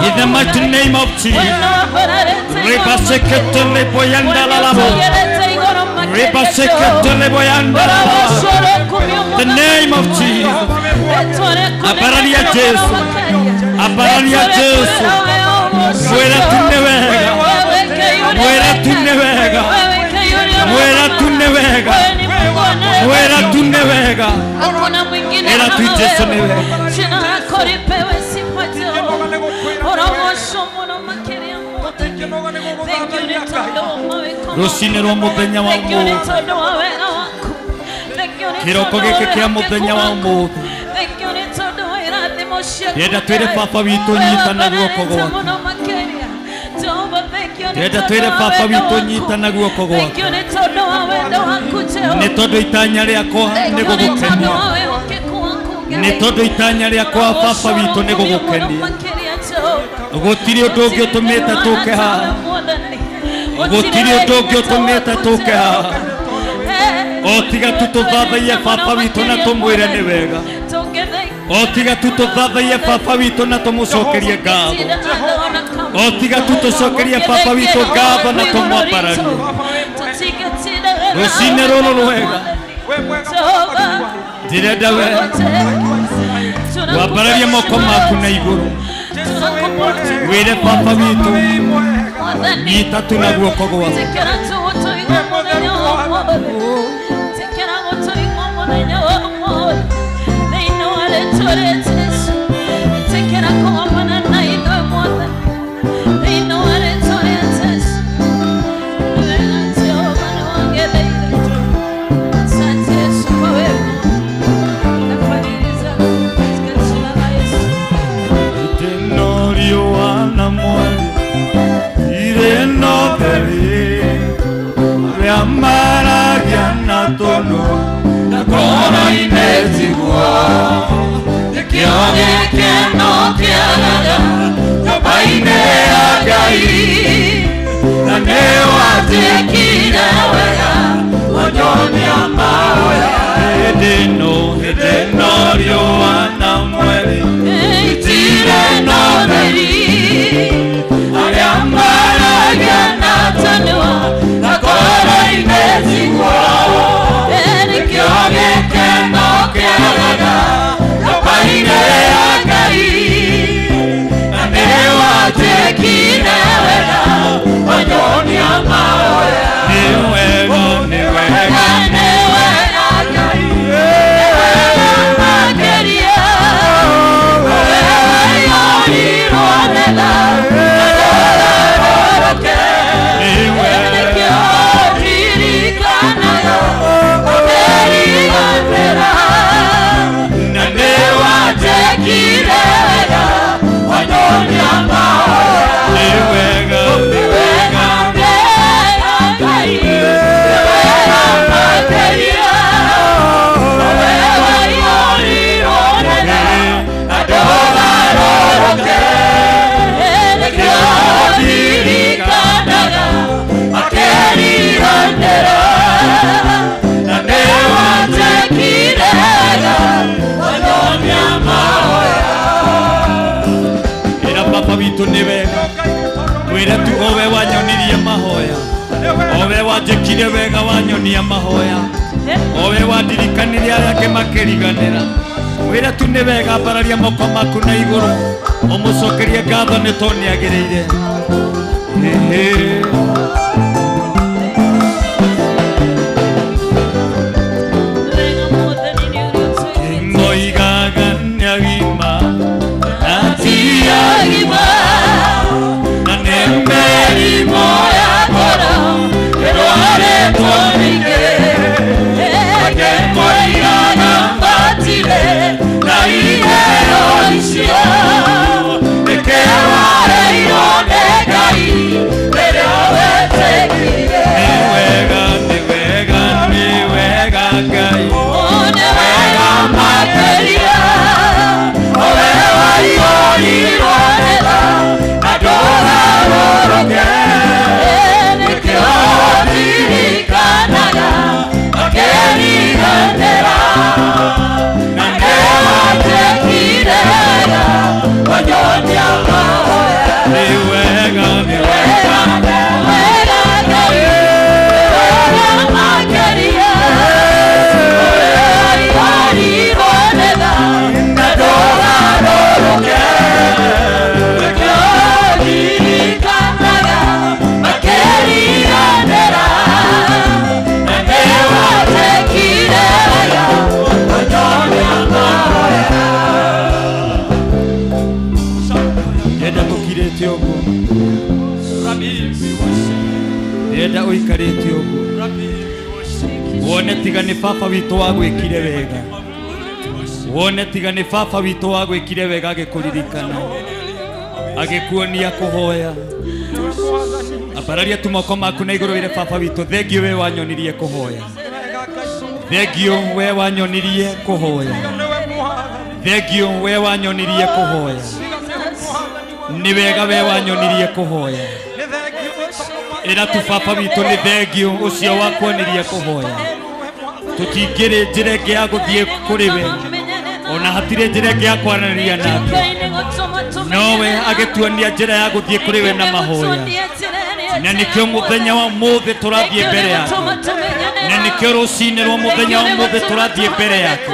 In the mighty name of Jesus. The name of Jesus. Aparalia Jesu. Aparalia Jesu. Fuera tu nevega. Fuera tu nevega. Fuera tu nevega. Fuera tu nevega. Era tu Jesu nevega. Rosinero mudenya wa Mungu. Kiroko geke kia mudenya wa Mungu. Yenda twere papa witu nyita na guoko gwaku. Yenda twere papa witu nyita na guoko gwaku. Nĩ tondũ itanya rĩakwa nĩ gũgũkenia. Nĩ tondũ itanya rĩakwa papa witu nĩ gũgũkenia. Gũtirĩ ũndũ ũngĩ ũtũmĩte tũke haha. Gũtirĩ ũndũ ũngĩ ũtũmĩte tũke haha. O tiga tu tũthathaiye papa witũ na tũmwĩre nĩ wega. O tiga tu tũthathaiye papa witũ na tũmũcokerie ngatho. O tiga tu tũcokerie papa witũ ngatho na tũmwambararie. Rũcinĩ rũrũ rwega ndĩrenda we wambararie moko maku na igũrũ. Wĩre papa witũ nyita tu na guoko gwaku. Wĩra tu owe wanyonirie mahoya. Owe wanjĩkire wega wanyonia mahoya. Owe wandirikanirie arĩa angĩ makĩriganĩra. Wĩra tu nĩ wega mbararia moko maku na igũrũ. Ũmũcokerie ngatho nĩ tondũ nĩagĩrĩire. wone tiga ni baba witũ wa gwĩkire wega, wone tiga ni baba witũ wa gwĩkire wega agĩkũririkana agĩkuonia kũhoya. Ambararia tu moko maku na igũrũ wĩre baba witũ, thengio we wanyonirie kũhoya, thengio we wanyonirie kũhoya, thengio we wanyonirie kũhoya, ni wega we wanyonirie kũhoya. Ĩra tu baba witũ nĩ thengio ũcio wakuonirie kũhoya. Tũtingĩrĩ njĩra ĩngĩ ya gũthiĩ kũrĩ we, ona hatirĩ njĩra ĩngĩ ya kwaranĩria nake, nowe agĩtuonia njĩra ya gũthiĩ kũrĩ we na mahoya. Na nĩkĩo mũthenya wa ũmũthĩ tũrathiĩ mbere yake, na nĩkĩo rũcinĩ rwa mũthenya wa ũmũthĩ tũrathiĩ mbere yake,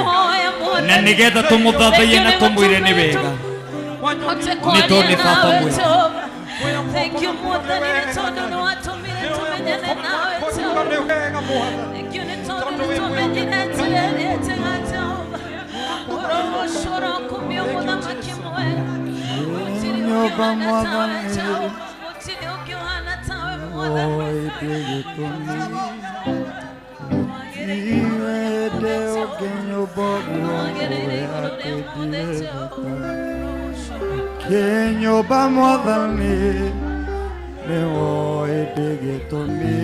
na nĩgetha tũmũthathaiye na tũmwĩre nĩ wega, nĩ tondũ nĩ baba mwega. Thank you more than it told you no to me to me and now it's thank you to me and Kenyo ba modani ne oe dege to mi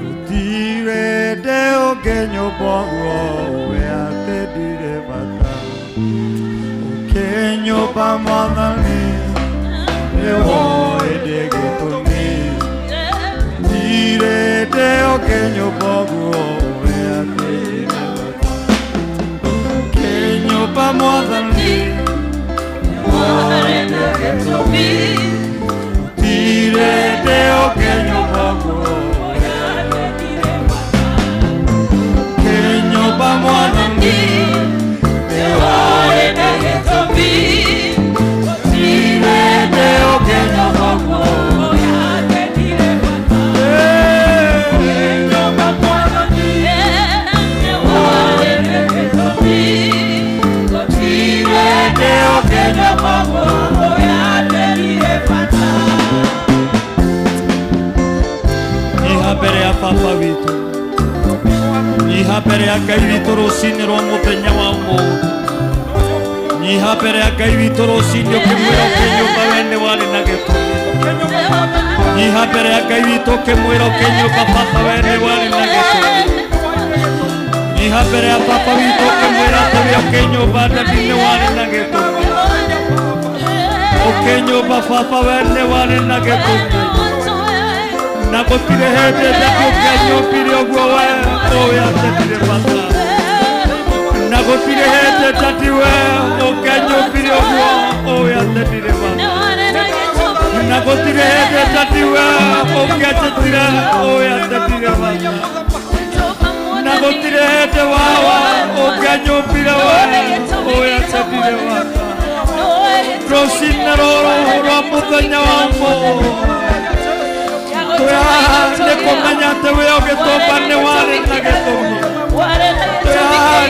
utire de o kenyo bogo we ate dire bata Kenyo ba modani ne oe dege to mi utire de o kenyo bogo we ate dire bata Kenyo ba modani to me, tire de o kenyo bago, kenyo bamo anandi, de o de to me, tire de o kenyo bago, kenyo bamo anandi, de o de to me, tire de o kenyo bago. Mbere ya papa witũ, nyiha mbere ya Ngai witũ rũcinĩ rwa mũthenya wa ũmũthĩ, nyiha mbere ya Ngai witũ rũcinĩ ũkĩmwĩra ũkĩnyũmba we nĩ warĩ na gĩtũmi, nyiha mbere ya Ngai witũ ũkĩmwĩra ũkĩnyũmba baba we nĩ warĩ na gĩtũmi, nyiha mbere ya papa witũ ũkĩmwĩra atĩ we ũkĩnyũmba Daudi nĩ warĩ na gĩtũmi, ũkĩnyũmba baba we nĩ warĩ na gĩtũmi. Na gũtirĩ hĩndĩ ũkĩnyũmbire ũguo we ũĩ atetire bata, na gũtirĩ hĩndĩ tati we ũkĩnyũmbire ũguo ũĩ atetire bata, na gũtirĩ hĩndĩ tati we ũkĩtetire ũĩ atetire bata, na gũtirĩ hĩndĩ wawa ũkĩnyũmbire we ũĩ atetire bata. Rũcinĩ rũrũ rwa mũthenya wa ũmũthĩ nĩ kũmenya atĩ we ũgĩtũmba nĩ warĩ na gĩtũmi,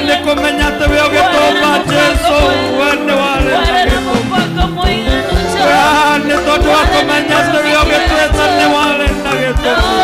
nĩ kũmenya atĩ we ũgĩtũmba Jesũ we nĩ warĩ na gĩtũmi, nĩ tondũ wa kũmenya atĩ we ũgĩtwĩta nĩ warĩ na gĩtũmi.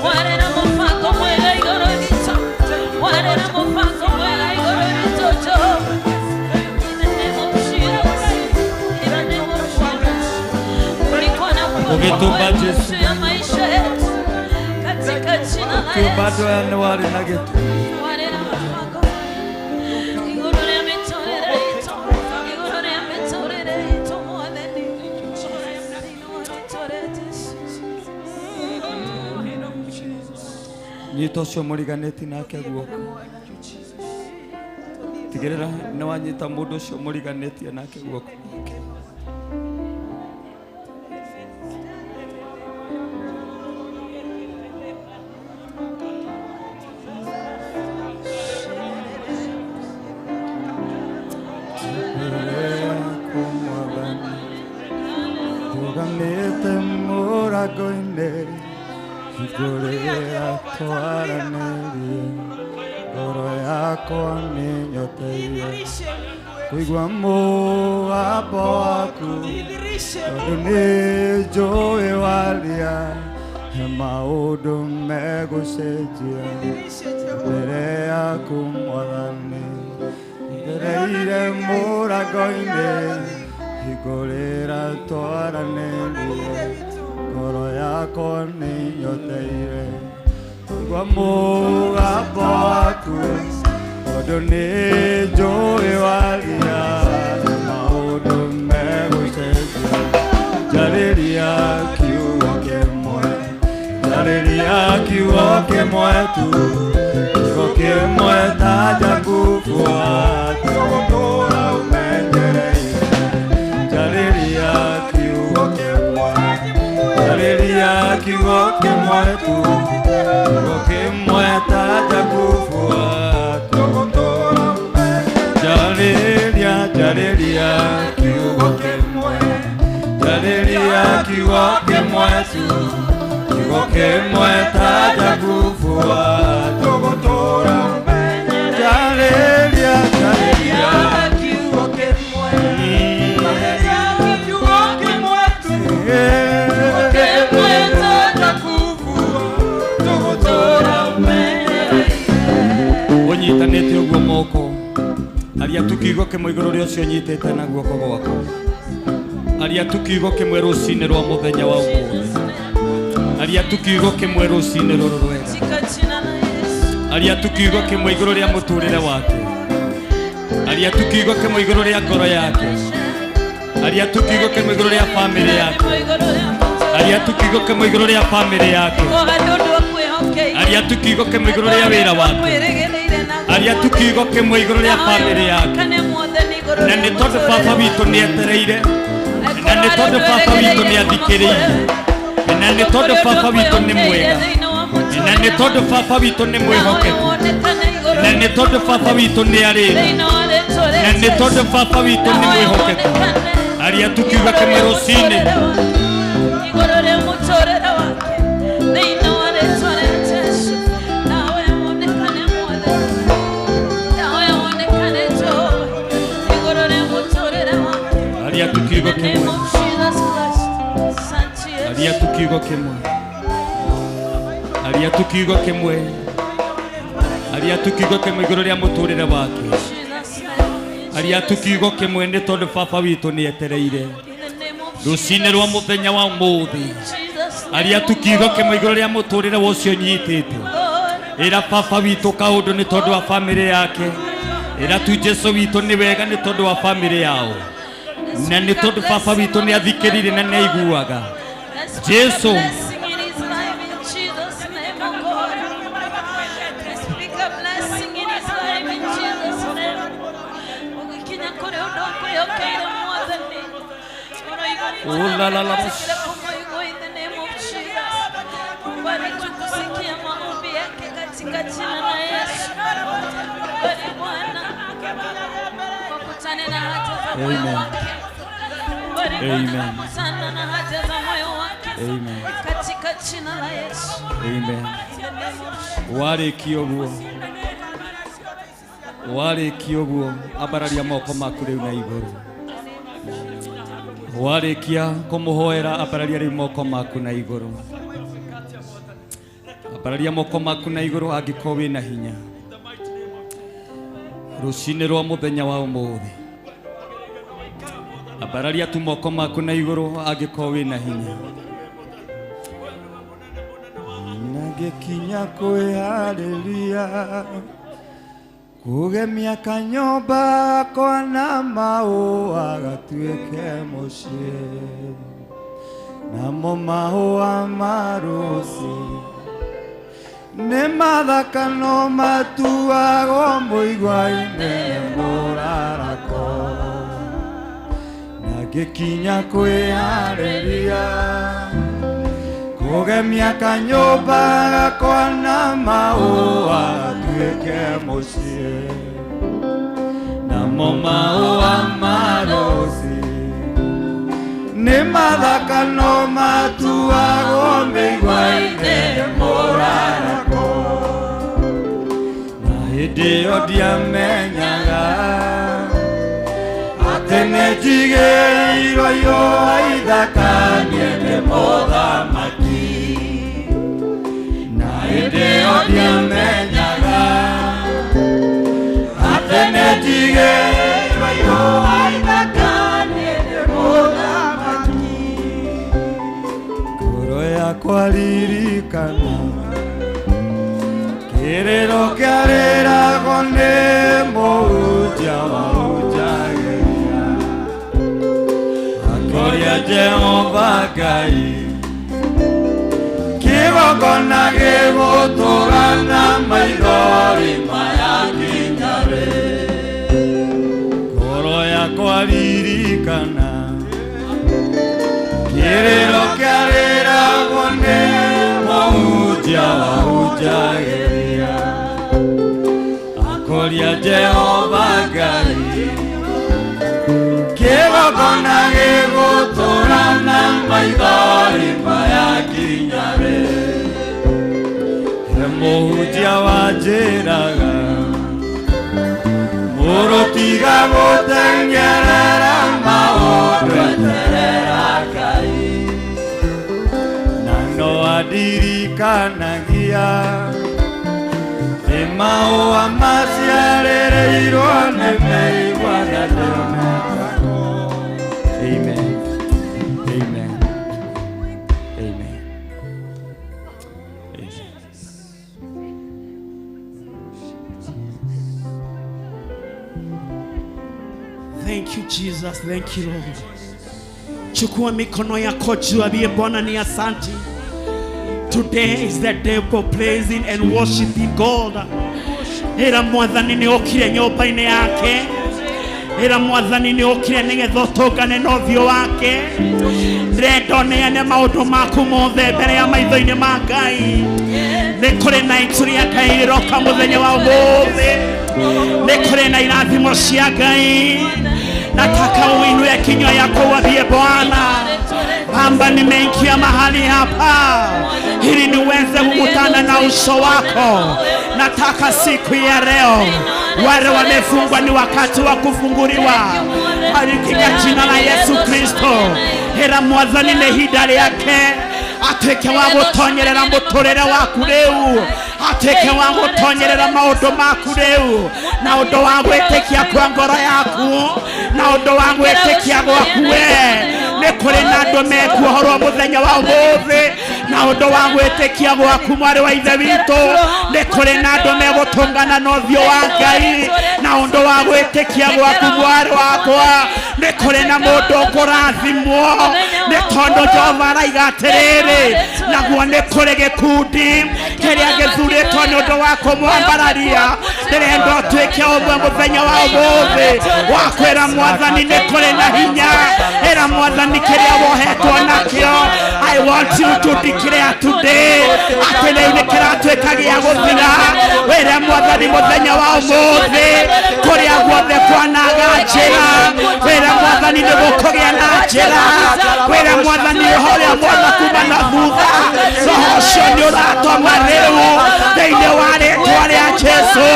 What Tumetumba Yesu ya maisha yetu katika jina la Kibado Yesu. ya wale na getu Warera mafako igoro ya metorera ito igoro ya metorera ito mwaleni Nyito cio muriganeti nake guoko tigirira ni wanyita mundu cio muriganetie nake guoko tuganite muragoine igorera twaranerie ngoro yakwa ninyoteire kuigua mũgambo waku tondũ nĩnjũĩ waria he maũndũ megũcenjia mbere yaku Mwathani ngereire mũrango-inĩ hingũrĩra twaranĩrie ngoro yakwa nĩnyoteire kuigua mũgambo waku tondũ nĩnjũĩ waria maũndũ megũcenjia njarĩria kiugo kĩmwe tu kiugo kĩmwe ta Jakubu atũgũtũra ũmenyereire njarĩria kiugo kĩmwe tu kiugo kĩmwe ta Jakubu atũgũtũra njarĩria kiugo kĩmwe tu kiugo kĩmwe ta Jakubu atũgũtũra njarĩria kiugo kĩmwe unyitanĩte ũguo moko aria tu kiugo kĩmwe igũrũ rĩa ũcio nyitĩte na guoko gwakwa aria tu kiugo kĩmwe rũcinĩ rwa mũthenya wa ũmũthĩ aria tu kiugo kĩmwe rũcinĩ rũrũ rwega aria tu kiugo kĩmwe igũrũ rĩa mũtũrĩre wake aria tu kiugo kĩmwe igũrũ rĩa ngoro yake aria tu kiugo kĩmwe igũrũ rĩa famĩlĩ yake aria tu kiugo kĩmwe igũrũ rĩa famĩlĩ yake aria tu kiugo kĩmwe igũrũ rĩa wĩra wake aria tu kiugo kĩmwe igũrũ rĩa famĩlĩ yake na nĩ tondũ baba witũ nĩ etereire na nĩ tondũ baba witũ nĩ athikĩrĩire na nĩ tondũ baba witũ nĩ mwega na nĩ tondũ baba witũ nĩ mwĩhokeku na nĩ tondũ baba witũ nĩ arĩra na nĩ tondũ baba witũ nĩ mwĩhokeku aria tu kiugo kĩmwe rũcinĩ igũrũ rĩa mũtũrĩre wake thĩinĩ wa rĩĩtwa rĩa Jesũ nawe wonekane Mwathani nawe wonekane Jehova igũrũ rĩa mũtũrĩre wake aria tu kiugo kĩmwe aria tu kiugo kĩmwe aria tu kiugo kĩmwe aria tu kiugo kĩmwe igũrũ rĩa mũtũrĩre wake aria tu kiugo kĩmwe nĩ tondũ baba witũ nĩ etereire rũcinĩ rwa mũthenya wa ũmũthĩ aria tu kiugo kĩmwe igũrũ rĩa mũtũrĩre wa ũcio nyitĩte ĩra baba witũ kaũndũ nĩ tondũ wa famĩlĩ yake ĩra tu Jesũ witũ nĩ wega nĩ tondũ wa famĩlĩ yao na nĩ tondũ baba witũ nĩ athikĩrĩire na nĩ aiguaga Jesũ la la la katika jina la Yesu Bwana wakutane na haja za moyo wake Bwana kutana na haja za moyo wake katika jina la Yesu amen warĩkia ũguo ambararia moko maku rĩu na igũrũ warĩkia kũmũhoera ambararia rĩu moko maku na igũrũ ambararia moko maku na igũrũ angĩkorwo wĩna hinya rũcinĩ rwa mũthenya wa ũmũthĩ ambararia tu moko maku na igũrũ angĩkorwo wĩna hinya nagekinya kwĩharĩria kugemia kanyũmba kwana mahũa gatuĩke mũciĩ namo mahũa ma rũci nĩ mathaka no matuagwo mũigua-inĩ mũrarako nagekinya kwĩharĩria kugemia kanyũmba gakwana mahũa gatuĩke mũciĩ namo mahũa ma rũci nĩ mathaka no matuagwo mĩigua-inĩ mũrarako na hĩndĩ ĩyo ndiamenyaga atĩ nĩ njigĩirwo ihũa ithaka niĩ mũthamaki na hĩndĩ ĩyo ndiamenyaga atĩ nĩ njigĩirwo ihũa ithaka niĩ mũthamaki ngoro yakwa ririkana kĩrĩro kĩarĩragwo nĩ mũhunjia wahunjagĩria akoria Jehova Ngai kĩgongona gĩgũtũũrana maithori maya nginya rĩ ngoro yakwa ririkana kĩrĩro kĩarĩragwo nĩ mũhunjia wahunjagĩria akoria Jehova Ngai kĩgongona gĩgũtũũrana maithori maya nginya rĩ he mũhunjia wanjĩraga mũrũ tiga gũtengerera maũndũ eterera Ngai na no andirikanagia nĩ mahũa maciarĩrĩirwo nĩ mĩigua na ndĩonekagwo. Amen. Amen. Amen. Thank you Jesus, thank you Lord. Chukua mikono yako juu, ambie Bwana ni asante. Today is the day for praising and worshiping God. Era mwathani ni okire nyũmba-inĩ yake. Era mwathani ni okire nĩgetha ũtũngane na ũthiũ wake. Ndĩrenda ũneane maũndũ maku mothe mbere ya maitho-inĩ ma Ngai. Nĩ kũrĩ na itu rĩa Ngai rĩroka mũthenya wa ũmũthĩ. Nĩ kũrĩ na irathimo cia Ngai. Nataka uinue kinywa yako uambie Bwana, kwamba nimeingia mahali hapa ili niweze kukutana na uso wako. Nataka siku ya leo wale wamefungwa ni wakati wa kufunguliwa katika jina la Yesu Kristo. Era mwathani nĩ ihinda rĩake atwĩke wa gũtonyerera mũtũrĩre waku rĩu, atwĩke wa gũtonyerera maũndũ maku rĩu, na ũndũ wa gwĩtĩkia kwa ngoro yaku, na ũndũ wa gwĩtĩkia gwaku we. Nĩ kũrĩ na andũ mekuohorwo mũthenya wa ũmũthĩ na ũndũ wa gwĩtĩkia gwaku mwarĩ wa ithe witũ. Nĩ kũrĩ na andũ megũtũngana na ũthiũ wa Ngai na ũndũ wa gwĩtĩkia gwaku mwarĩ wakwa. Nĩ kũrĩ na mũndũ ũkũrathimwo nĩ tondũ Jehova araiga atĩrĩrĩ, naguo nĩ kũrĩ gĩkundi kĩrĩa gĩthurĩtwo nĩ ũndũ wa kũmwambararia. Ndĩrenda ũtuĩke ũmwe mũthenya wa ũmũthĩ wa kwĩra Mwathani nĩ kũrĩ na hinya. Era Mwathani kĩrĩa wohetwo nakĩo, I want you to declare today atĩ rĩu nĩ kĩratuĩka gĩa gũthira. Wĩre Mwathani mũthenya wa ũmũthĩ kũrĩa guothe kwanaga njĩra, wĩre Mwathani nĩ gũkũgĩa na njĩra. Wĩre Mwathani ũrĩa mwega kuma na thutha, roho ũcio nĩ ũratoma rĩu thĩinĩ wa rĩĩtwa rĩa Jesũ.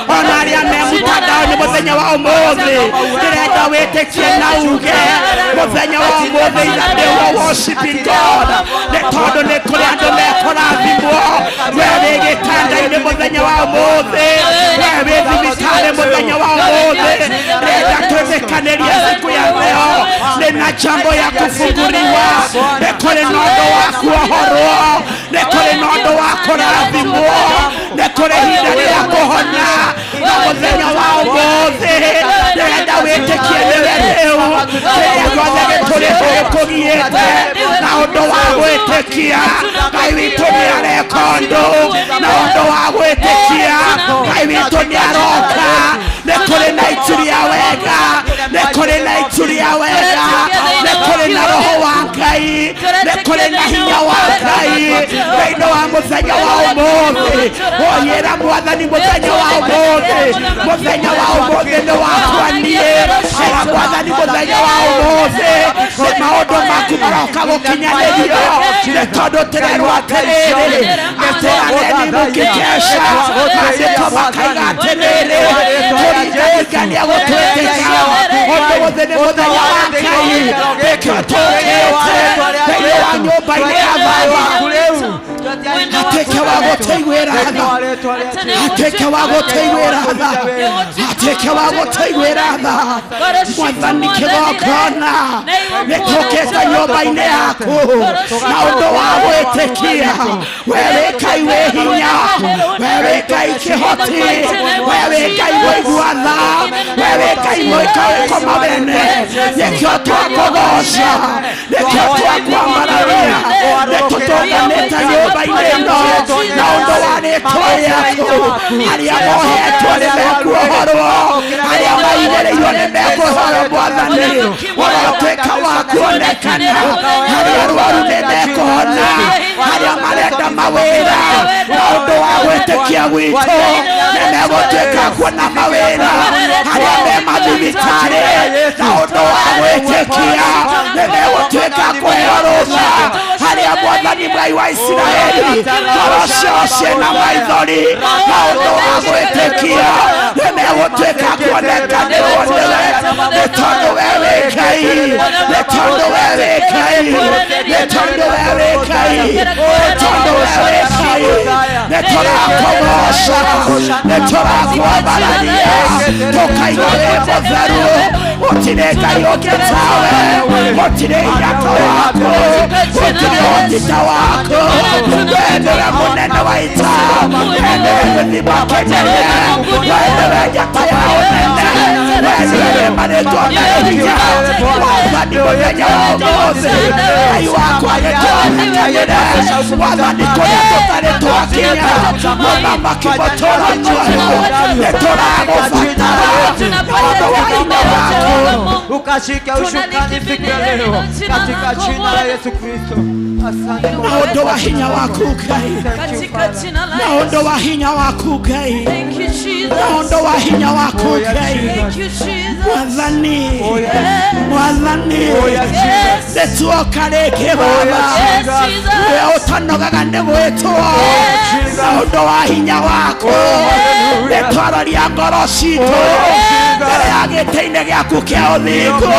Ona arĩa me mũtandao-inĩ mũthenya wa ũmũthĩ ndĩrenda wĩtĩkie na uge mũthenya wa ũmũthĩ irathĩ wa worshiping God, nĩ tondũ nĩ kũrĩ andũ mekũrathimwo. We wĩ gĩtanda-inĩ mũthenya wa ũmũthĩ, we wĩ thibitarĩ mũthenya wa ũmũthĩ, ndĩrenda twĩtĩkane kuharĩria siku ya leo nina jambo ya kufunguriwa nekore nondo wa kuohorwo nekore nondo wa kũrathimwo nekore hinda rĩa kũhona na mũthenya wa ũmũthĩ ndĩrenda wĩtĩkie nĩwe rĩu kĩrĩa gĩothe gĩtũrĩ gĩkũgiĩte na ũndũ wa gwĩtĩkia Ngai witũ nĩareka ũndũ na ũndũ wa gwĩtĩkia Ngai witũ nĩaroka nĩ kũrĩ na itu rĩa wega nĩ kũrĩ na itu rĩa wega nĩ kũrĩ na roho wa Ngai nĩ kũrĩ na hinya wa Ngai thĩinĩ wa mũthenya wa ũmũthĩ woyera Mwathani mũthenya wa ũmũthĩ mũthenya wa ũmũthĩ nĩ wakwa niĩ era Mwathani mũthenya wa ũmũthĩ nĩ maũndũ maku maroka gũkinyanĩrio nĩ tondũ tũrerwo atĩrĩrĩ atĩ areni mũkĩjeca maandĩko makaiga atĩrĩrĩ tũringania gũtwĩtĩka ũndũ wothe nĩ mũthenya wa Ngai nĩkĩo tũkĩte thĩinĩ wa nyũmba-inĩ ya Baba atĩke wa gũteithwĩra tha atĩke wa gũteithwĩra tha atĩke wa gũteithwĩra tha Mwathani kĩgongona nĩtũkĩte nyũmba-inĩ yaku na ũndũ wa gwĩtĩkia we wĩ Ngai wĩ hinya we wĩ Ngai kĩhoti we wĩ Ngai mũigua tha we wĩ Ngai mũikaũko mawene nĩkĩo twakũgoca nĩkĩo twakwambararia nĩtũtũnganĩte nyũmba-inĩ ĩno na ũndũ wa rĩĩtwa rĩaku arĩa mohetwo nĩmekuohorwo arĩa maigĩrĩirwo nĩmekuohorwo Mwathani ũrotuĩka wa kuonekana arĩa arwaru nĩmekũhona arĩa marenda mawĩra na ũndũ wa gwĩtĩkia gwitũ nĩmegũtuĩka kuona mawĩra arĩa me mathibitarĩ na ũndũ wa gwĩtĩkia nĩmegũtuĩka kũheo rũtha arĩa Mwathani Ngai wa Isiraeli ngoro ciao ciĩna maithori na ũndũ wa gwĩtĩkia nĩmegũtuĩka kuonekanĩrwo nĩwe nĩ tondũ we wĩ Ngai nĩ tondũ we wĩ Ngai nĩ tondũ we wĩ Ngai nĩ tondũ we wĩ Ngai nĩ tũrakũgoca nĩ tũrakwambararia tũkaiga wĩ mũtheru gũtirĩ Ngai ũngĩ tawe gũtirĩ hinya ta waku gũtirĩ ũhoti ta waku we nĩwe mũnene wa ita we nĩwe gĩthima kĩnene we nĩwe njata ya ũnene we nĩwe rĩmanĩtwo na hinya Mwathani mũthenya wa ũmũthĩ Ngai wakwa nĩtwanekanĩre Mwathani kũrĩa tũtarĩ twakinya mũthamaki mũtũũro muoyo nĩtũragũbatara ũndũ wa hinya waku ukashike ushukani siku ya leo katika jina la Yesu Kristo. Asante na ũndũ wa hinya waku Ngai na ũndũ wa hinya waku Ngai na ũndũ wa hinya waku Ngai Mwathani Mwathani nĩtuoka rĩngĩ Baba we ũtanogaga nĩ gwĩtwo na ũndũ wa hinya waku nĩtwaroria ngoro citũ mbere ya gĩtĩ-inĩ gĩaku kĩa ũthingu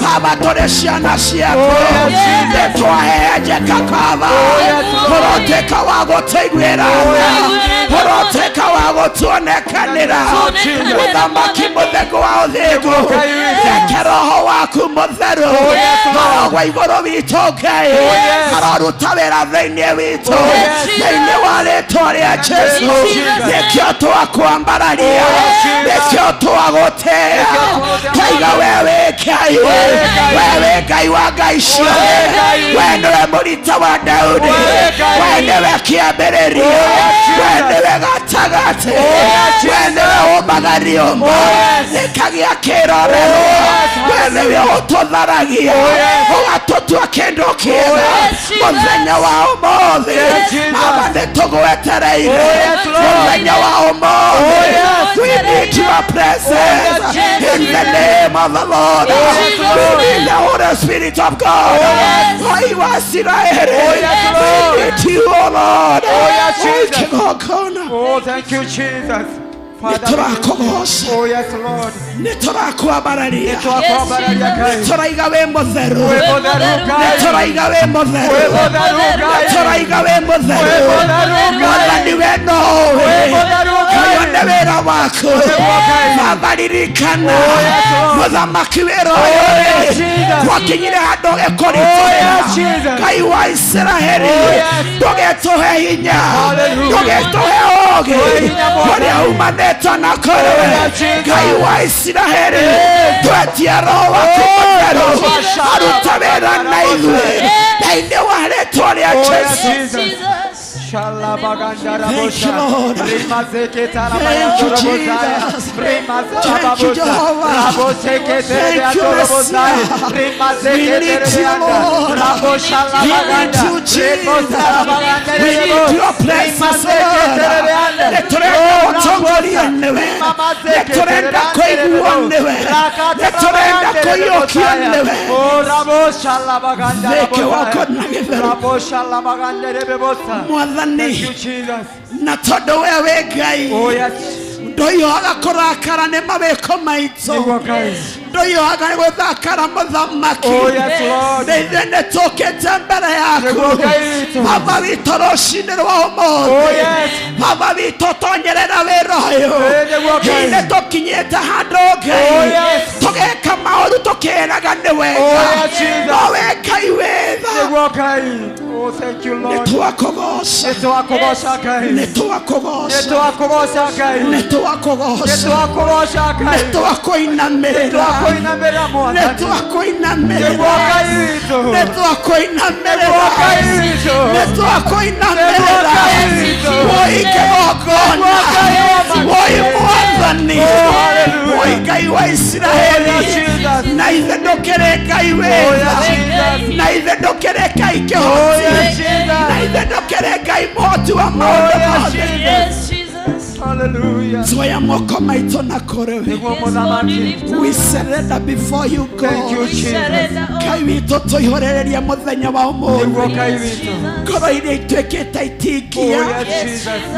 Baba tũrĩ ciana ciaku nĩtwahenjeka Baba ũrotuĩka wa gũteithwĩra ũrotuĩka wa gũtuonekanĩra mũthamaki mũthego wa ũthingu reke roho waku mũtheru arogwa igũrũ witũ Ngai aroruta wĩra thĩinĩ witũ thĩinĩ wa rĩĩtwa rĩa Jesũ nĩkĩo twakwambararia nĩkĩo twagũtĩĩa Taiga we wĩ Ngai we wĩ Ngai wa ngai ciothe we nĩwe mũrita wa Daudi we nĩwe kĩambĩrĩria we nĩwe gatagatĩ we nĩwe ũmagaria ũmwe gĩkagĩa kĩrorerwo we nĩwe ũtũtharagia ũgatũtua kĩndũ kĩega mũthenya wa ũmũthĩ Baba nĩtũgwetereire mũthenya wa ũmũthĩ we need your presence in the name of the Lord we need the Holy Spirit of God Ngai wa Isiraeli we need you O Lord Oh, thank you, Jesus. nĩtũrakũgoca Oh, yes, Lord. nĩtũrakwambararia Nĩtwakwambararia Ngai. nĩtũraiga wĩ mũtheru Wĩ mũtheru Ngai. nĩtũraiga wĩ mũtheru Wĩ mũtheru Ngai. nĩtũraiga wĩ mũtheru Wĩ mũtheru Ngai. Mwathani we nowe Wĩ mũtheru Ngai. ũyũ nĩ wĩra waku babaririkana muthamaki wero wakinyire handu gekoritwo Ngai wa Israeli ndugetuhe hinya ndugetuhe ogi uria umanite na kore Ngai wa Israeli twetia roho waku mutheru aruta wira na ithuĩ thĩinĩ wa rĩĩtwa rĩa Jesũ. Thank you, Lord. Thank you, Jesus. Thank you, Jehovah. Thank you, Messiah. We need you, Lord. We need you, Jesus. We need your presence, Lord. Leturenda kutongoria newe. Leturenda kuigua newe. Leturenda kuyokia newe. Theke wako na gĩtheru. Mwathani na tondu wewe Ngai ndoihoaga kurakara nĩ mawĩko maitũ ndoihoaga nĩ gũthakara mũthamaki nĩ ithuĩ nĩ tũũkĩte mbere yaku Baba witũ rũciinĩ rwa ũmũthĩ Baba witũ tonyerera wĩra ũyũ nĩ tũkinyĩte handũ Ngai tũgeka maũndũ tũkĩraga nĩ wega no we Ngai wĩtha. Oh, thank you, Lord. Nituakogosha Ngai. Nituakogosha Ngai. Nituakogosha Ngai. Nituakoinamirira. Nituakoinamirira. Woi kegokona. Woi Mwathani. Woi Ngai wa Israeli. Na ithe ndũkĩrĩ Ngai wega. Na ithe ndũkĩrĩ Ngai kĩhoti. Na ithe ndũkĩrĩ Ngai mũhoti wa maũndũ mothe. Hallelujah. Zoya moko maitũ na kũrĩ we. We surrender before you, God. Thank you, Jesus. Ngai witũ tũihũrĩrĩrie mũthenya wa ũmũthĩ. Ngoro iria ituĩkĩte itikia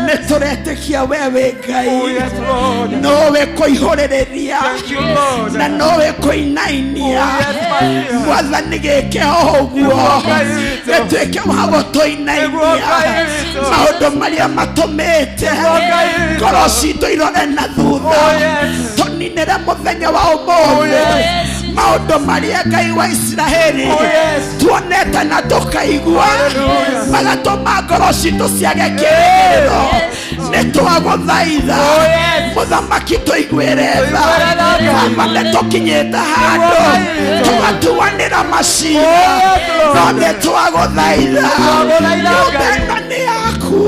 nĩ tũretĩkia we wĩ Ngai. Nowe kũihũrĩrĩria na nowe kũinainia. Mwathani gĩke o ũguo gĩtuĩke wa gũtũinainia maũndũ marĩa matũmĩte ngoro citũ irore na thutha tũninĩre mũthenya wa ũmũthĩ maũndũ marĩa Ngai wa Israeli tuonete na tũkaigua magatũma ngoro citũ ciage kĩrĩro. Nĩ twagũthaitha mũthamaki tũiguĩre tha Baba nĩ tũkinyĩte handũ tũgatuanĩra macira no nĩ twagũthaitha nyũmba ĩno nĩ yaku.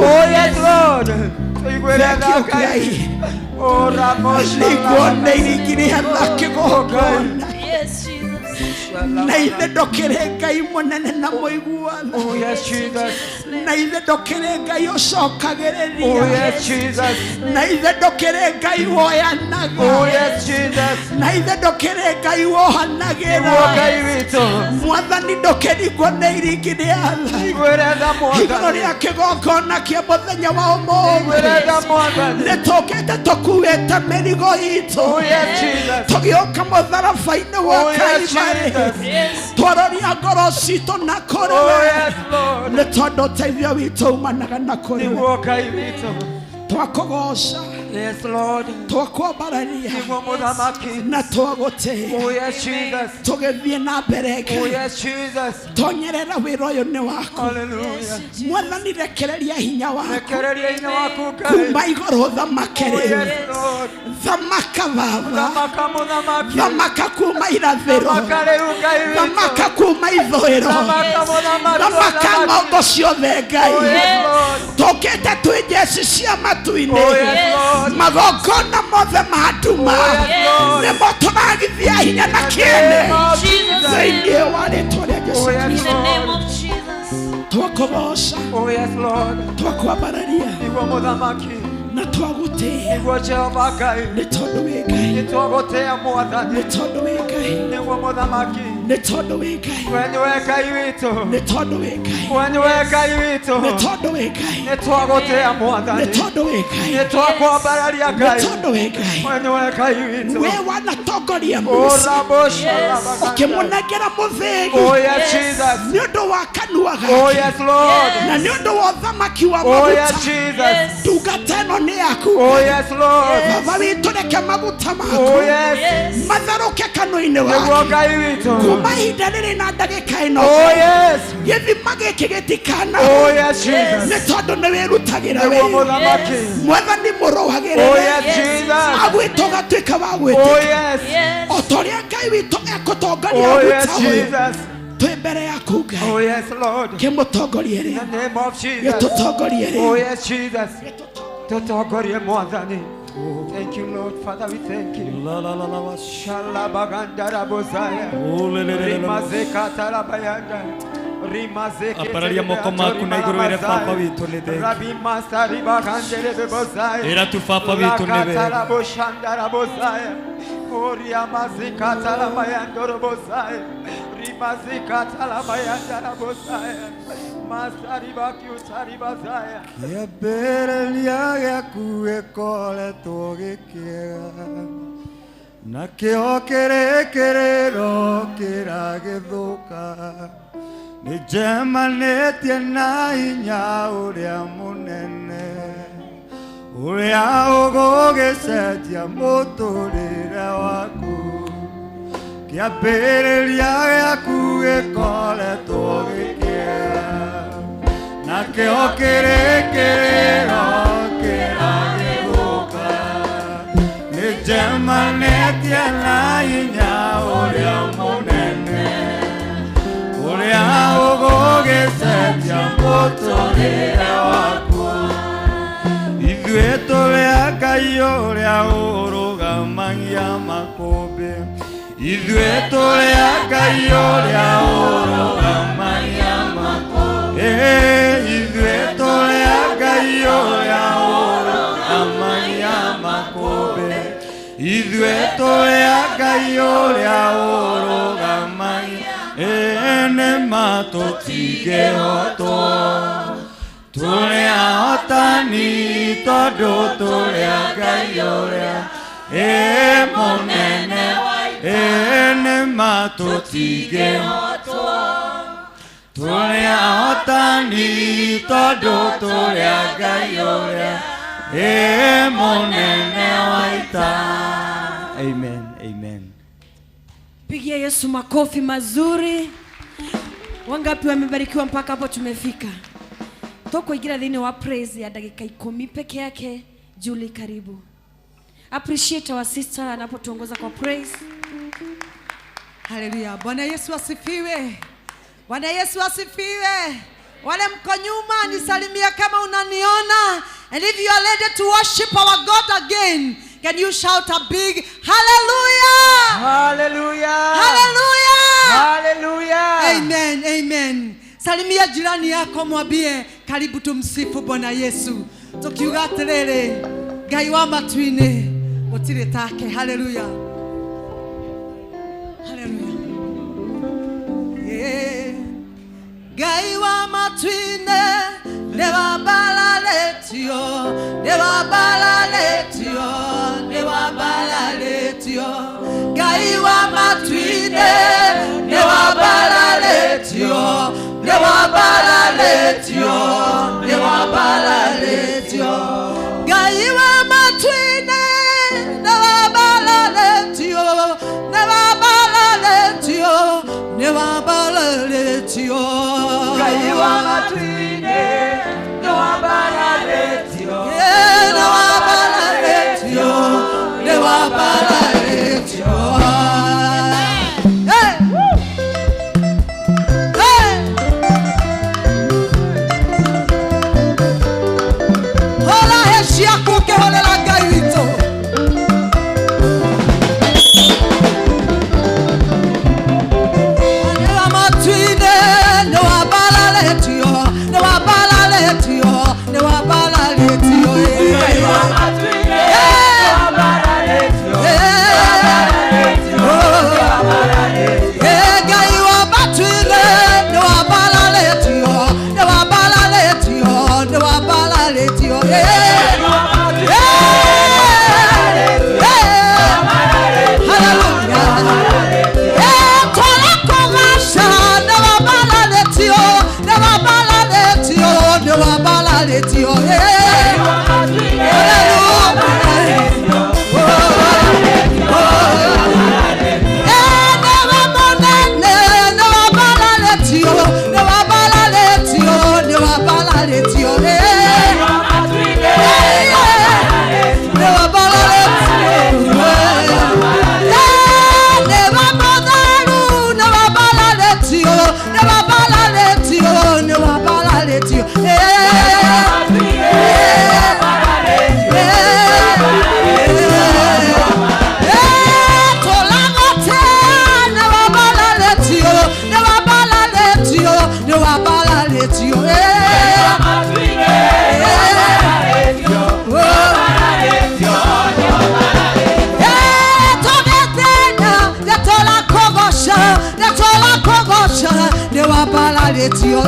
Nĩguo iringiri hathake gũkona na ithe ndũkĩrĩ Ngai mũnene na mũiguano. Na ithe ndũkĩrĩ Ngai ũcokagĩrĩria. Na ithe ndũkĩrĩ Ngai woyanaga. Na ithe ndũkĩrĩ Ngai wohanagĩra. Mwathani ndũkĩringwo nĩ iringi rĩa tha igũrũ rĩa kĩgongona kĩa mũthenya wa ũmũthĩ. Nĩ tũũkĩte tũkuĩte mĩrigo itũ tũgĩũka mũtharaba-inĩ wa Kalvari twaroria ngoro citũ na kũrĩ we nĩ tondũ ũteithio witũ umanaga na kũrĩ we. Twakũgoca twakwambararia na twagũtĩĩa tũgĩthiĩ na mbere Ngai tonyerera wĩra ũyũ nĩ waku. Mwathani rekereria hinya waku kuma igũrũ thamake rĩu. Thamaka Baba, thamaka kuma irathĩro, thamaka kuma ithũĩro, thamaka ng'ongo ciothe Ngai. Tũũkĩte twĩ njeci cia matu-inĩ magongona mothe ma nduma nĩmo tũragithia hinya na kĩene thĩinĩ wa rĩĩtwa rĩa Jesũ Kristo. Twakũgoca twakwambararia na twagũtĩĩa nĩ tondũ wĩ Ngai. Nĩ tondũ wĩ Ngai. Netodo wegai. Wenye wegai wito. Netodo wegai. Wenye wegai wito. Netodo wegai. Netwagotea mwathani. Netodo wegai. Netwakwambararia Ngai. Netodo wegai. Wenye wegai wito. We wanatongoria Musa. Ukimunegera muthegi. Oh yes Jesus. Niondo wa kanua gake. Oh yes Lord. Na niondo wa thamaki wa maguta. Oh yes Jesus. Tugateno ni yaku. Oh yes Lord. Baba witu reke maguta maku. Oh yes. Matharuke kanua-ini wake. Niguo Ngai witũ. Kuma ihinda rĩrĩ na ndagĩka ĩno. Oh yes. Gĩthima gĩkĩ gĩtikana. Oh yes Jesus. Nĩ tondũ nĩ wĩrutagĩra wĩ. Nĩguo mũthamaki. Mwathani mũrũagĩrĩre. Oh yes Jesus. Agwĩtwo gatuĩka wa gwĩtĩka. Oh yes. O ta ũrĩa Ngai witũ ekũtongoria oh yes agwĩta ũyũ. Jesus. Twĩ mbere yaku Ngai. Oh yes Lord. Kĩmũtongorie rĩ. In the name of Jesus. Gĩtũtongorie rĩ. Oh yes Jesus. Tũtongorie mwathani. Thank you, Lord. Father, we thank you. Shalabagandara bozaya. Rimazekatara bayanda. Apararia moko maku na iguru ire papa witu ni de. Rabi masari bagandere bozaya. Era tu papa witu ne be. Katara boshandara bozaya. Oria mazekatara bayandoro bozaya. Rimazekatara bayandara bozaya. Masari bakiutari bazaya. Kĩambĩrĩria gĩaku gĩkoretwo gĩkĩega, nakĩo kĩrĩkĩrĩro kĩragĩthũka. Nĩnjemanĩtie na hinya ũrĩa mũnene, ũrĩa ũgũgĩcenjia mũtũrĩre waku. Kĩambĩrĩria gĩaku gĩkoretwo gĩkĩega, nakĩo kĩrĩkĩrĩro kĩragĩthũka. Nĩnjemanĩtie na hinya ũrĩa mũnene, ũrĩa ũgũgĩcenjia mũtũrĩre waku. Ithuĩ tũrĩ Ngai ũrĩa ũrũgamagia makũmbĩ, ithuĩ tũrĩ Ngai ũrĩa ũrũgamagia makũmbĩ. Ithuĩ tũrĩ Ngai ũrĩa ũrũgamagia makũmbĩ, ithuĩ tũrĩ Ngai ũrĩa ũrũgamagia. Nĩma tũtingĩhotwo, tũrĩ ahotani tondũ tũrĩ Ngai ũrĩa mũnene. Nĩma tũtingĩhotwo, tũrĩ ahotani tondũ tũrĩ Ngai ũrĩa mũnene wa ita. Amen, amen. Pigia Yesu makofi mazuri. Wangapi wamebarikiwa mpaka hapo tumefika? Tukuingia dhini wa praise ya dakika 10 peke yake. Julie, karibu. Appreciate our sister anapotuongoza kwa praise. Hallelujah. Bwana Yesu asifiwe. Bwana Yesu asifiwe. Wale mko nyuma nisalimia kama unaniona. And if you are ready to worship our God again, can you shout a big hallelujah? Hallelujah. Hallelujah. Hallelujah. Amen. Amen. Salimia jirani yako mwambie karibu tumsifu Bwana Yesu. Tukiuga atiriri Ngai wa matu-ini gutire take. Hallelujah. Hallelujah. Yeah. Ngai wa matu-ini nebabalaletio, nebabalaletio, nebabalaletio. Ngai wa matu-ini nebabalaletio, nebabalaletio, nebabalaletio. Ngai wa matu-ini nebabalaletio, nebabalaletio, nebabalaletio. Ngai wa matu-ini nebabalaletio, nebabalaletio. Abaretio,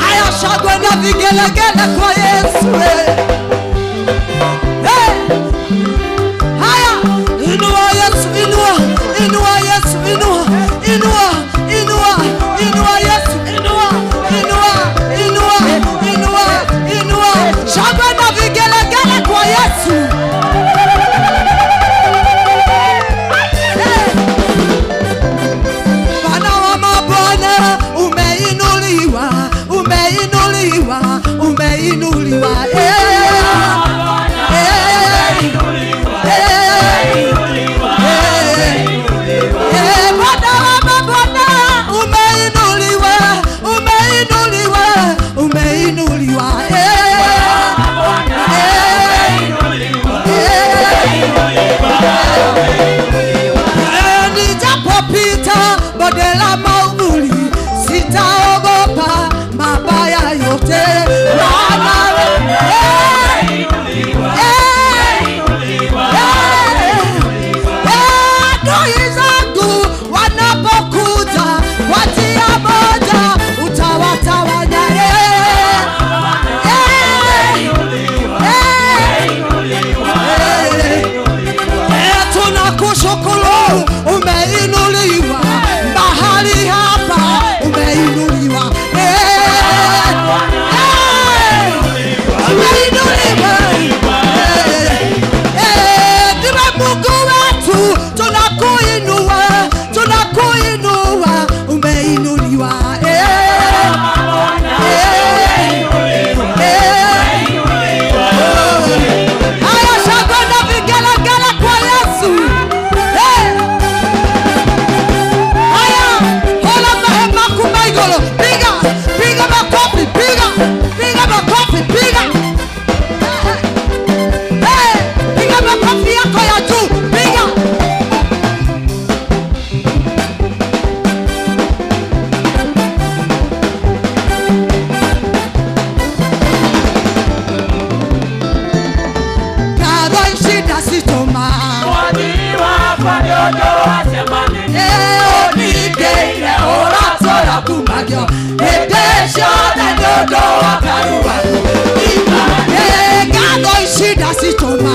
haya shagwe na vigelegele kwa Yesu. Haya, inua Yesu, inua Yesu, inua Yesu, inua shagwe na vigelegele kwa Yesu. Bwana wa mabwana, umeinuliwa, nijapopita bonde la mauvuli sitaogopa mabaya yote, maana adui zangu wanapokuja kwa njia moja utawatawanya. Tunakushukuru, umeinuliwa mahali hapa, umeinuliwa, ndiwe Mungu wetu, tunakuinua, umeinuliwa. Haya shangwe na vigelegele kwa Yesu. Haya, hola mahema kumaigolo, piga makofi, piga makofi, piga makofi yako ya juu, piga. Kado shida sitoma, onikeire oratora kumagio, edeshona dodo wakaruwa. Kado shida sitoma,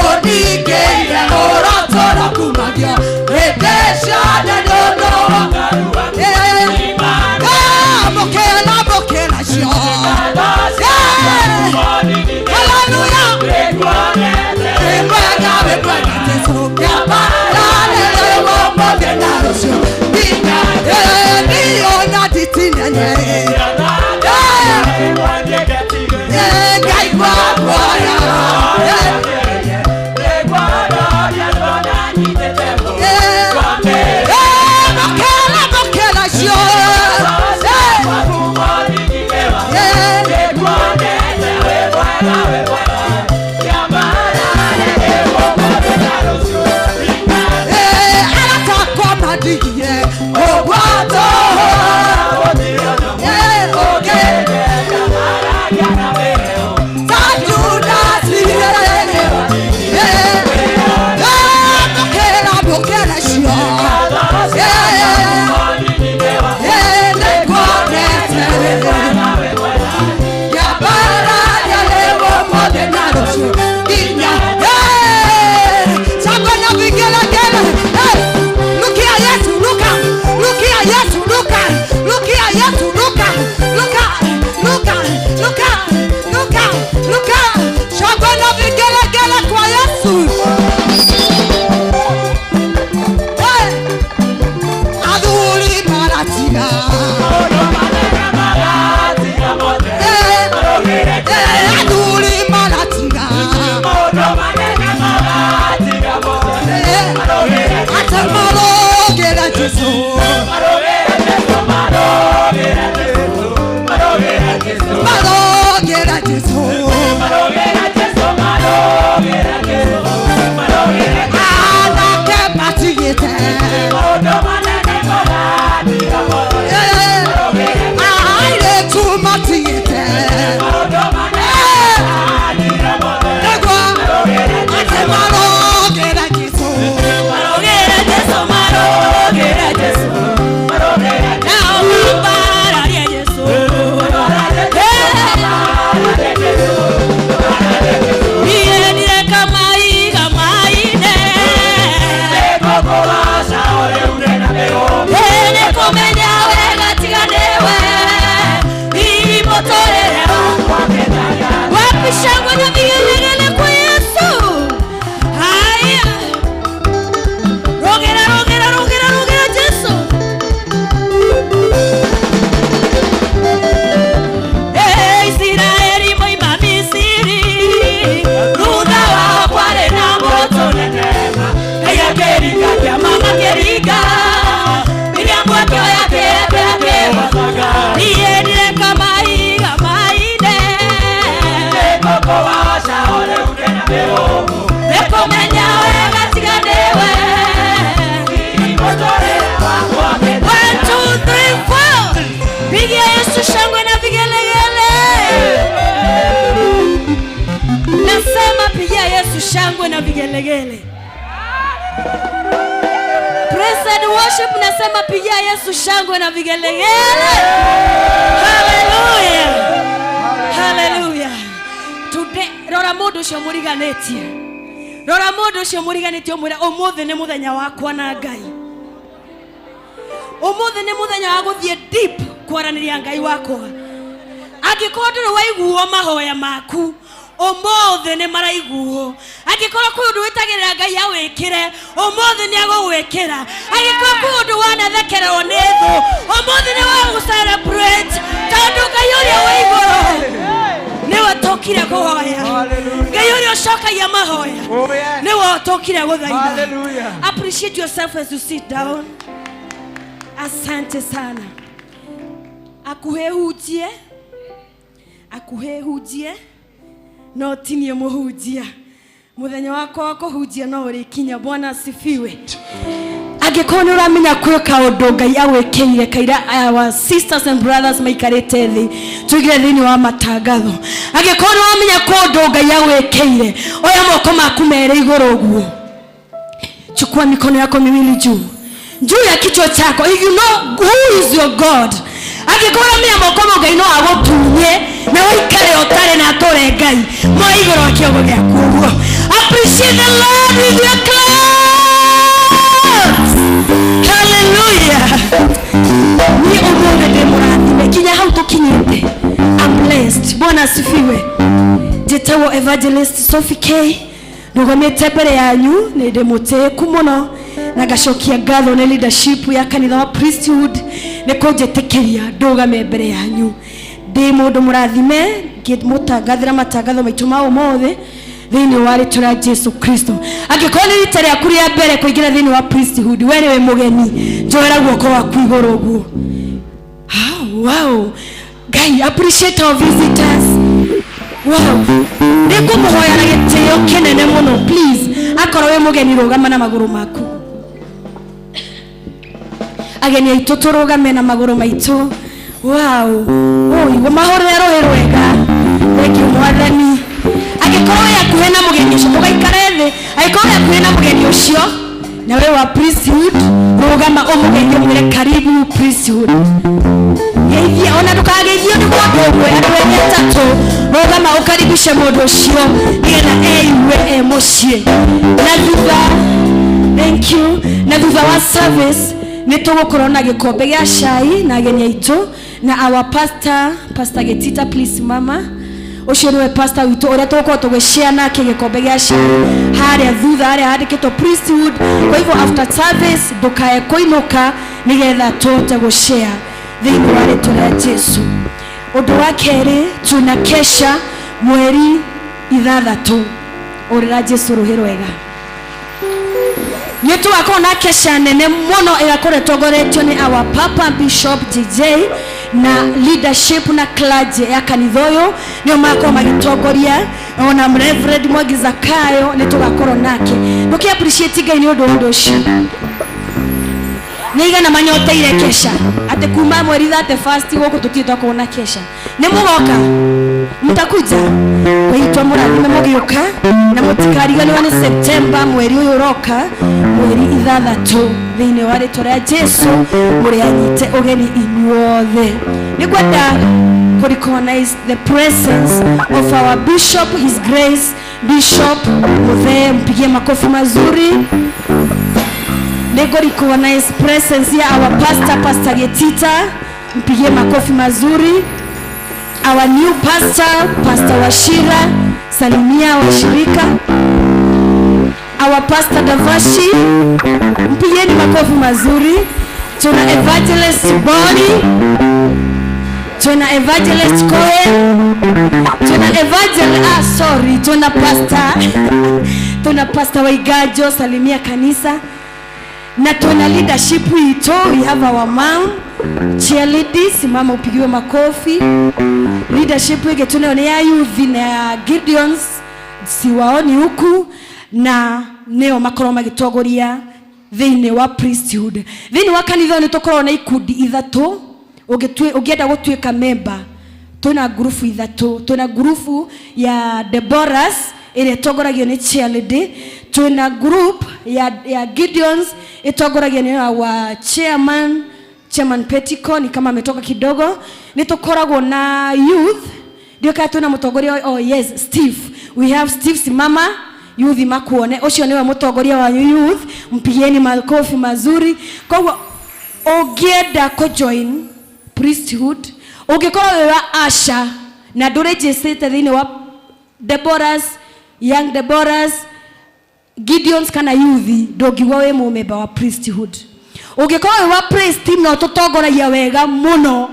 onikeire oratora kumagio, edeshona dodo wakaruwa. Bokela shio. Hallelujah. shangwe na vigelegele kwa Yesu. Haya. Rogera Yesu. Israeli moima Misiri. Ruda wa kware na moto nenema. Eya keriga kia mama keriga. Miriambo kio yake wasaga. Iye nile kamaiga maine. Koko wa shaole ukena meomu. Eko menyawe gatiganewe. One, two, three, four. Pigia Yesu shangwe na vigelegele. Nasema pigia Yesu shangwe na vigelegele. Praise and worship, nasema pigia Yesu shangwe na vigelegele. Hallelujah. Hallelujah. Today rora mundu cio muriganetie. Rora mundu cio muriganetie omwira omuthe ni muthenya wakwa na Ngai. Omuthe ni muthenya wa guthie deep kwaraniria Ngai wakwa. Angĩkorwo ndũrĩ waiguo mahoya maku, omothe nĩ maraiguo. Angĩkorwo kwĩ ũndũ wĩtagĩrĩra Ngai awĩkĩre, omothe nĩ agũgwĩkĩra. Angĩkorwo kwĩ ũndũ wanathekererwo nĩ thũ, omothe nĩ wagũ-celebrate, tondũ Ngai ũrĩa wĩ igũrũ nĩwe tũkire kũhoya. Ngai ũrĩa ũcokagia mahoya nĩwe tũkire gũthaitha. Appreciate yourself as you sit down. Asante sana. Akuhehujie no tinie muhujia. Muthenya wako wa kuhujia no urikinya. Bwana asifiwe. Angĩkorwo ũramenya kwĩ kaũndũ Ngai awĩkĩire kaira our sisters and brothers maikarĩte thĩ tũigire thĩinĩ wa matangatho. Angĩkorwo ũramenya kũndũ Ngai awĩkĩire, oya moko maku merĩ igũrũ ũguo. Chukua mikono yako miwili juu ya kichwa chako. If you know who is your God, angĩkorwo ũramenya moko Ngai no agũtunye na wĩikare ũtarĩ na atũre Ngai mo igũrũ kĩogo gĩaku ũguo. Appreciate the Lord with your claps. Hallelujah. Ni umuone demorati kinya hau tukinyete. I'm blessed. Bwana asifiwe. Jetawo evangelist Sophie K. Ndugamite mbere yanyu ni ndemuteku muno na gacokia ngatho na leadership ya kanitha wa priesthood ni kunjitikiria ndugame mbere yanyu. Ndi mundu murathime ngĩmutangathĩra matangatho maitũ ma ũmũthĩ thĩinĩ wa rĩtwa rĩa Jesu Kristo. Angĩkorwo nĩ rita rĩaku rĩa mbere kũingĩra thĩinĩ wa priesthood, we nĩwe mũgeni, njoera guoko waku igũrũ ũguo. Wow. Ngai, appreciate our visitors. Wow. Nĩngũmũhoya na gĩtĩo kĩnene mũno, please. Akorwo wĩ mũgeni rũgama na magũrũ maku. Ageni aitũ tũrũgame na magũrũ maitũ. Wow. Oi, mahorera rũhĩ rwega. Thank you mwathani. Angĩkorwo yakuhĩ na mũgeni ũcio mũgaikare thĩ. Angĩkorwo yakuhĩ na mũgeni ũcio na wewe wa priesthood, rũgama ũmũgeithie mwĩre karibu priesthood. Geithia ona ndũkageithio nĩ mũndũ ũmwe, andũ erĩ atatũ. Rũgama ũkaribishe mũndũ ũcio nĩgetha eigue mũciĩ. Na thutha, thank you. Na thutha wa service nĩtũgũkorwo na gĩkombe gĩa cai na ageni aitũ na our pastor Getita, please mama. Ucio niwe pastor witũ ũrĩa tũgũkorwo tũgĩshare nake gĩkombe gĩa cai harĩa thutha harĩa handĩkĩtwo priesthood. Kwa hivyo after service ndũkae kũinũka nĩgetha tũhote gũshare thĩinĩ wa rĩtwa rĩa Jesu. Ũndũ wa kerĩ, tunakesha mweri 6 ũrĩra Jesu rũhĩ rwega. Nĩtu wako na kesha nene mũno ĩgakorwo ĩtongoretio nĩ our Papa Bishop JJ na leadership na clergy ya kanitha ũyũ nĩo makorwo magĩtongoria, ona Reverend Mwangi Zakayo nĩtũgakorwo nake. Nũkĩ appreciate Ngai nĩ ũndũ ũcio. Nĩigana manyoteire kesha atĩ kuma mweri 31 gũkũ tũtitwa kuona kesha. Nĩ mũgoka mtakuja kwaitwa mũrathime mũgĩũka na mũtikariganĩrwo nĩ September mweri ũyũ ũroka mweri 6 thĩinĩ wa rĩtwa rĩa Jesu mũrĩ anyite ũgeni inyuothe. Nĩngwenda recognize the presence of our bishop, his grace Bishop Muthee, mpigie makofi mazuri. Nego recognize presence ya our pastor Getita, mpigie makofi mazuri. Our new pastor Washira, salimia washirika. Our pastor Davashi, mpigeni makofi mazuri. Tuna evangelist Boni, tuna evangelist Koe, tuna pastor Waigajo, salimia kanisa. Na tuna leadership ito, we have our mom cheerleaders, mama upigiwe makofi. Leadership wege tunaonea youth na Gideons siwaoni huku, na neo makoro magitogoria thini wa priesthood. Thini wa kanitha ni tokoro na ikundi ithatu, ugienda gutwika member. Tuna grupu ithatu, tuna grupu ya Deborahs ile togoragio ni cheerleader. Tuna group ya Gideons itogoragio ni wa chairman Petico, ni kama ametoka kidogo. Nitokoragwo na youth ndio kaya tuna mutongoria. Oh yes, Steve, we have Steve simama youth makuone. Ucio niwe mutongoria wa youth, mpigieni makofi mazuri. Kwa ogienda ko join priesthood, ugikorwo wa Asha na register thini wa Deborahs, young Deborahs, Gideons kana youth, ndogiwa we mu member wa priesthood. Ugikorwo wa priest team no tutongoragia wega muno,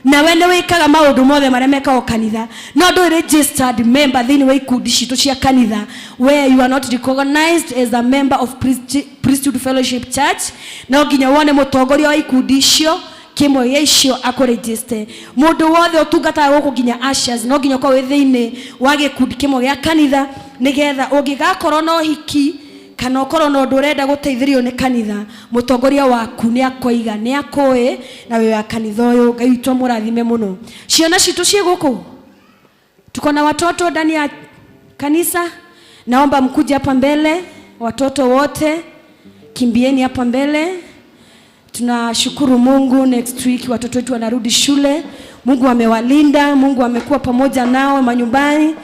na wende wikaga maundu mothe maria mekao kanitha, no ndo registered member thini wa ikundi citu cia kanitha, where you are not recognized as a member of priesthood fellowship church. No nginya wone mutongoria wa ikundi cio kimwe yecio akoregister. Mundu wothe utungata guku nginya ushers no nginya kwa thini wa gikundi kimwe gia kanitha, nigetha ungigakorwo no hiki kana ukorwo no ndurenda guteithirio ni kanitha, mutongoria waku ni akoiga ni akoe na we wa kanitha uyu. Ngai witũ mũrathime muno. Ciana citu cie guku, tuko na watoto ndani ya kanisa, naomba mkuje hapa mbele. Watoto wote kimbieni hapa mbele. Tunashukuru Mungu, next week watoto wetu wanarudi shule. Mungu amewalinda, Mungu amekuwa pamoja nao manyumbani,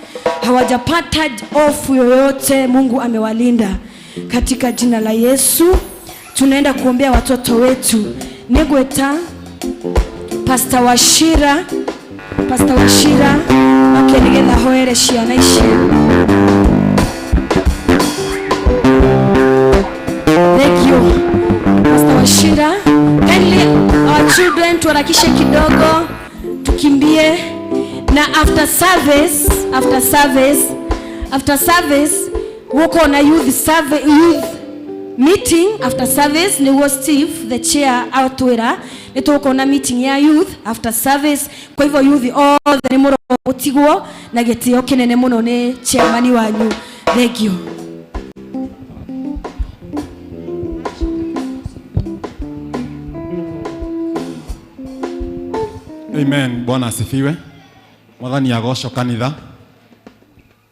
hawajapata ofu yoyote. Mungu amewalinda katika jina la Yesu. Tunaenda kuombea watoto wetu. Nigweta Pastor Washira akenigetha hoere ciana ici. Thank you Pastor Washira. Kindly our children tuharakishe kidogo tukimbie. Na after service wako na youth meeting. After service ni wo Steve the chair outwera nituko na meeting ya youth after service. Kwa hivyo youth all the muro utigwo na getio kinene muno ni chairman wanyu. Thank you. Amen. Bwana asifiwe. Mwathani agocwo kanitha.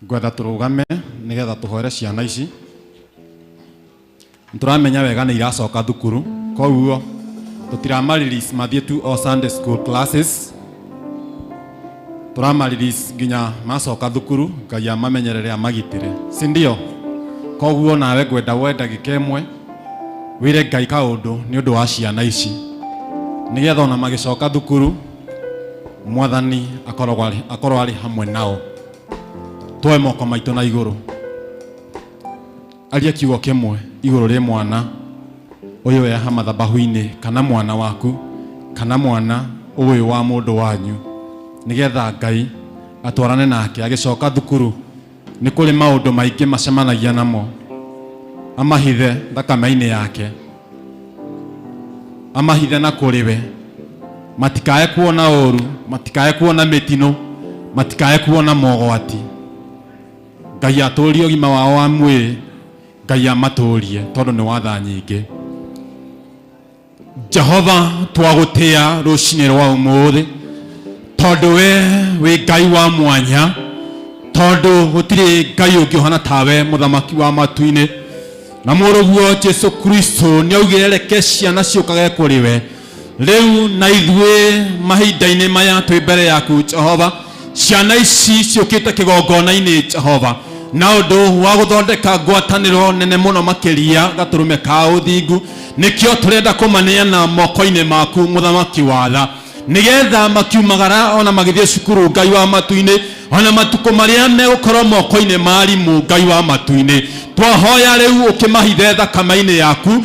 Ngwenda turugame nigetha tuhoere ciana ici. Turamenya wega ni iracoka thukuru, koguo tutiramaririce mathie tu all Sunday school classes. Turamaririce nginya macoka thukuru, Ngai amamenyerere amagitire, si ndio? Koguo nawe ngwenda wenda gikemwe wire Ngai kaundu ni undu wa ciana ici, nigetha ona magicoka thukuru Mwathani akorwo ari hamwe nao. Twoe moko maitu na iguru, aria kiugo kimwe iguru ri mwana uyu ya hamathabahu-ini, kana mwana waku kana mwana uyu wa mundu wanyu, nigetha Ngai atwarane nake agicoka thukuru. Ni kuri maundu maingi macemanagia namo, amahithe thakame-ini yake, amahithe na kuriwe, matikae kuona oru, matikae kuona mitino, matikae kuona mogwati. Ngai atũrie ũgima wao wa mwĩrĩ, Ngai amatũrie tondu ni watha nyingi. Jehova twagũtĩa rũcinĩ rwa ũmũthĩ tondu we Ngai wa mwanya, tondu gũtirĩ Ngai ũngĩ ũhana tawe mũthamaki wa matu-inĩ. Na mũrũguo Jesu Kristo ni augire reke ciana ciũkage kũrĩ we. Riu na ithuĩ mahinda-inĩ maya twĩ mbere yaku Jehova, ciana ici ciũkĩte kĩgongona-inĩ Jehova, na ũndũ wa gũthondeka ngwatanĩro nene mũno makĩria gatũrũme ka ũthingu, nĩkĩo tũrenda kũmaneana moko-inĩ maku mũthamaki wa tha. nigetha makiumagara ona magithie cukuru Ngai wa matu-ini ona matuko maria megukorwo moko-ini marimu Ngai wa matu-ini twahoya riu ukimahithe thakama-ini yaku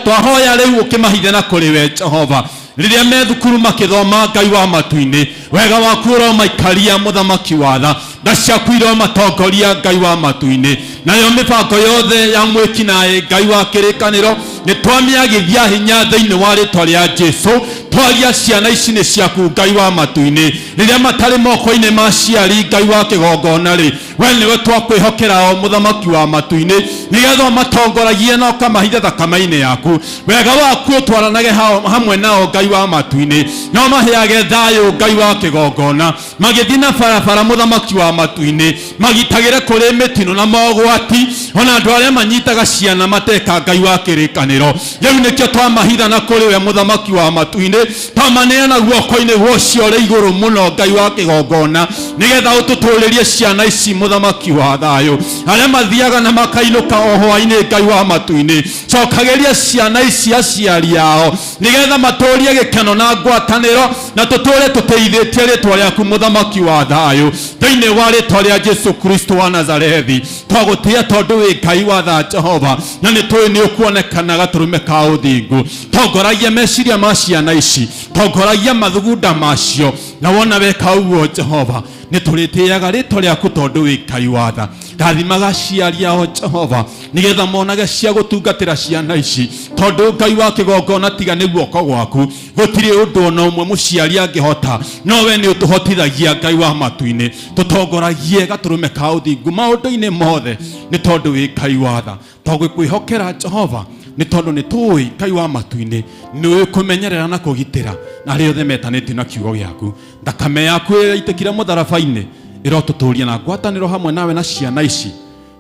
twahoya riu ukimahithe na kuri we Jehova riria me thukuru makithoma Ngai wa matu-ini wega waku uromaikaria muthamaki wa tha tha ciaku iromatongoria Ngai wa matu-ini nayo mibango yothe ya mwiki naye Ngai wa kirikaniro ni twamiagithia hinya thiini wa ritwa ria Jesu twaria ciana ici ni ciaku Ngai wa matu-ini riria matari moko-ini ma ciari Ngai wa kigongona ri we niwe twakwihokera o muthamaki wa matu-ini nigetha matongoragie na ukamahitha thakama-ini yaku wega waku utwaranage hamwe nao Ngai wa matu-ini no maheage thayu Ngai wa kigongona magithii na barabara muthamaki wa matu-ini magitagire kuri mitino na mogwati ona andu aria manyitaga ciana mateka Ngai wa kirikaniro riu nikio twamahitha na kuri we muthamaki wa matu-ini twamaneana guoko-ini gwocio ri iguru muno Ngai wa kigongona nigetha ututuririe ciana ici muthamaki wa thayu aria mathiaga na makainuka ohwa-ini Ngai wa matu-ini cokagiria ciana ici aciari ao nigetha maturie gikeno na ngwataniro na tuture tuteithitie ritwa riaku muthamaki wa thayu thiini wa ritwa ria Jesu Kristo wa Nazarethi twagutia tondu wi Ngai wa tha Jehova na nitui ni ukuonekana gaturume ka uthingu tongoragia meciria ma ciana ici tongoragia mathugunda macio na wona weka uguo Jehova nituritiaga ritwa riaku tondu wi Ngai wa tha rathimaga ciari ao Jehova nigetha monage cia gutungatira ciana ici tondu Ngai wa kigongona tiga ni guoko gwaku gutiri undu ona umwe muciari angihota no we ni utuhotithagia Ngai wa matu-ini tutongoragie gaturume ka uthingu maundu-ini mothe ni tondu wi Ngai wa tha twakwihokera Jehova ni tondu ni tui Ngai wa matu-ini ni ukumenyerera na kugitira na aria othe metanĩtio na kiugo giaku thakame yaku itikire mutharaba-ini irotuturia na ngwatanĩro hamwe nawe na ciana ici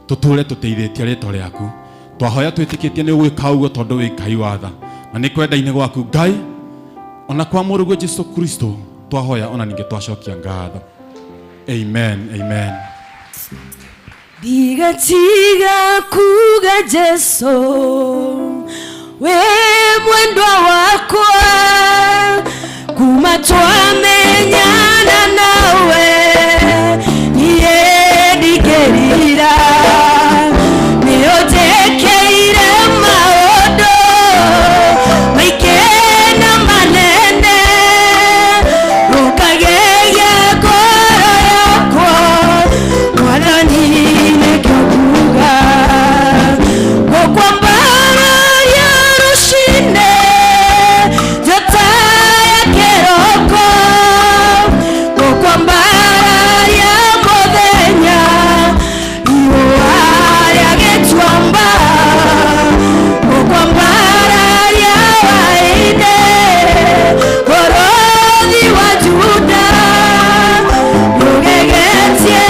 tuture tuteithĩtie ritwa riaku twahoya twĩtĩkĩtie nĩ ũgwĩka ũguo tondu wĩ Ngai wa tha na nĩ kwenda-inĩ gwaku Ngai ona kwa mũrũguo Jesu Kristo twahoya ona ningĩ twacokia ngatho amen amen. Digatiga kuga Jesu we mwendwa wakwa kuma twamenyana nawe niye digerira niotekeire maondo maikena manene rukagege ngoro yakwa mwathani kuga kwa mbara ya rushine jota ya keroko kwa mbara ya modenya ya getwamba kwa mbara ya waide korodi wa Juda rugegetie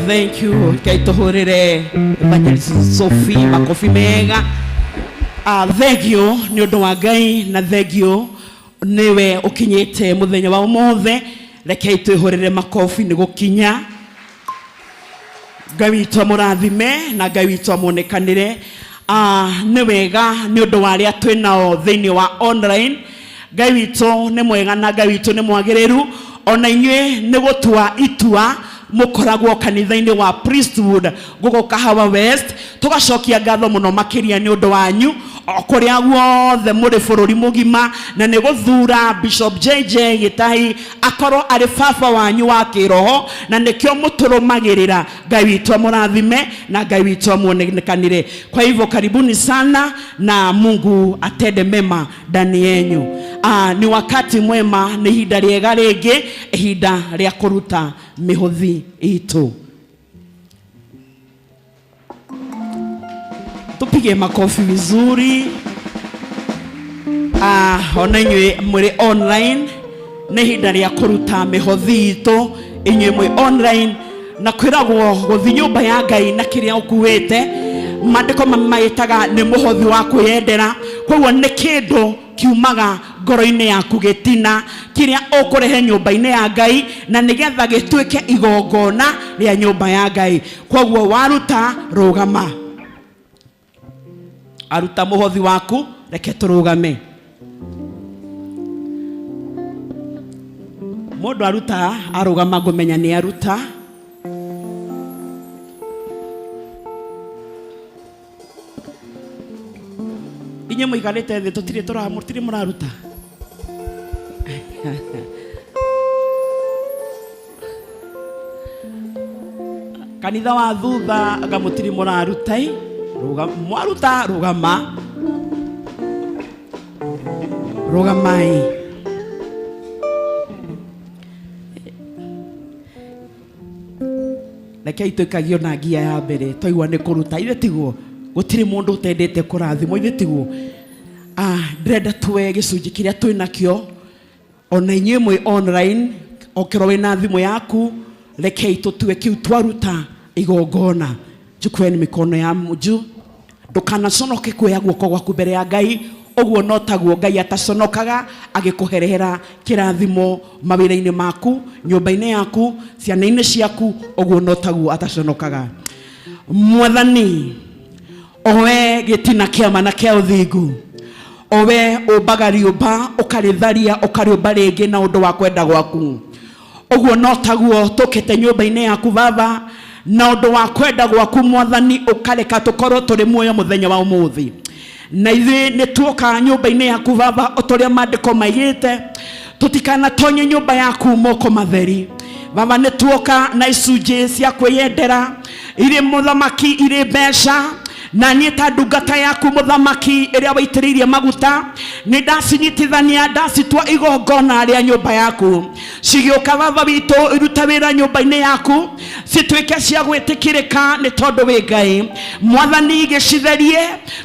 Thank you. Kaitohorere Evangelist Sophie makofi mega. Thank you ni undu wa Ngai na thank you niwe ukinyite muthenya wa umothe rekei twihorere makofi ni gukinya Ngai witũ amũrathime na Ngai witũ amuonekanire ni wega ni undu wa aria twinao thiini wa online Ngai witũ ni mwega na Ngai witũ ni mwagiriru ona inyuĩ ni gutua itua mukoragwo kanitha-ini wa Priesthood guko Kahawa West tugacokia ngatho muno makiria ni undu wanyu okuria guothe muri bururi mugima na ni guthura Bishop JJ Gitahi akorwo ari baba wanyu wa kiroho na nikio muturumagirira Ngai witũ amũrathime na Ngai witũ amuonekanire kwa hivyo karibuni sana na Mungu atende mema ndani yenyu. Ni wakati mwema ni ihinda riega ringi ihinda ria kuruta mihothi itu. Tupige makofi vizuri. Ona inyuĩ muri online ni ihinda ria kuruta mihothi itu inyuĩ mwi online na kwiragwo guthi nyumba ya Ngai na kiria ukuwite mandiko mamayitaga ni muhothi wa kwiyendera koguo ni kindu kiumaga ngoro-ini yaku gitina kiria ukurehe nyumba-ini ya Ngai na nigetha gituike igongona ria nyumba ya Ngai koguo waruta rugama aruta muhothi waku reke turugame. Mundu aruta arugama ngumenya ni aruta. Inye muikarite thi tutire turamutire muraruta. Kanitha wa thutha anga mutiri murarutai mwaruta rugamai. Rekei tuikagio na ngia ya mbere twaigua ni kuruta ithe tiguo gutiri mundu utendete kurathimo ithe tiguo. Ndĩrenda tuwe gĩcunjĩ kĩrĩa twĩnakĩo ona inyuĩ mwĩ online okĩrwo wĩna thimũ yaku rekei tũtue kĩu twaruta igongona. Njukueni mikono ya juu, ndũkanaconoke kuoya guoko gwaku mbere ya Ngai. Ũguo no taguo Ngai ataconokaga agĩkũherehera kĩrathimo mawĩra-inĩ maku, nyũmba-inĩ yaku, ciana-inĩ ciaku. Ũguo no taguo ataconokaga. Mwathani owe gĩtina kĩa mana kĩa ũthingu, owe ũmbaga riũmba ũkarĩtharia ũkarĩũmba rĩngĩ na ũndũ wa kwenda gwaku. Ũguo no taguo tũkĩte nyũmba-inĩ yaku Baba na ũndũ wa kwenda gwaku Mwathani ũkareka tũkorwo tũrĩ muoyo mũthenya wa ũmũthĩ. Na ithuĩ nĩ tuoka nyũmba-inĩ yaku Baba ũtorĩa maandĩko maigĩte tũtikanatonye nyũmba yaku moko matheri. Baba nĩ tuoka na icunjĩ cia kwĩyendera irĩ mũthamaki irĩ mbeca na niĩ ta ndungata yaku mũthamaki ĩrĩa waitĩrĩirie maguta nĩ ndacinyitithania ndacitua igongona rĩa nyũmba yaku. Cigĩũka Baba witũ iruta wĩra nyũmba-inĩ yaku cituĩke cia gwĩtĩkĩrĩka nĩ tondũ wĩ Ngai. Mwathani gĩcitherie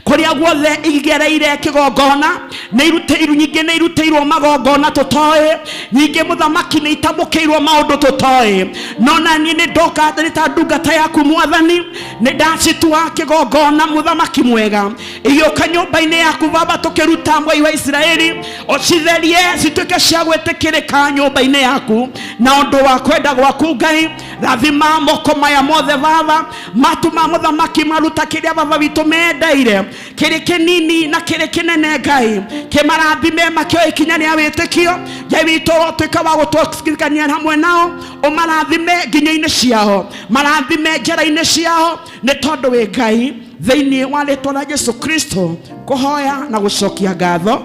kũrĩa guothe igereire kĩgongona nĩ nyingĩ nĩ irutĩirwo magongona tũtoĩ, nyingĩ mũthamaki nĩ itamũkĩirwo maũndũ tũtoĩ, no na niĩ nĩ ndoka nĩ ta ndungata yaku Mwathani nĩ ndacitua kĩgongona mũthamaki mwega. Igĩũka nyũmba-inĩ yaku Baba tũkĩruta Mwai wa Israeli ũcitherie cituĩke cia gwĩtĩkĩrĩka nyũmba-inĩ yaku na ũndũ wa kwenda gwaku Ngai. Rathima moko maya mothe Baba matuma mũthamaki maruta kĩrĩa Baba witũ mendeire kĩrĩ kĩnini na kĩrĩ kĩnene Ngai, kĩmarathime makĩoe ikinya rĩa wĩtĩkio. Ngai witũ tuĩka wa gũtũkirikania hamwe nao, ũmarathime nginya-inĩ ciao, marathime njĩra-inĩ ciao nĩ tondũ wĩ Ngai. Thĩinĩ wa rĩĩtwa rĩa Jesũ Kristo kũhoya na gũcokia ngatho.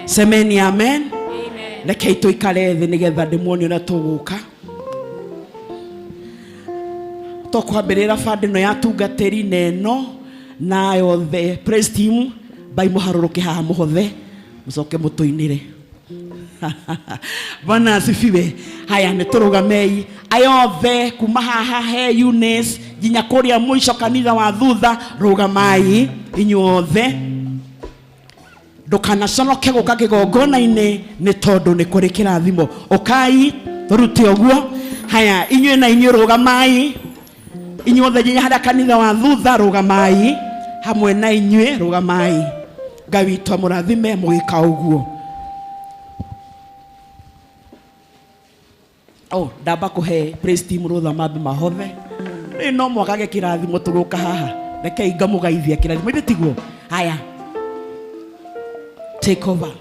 Semeni amen. Rekei tũikare thĩ nĩgetha ndĩmuonie ũrĩa tũgũka. Tũkwambĩrĩra bandi ĩno ya tungatĩri neno na yothe praise team bai mũharũrũke haha mũhothe mũcoke mũtũinĩre. Bwana asifiwe. Haya nĩ tũrũgamei ayothe kuma haha he Eunice nginya kũrĩa mũico kanitha wa thutha rũgamai inyuothe. Ndũkanaconoke gũka kĩgongona-inĩ nĩ tondũ nĩ kũrĩ kĩrathimo. Ũkai tũrute ũguo. Haya inyuĩ na inyuĩ rũgamai inyuothe nginya harĩa kanitha wa thutha rũgamai hamwe na inyuĩ rũgamai. Ngai witũ amũrathime mũgĩka ũguo. Ndamba kũhe praise team rũtha mambe mahothe. Nĩ no mwagage kĩrathimo tũgũka haha. Rekei ngamũgeithia kĩrathimo ithe tiguo. Haya take over.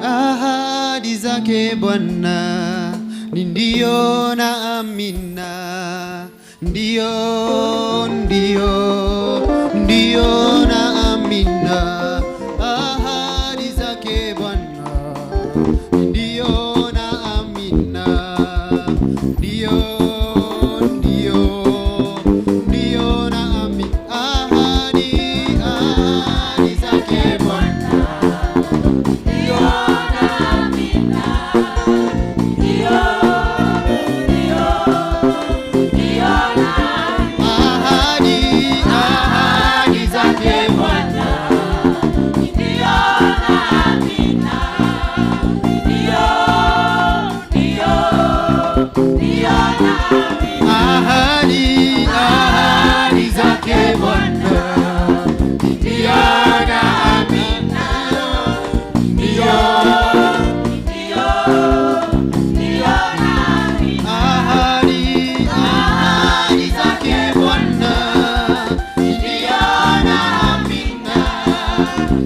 Ahadi zake Bwana ni ndio na amina, ndio na amina. Ahadi zake Bwana ni ndio na amina, ndio na amina. Ahadi zake Bwana ahadi zake Bwana ndio na amina, ndio na amina. Ahadi zake Bwana ndio na amina,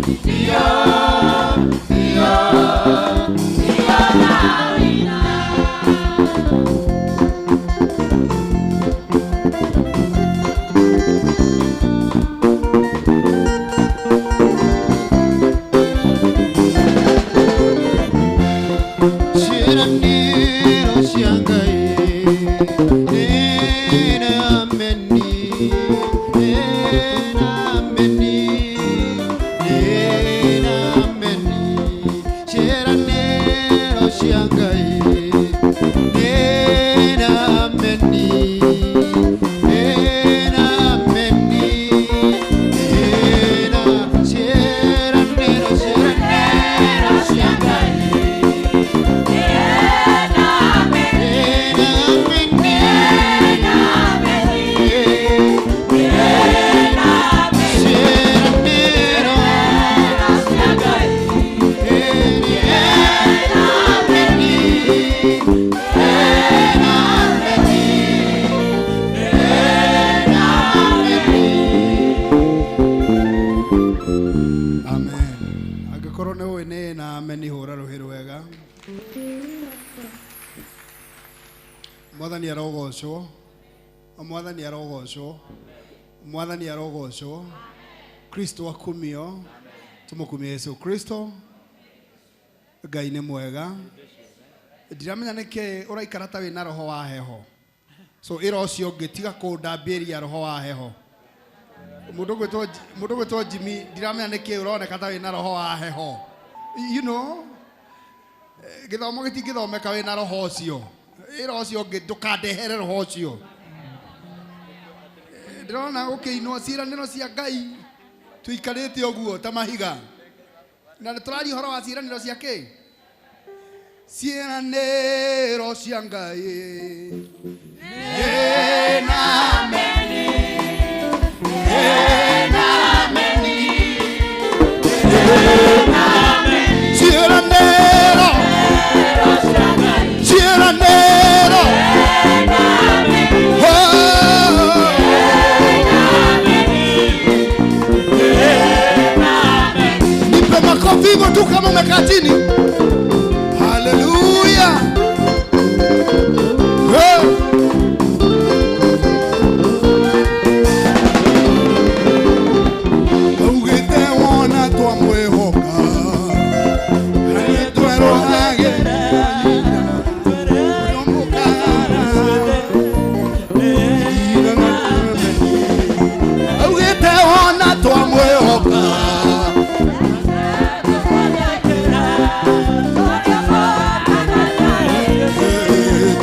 ndio na amina. Shiraniro shiangai nena ameni, nena ameni, nena ameni. Shiraniro shiangai nena ameni, nena ameni, nena. Shiraniro shiangai Mwathani arogocwo, Mwathani arogocwo, Mwathani arogocwo. Kristo akumio, tumukumie Yesu Kristo. Ngai nĩ mwega. Ndiramenya nĩkĩ ũraikara ta wĩna roho wa heho. So ĩra ũcio ũngĩ tiga kũndambĩria roho wa heho. Mũndũ gwĩtwo Jimmy, ndiramenya nĩkĩ ũroneka ta wĩna roho wa heho. You know, gĩthomo gĩtingĩthomeka wĩna roho ũcio. Ĩra ũcio ũngĩ ndũkandehere roho ũcio. Ndĩrona gũkĩinwo ciĩranĩro cia Ngai tuikarĩte ũguo ta mahiga. Na tũrari ũhoro wa ciĩranĩro cia kĩ? Ciĩranĩro cia Ngai. Ameni. Ciĩranĩro. Ciĩranĩro. Nipe makofi hivyo tu kama umekaa chini. Hallelujah. Ugite wona twa mwehoka. Twero hagera. Ugite wona twa mwehoka.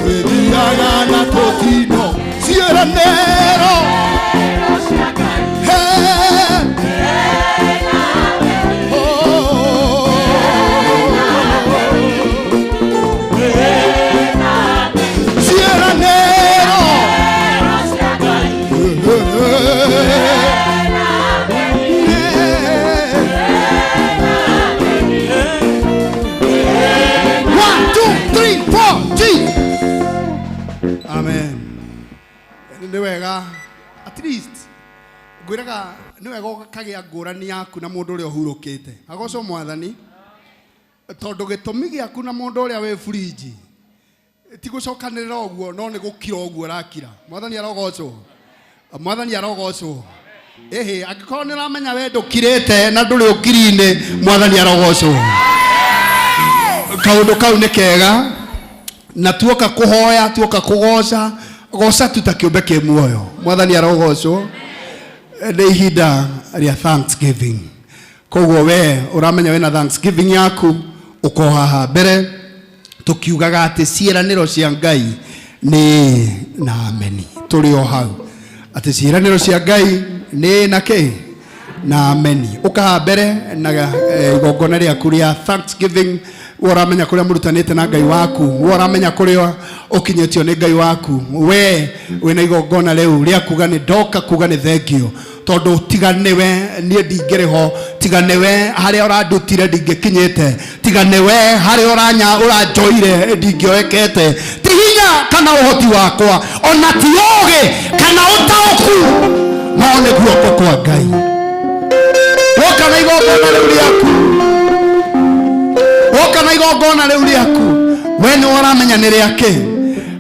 Twediagana totino ciĩranĩro. Amen. Niwega at least gwiraga niwega ukagĩa ngũrani yaku na mũndũ ũrĩa ũhurũkĩte. Agocwo Mwathani tondũ gĩtũmi gĩaku na mũndũ ũrĩa wĩ fridge ti gũcokanĩrĩra ũguo no nĩ gũkira ũguo rakira. Mwathani arogocwo. Mwathani arogocwo. Ehe angĩkorwo nĩ ũramenya we ndũkirĩte na ndũrĩ ũkiri-inĩ Mwathani arogocwo. Kaũndũ kau nĩ kega. Na tuoka kuhoya, tuoka kugoca, goca tutakĩũmbe kĩ muoyo. Mwathani arogocwo. Nĩ ihinda rĩa Thanksgiving. Koguo we ũramenya wĩna Thanksgiving yaku uko haha mbere tukiugaga atĩ ciĩranĩro cia Ngai nĩ na ameni. Tũrĩ o hau atĩ ciĩranĩro cia Ngai nĩ na kĩ na ameni. Ukaha mbere na igongona rĩaku rĩa Thanksgiving Woramenya kuria murutanite na Ngai waku, woramenya kuria ukinyetio ni Ngai waku. We wina igongona riu ria kuga ni ndoka kuga ni thengio tondu tiganewe nie ndingiriho, tiganewe haria urandutire ndingikinyite, tiganewe haria uranjoire ndingioekete, tihinya kana uhoti wakwa ona ti ugi kana utauku no ni guoko kwa Ngai. Woka na igongona riu riaku, woka na igongona riu riaku, we ni uramenya ni riake.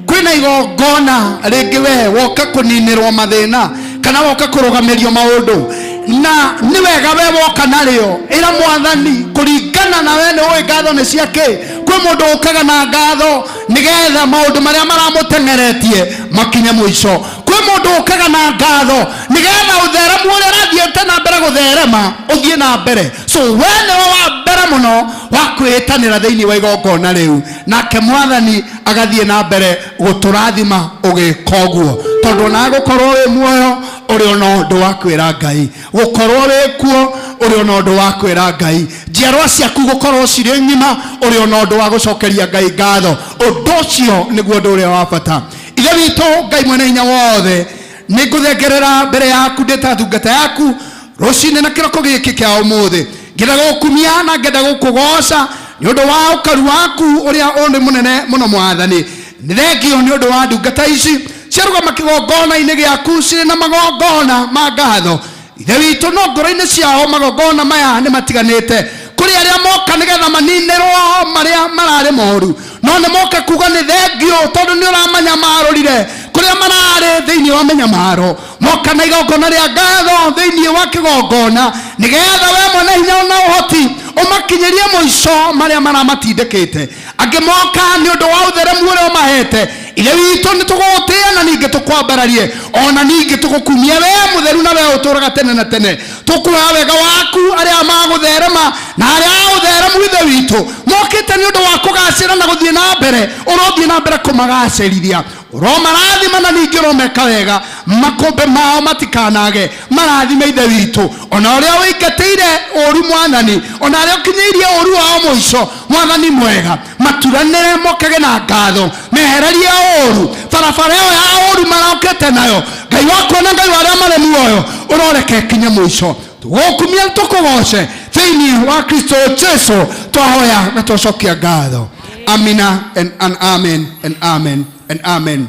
Kwina igongona ringi we woka kuninirwo mathina kana woka kurugamirio maundu na ni wega we woka nario ira Mwathani kuringana na we ni oi ngatho ni ciake. Kwi mundu ukaga na ngatho nigetha maundu maria maramutengeretie makinye mwico. Kwi mundu ukaga na ngatho nigetha utheremu uria rathiete na mbere gutherema uthie na mbere. So we ni wa mbere muno wa kwitanira thiini wa igongona riu, nake Mwathani agathie na mbere guturathima ugikoguo tondu na gukorwo wi muoyo uri ona undu wa kwira Ngai, gukorwo wi kuo uri ona undu wa kwira Ngai, njiarwa ciaku gukorwo ciri ngima uri ona undu wa gucokeria Ngai ngatho. Undu ucio niguo undu uria wa bata. Ithe witu Ngai mwene hinya wothe, ni nguthengerera mbere yaku ndita thungata yaku rucine na kiroko giki kia umuthi, ngenda gukumia na ngenda gukugoca ni undu wa ukaru waku uria uri munene muno Mwathani. Ni thengio ni undu wa ndungata ici ciarugama kigongona-ini giaku ciri na magongona ma ngatho. Ithe witu no ngoro-ini ciao magongona maya ni matiganite kuri aria moka nigetha maninirwo maria marari moru, no ni moka kuga ni thengio tondu ni uramanya marorire kuria marari thiini wa menyamaro. Moka na igongona ria ngatho thiini wa kigongona nigetha we mwene hinya na uhoti umakinyirie mwico maria maramatindikite. Angi moka ni undu wa utheremu uria umahete. Ithe witu ni tugutia na ningi tukwambararie ona ningi tugukumia we mutheru na we uturaga tene na tene. Tukuha wega waku aria magutherema na aria utheremu ithe witu mokite ni undu wa kugacira na guthie na mbere, urothie na mbere kumagacirithia, uromarathima na ningi uromeka wega makombe mao matikanage. Marathime ithe witu ona uria wingatiire uru Mwathani, ona aria ukinyiirie uru wao mwico Mwathani mwega, maturanire mokage na ngatho mehererie uru barabara yo ya uru marokete nayo. Ngai wakwa na Ngai waria mare muoyo uroreke kinye mwico. Tugukumia tukugoce thiini wa Kristo Jesu twahoya na twacokia ngatho. Amina and amen and amen and amen.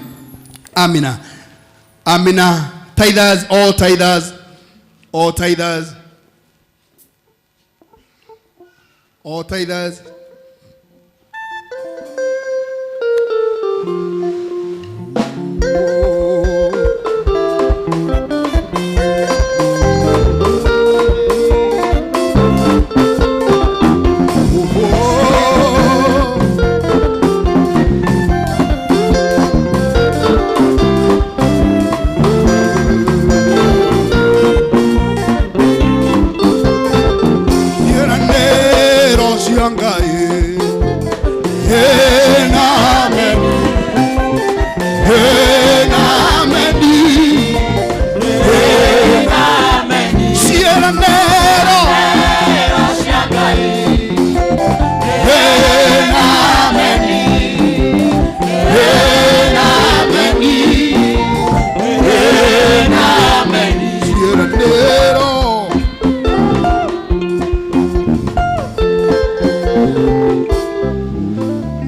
Amina. Amina. Tithers, all tithers, all tithers, all tithers.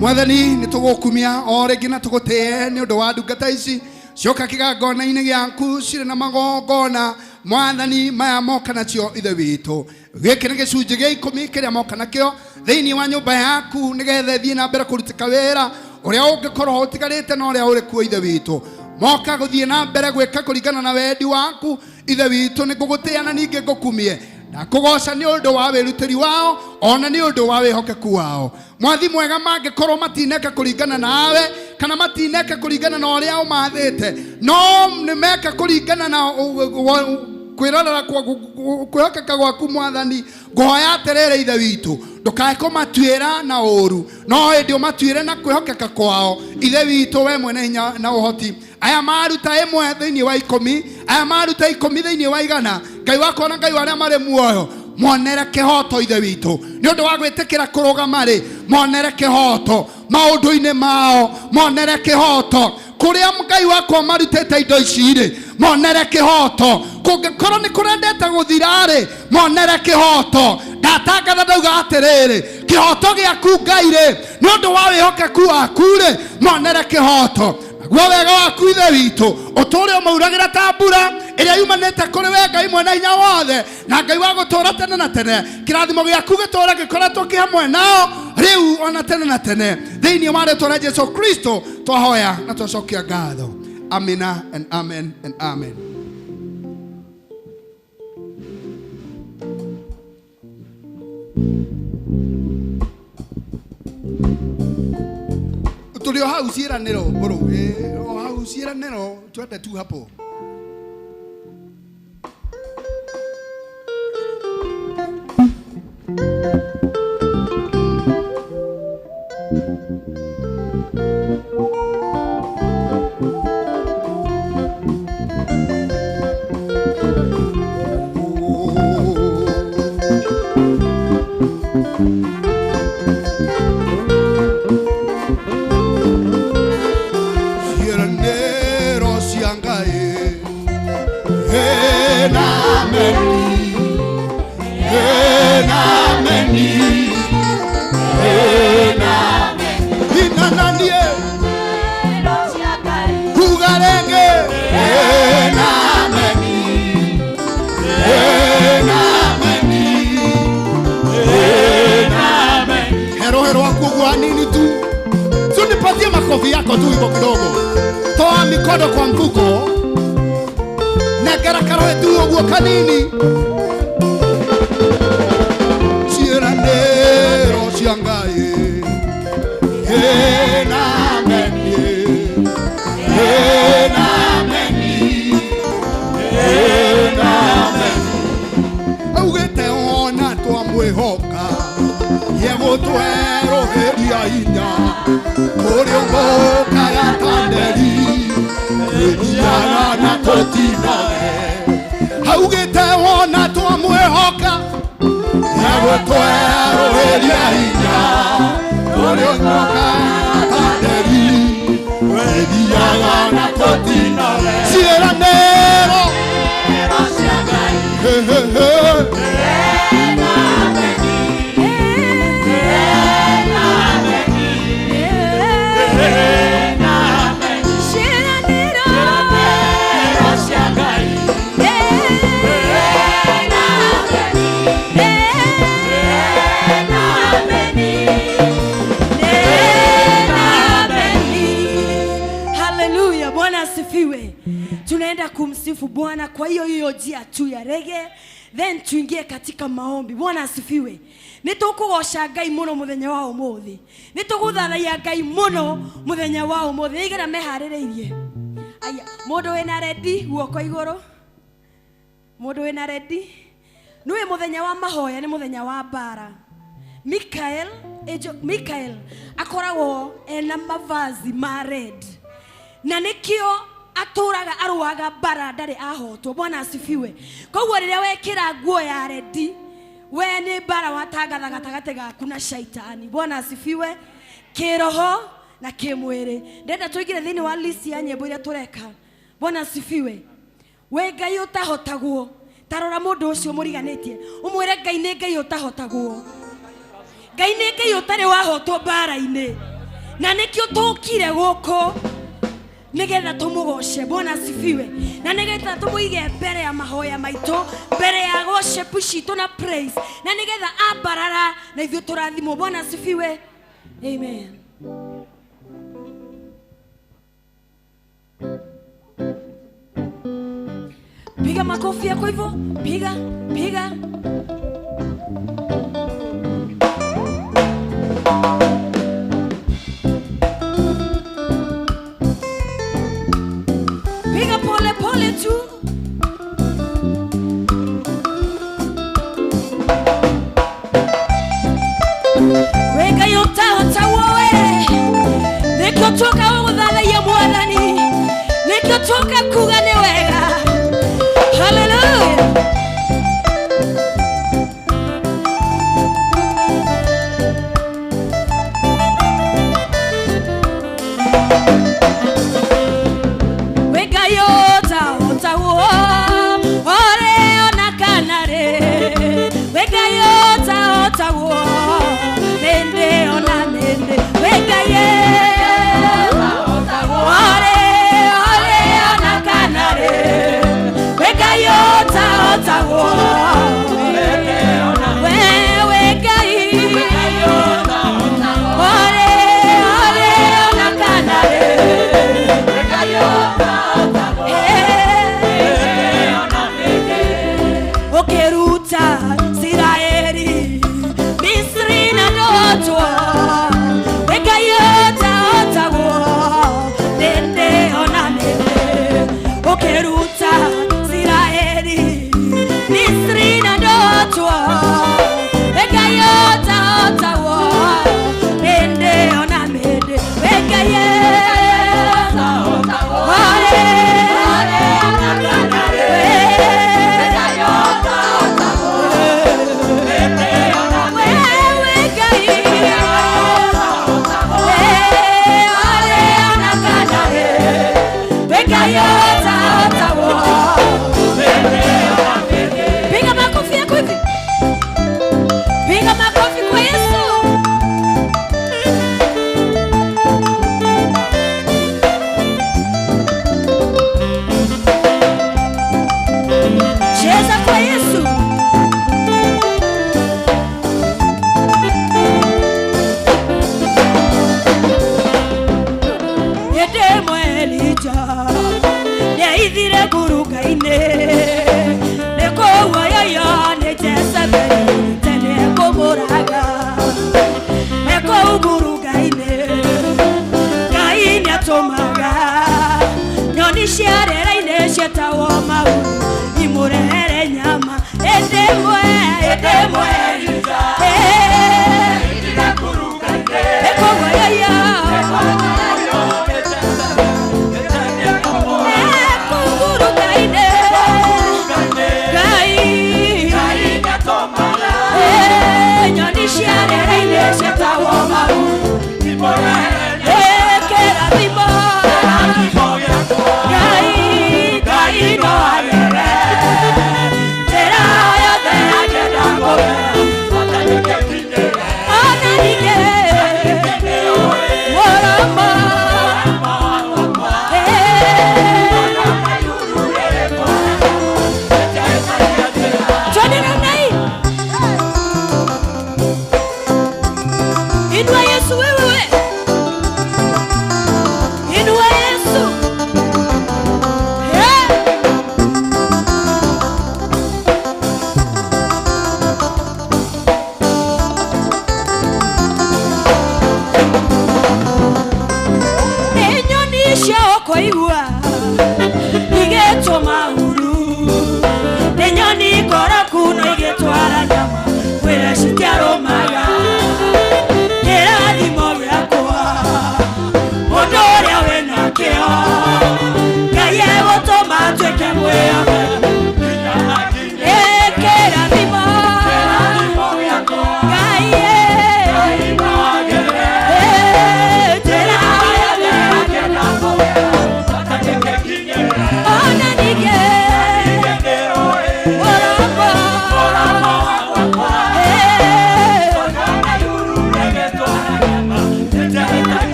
Mwathani ni tugukumia o ringi na tugutee ni undu wa ndungata ici cioka kigongona-ini giaku ciri na magongona Mwathani maya moka nacio ithe witu. Giki ni gicunji gia 10 kiria moka nakio thiini wa nyumba yaku nigetha thie na mbere kurutika wira uria ungikorwo utigarite na uria uri kuo ithe witu. Moka guthie na mbere gwika kuringana na wendi waku ithe witu. Ni ngugutia na ningi ngukumie na kugoca ni undu wa wirutiri wao ona ni undu wa wihokeku wao. Mwathi mwega mangikorwo matineka kuringana nawe kana matineka kuringana na uria umathite, no ni meka kuringana na kwirorera kwihokeka gwaku Mwathani. Nguhoya atiriri ithe witu ndukae kumatuira na uru, no indi umatuire na kwihokeka kwao ithe witu. We mwene hinya na uhoti, aya maruta imwe thiini wa 10, aya maruta 10 thiini wa 100, Ngai wakwa na Ngai waria mari muoyo monere kihoto ithe witu ni undu wa gwitikira kurugama ri monere kihoto maundu-ini mao monere kihoto kuria Ngai wakwa marutete indo ici ri monere kihoto kungikorwo ni kurendete guthira ri monere kihoto ndatangatha ndauga atiriri kihoto giaku Ngai ri ni undu wa wihokeku waku ri monere kihoto naguo wega waku ithe witu uture umauragira ta mbura iria yumanite kuri we Ngai mwene hinya wothe na Ngai wa gutura tene na tene kirathimo giaku gitura gikoretwo ki hamwe nao riu ona tene na tene thiini wa rĩtwa rĩa Jesu Kristo twahoya na twacokia ngatho. Amina and amen and amen. Tulio hau ciĩranĩro bro hau ciĩranĩro twende tu hapo. Makofi yako tu hivyo kidogo. Toa mikono kwa mfuko. Negera karoe tu uguo kanini. Ciĩranĩro cia Ngai. Augĩte ona twamwĩhoka yegũtweroheria hinya kũrĩ ũmũkaga tanderi ĩthiaga na tũtinae. Augĩte ona twamwĩhoka yegũtweroheria hinya kũrĩ ũmũkaga tanderi ĩthiaga na tũtinae. Ciĩranĩro cia Ngai. Tunaenda kumsifu Bwana kwa hiyo njia tu ya rege, then tuingie katika maombi. Bwana asifiwe. Nitukugosha Ngai muno muthenya wa umuthi. Nituguthathaiya Ngai muno muthenya wa umuthi. Igera meharĩrĩirie. Aya, mundu wina ready guoko iguru. Mundu wina ready. Niwe muthenya wa mahoya ni muthenya wa bara. Mikael akoragwo ena mavazi ma red. Na nikio aturaga aruaga bara ndari ahotwo. Bwana asifiwe. Koguo riria wekira nguo ya redi we ni bara watangatha gatagate gaku na shaitani. Bwana asifiwe. Kiroho na kimwiri. Ndenda tuigire thiini wa list ya nyimbo iria tureka. Bwana asifiwe. We Ngai utahotagwo tarora mundu ucio muriganitie umwire Ngai ni Ngai utahotagwo. Ngai ni Ngai utari wahotwo bara-ini na nikio tukire guku nigetha tumugoshe. Bwana asifiwe. Na nigetha tumuige mbere ya mahoya maitu, mbere ya worship citu na praise, na nigetha ambarara na ithuĩ turathimwo. Bwana asifiwe. Amen. Piga makofi yako hivyo. Piga. Piga pole pole tu. Wega yota wowe. Nikotoka udhalaiya Mwathani. Nikotoka kugane wega. Hallelujah.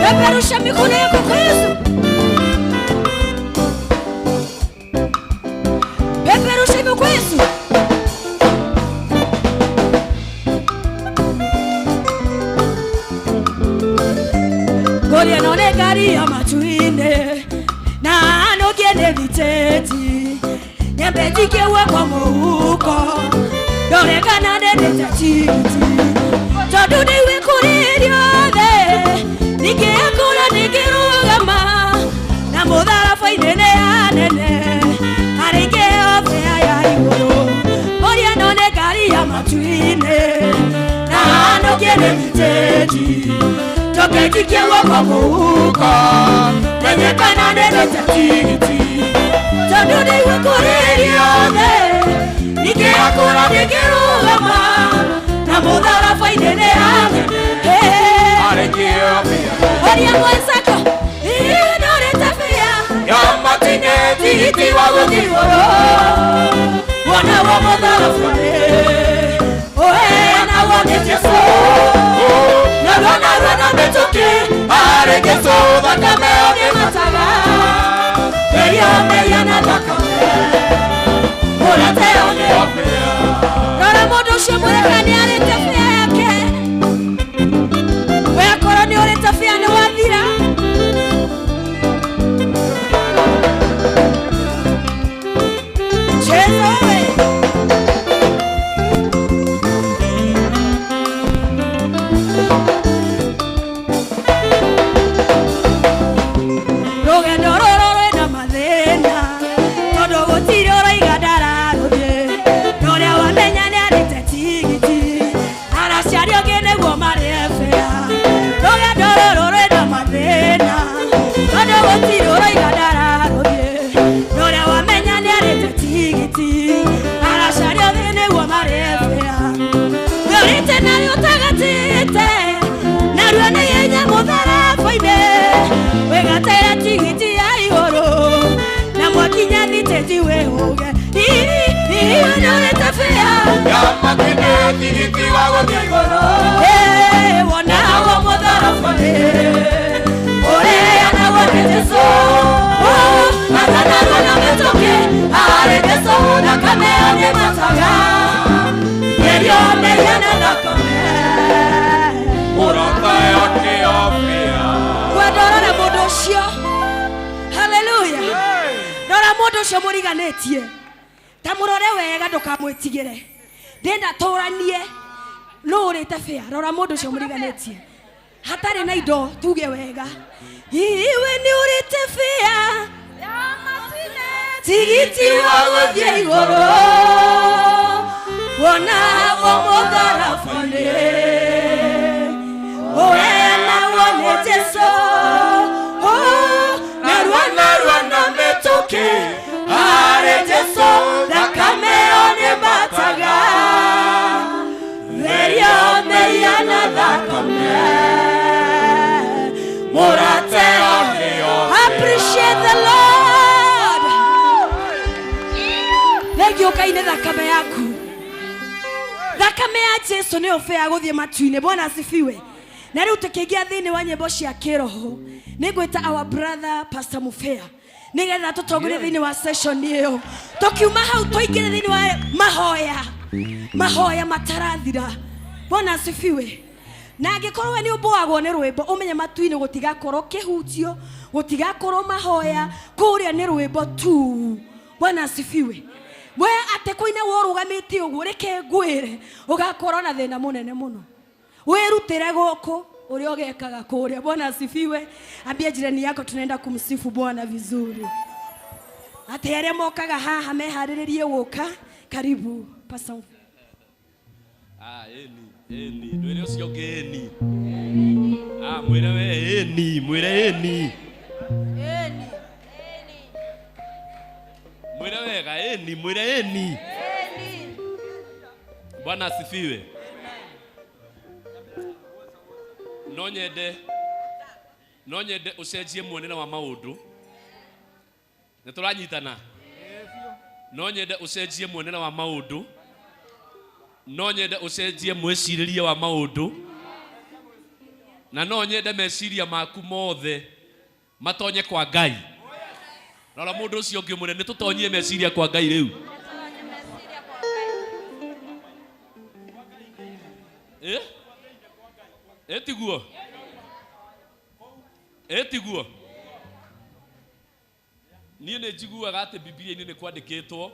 Peperusha mikono yako kwa Yesu. Peperusha hivyo kwa Yesu. Goli anone gari ya matuine na anogene viteti nyambetike kwa muhuko dore kana nende tatiti todude wikuririo the nikekura nikirugama na mudhara fainene ya nene arike ofe ya iguru goli anone gari ya matuine na anogene viteti toketikie kwa muhuko nenye kana nende tatiti todude wikuririo the nikekura nikirugama na mudhara fainene ya nene Oria mwenzako inore tafia ya matine titi wa gugiro Urite na yutagatite na ruana yenya mudara faine wegatera tigiti ya igoro na mwakinya niteji wehoge iyo urite fea ya makine tigiti wa igoro wona wa mudara faine ore ana waneteso na metoke areteso na kamea ne mataga yerio ne yana na kamea urata yote ofia wadora na modosho haleluya dora modosho muriganetie tamurore wega ndukamwitigire ndenda toranie no urite fea dora modosho muriganetie hatari na indo tuge wega iwe ni urite fea tigiti wa gye igoro wona omodara fane oena wone Jesu narwana metoke are Jesu nakameone bataga verio meyana dakome morate appreciate the Lord. Legio kaine thakame yaku. Thakame ya Jesu ni ofea guthie matuine. Bwana asifiwe. Na riu tukiingia thini wa nyimbo cia kiroho nigwita our brother Pastor Mufea nigetha tutongorie thini wa session iyo tukiuma hau tuingire thini wa mahoya matarathira. Bwana asifiwe. Na angikorwo ni uboagwo ni rwimbo umenye matuine gutigakorwo kihutio gutigakorwo mahoya kuria ni rwimbo tu. Bwana asifiwe. We ate kuina worugamiti uguo reke ngwire ugakorwo na thina munene muno wirutire guku uri ogekaga kuria. Bwana asifiwe. Ambia jirani yako tunaenda kumsifu Bwana vizuri. Ate aria mokaga haha mehariririe guka karibu Pastor. Eni ndwire ucio ngeni mwire we eni mwire eni mwire wega eni mwire eni. Bwana asifiwe. No nyende ucenjie muonere wa maundu ne turanyitana. No nyende ucenjie muonere wa maundu. No nyende ucenjie mwiciririe wa maundu. Na no nyende meciria maku mothe matonye kwa Ngai. Rora mundu ucio ungi munene tutonyie meciria kwa Ngai riu. Etiguo nie ne jiguaga ati Biblia-ini ni kwandikitwo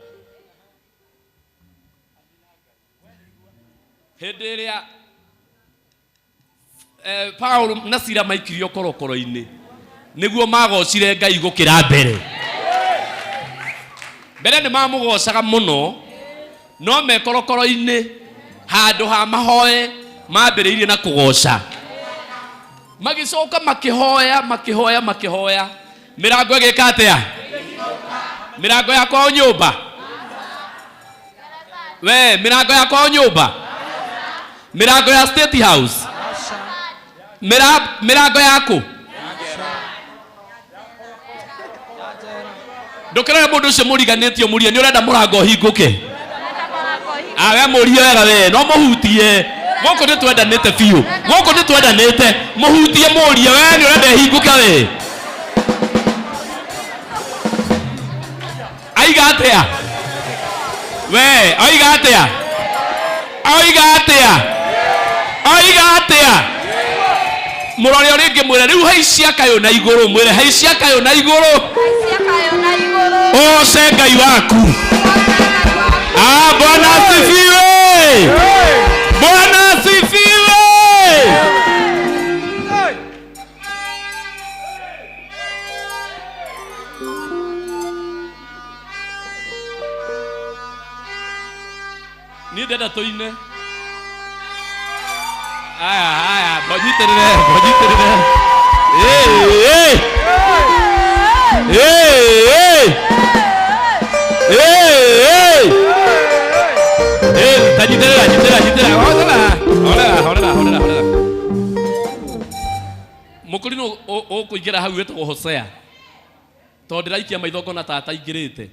hindi iria Paulo na Sila maikirio korokoro-ini niguo magocire Ngai gukira mbere ni mamugocaga muno no me korokoro-ini handu ha mahoe mambiriirie na kugoca magicoka makihoya mirango igika atia mirango ya kwao nyumba we mirango ya kwao nyumba mirango ya State House mirango yaku ndukira mundu ucio muriganitio murie ni urenda murango hinguke we murie wega we no muhutie goko ni twendanite fiu goko ni twendanite muhutie murie we ni urenda hinguke we aiga atia we aiga atia murore oringi mwire riu haicia kayo na iguru mwire haicia kayo na iguru o se Ngai waku Bwana asifiwe. Bwana asifiwe. Ni dada toine. Aya, bojiterere. Tajitera. no o kuingira hau etwo Hosea to ndiraikia maithoko na tata ingirite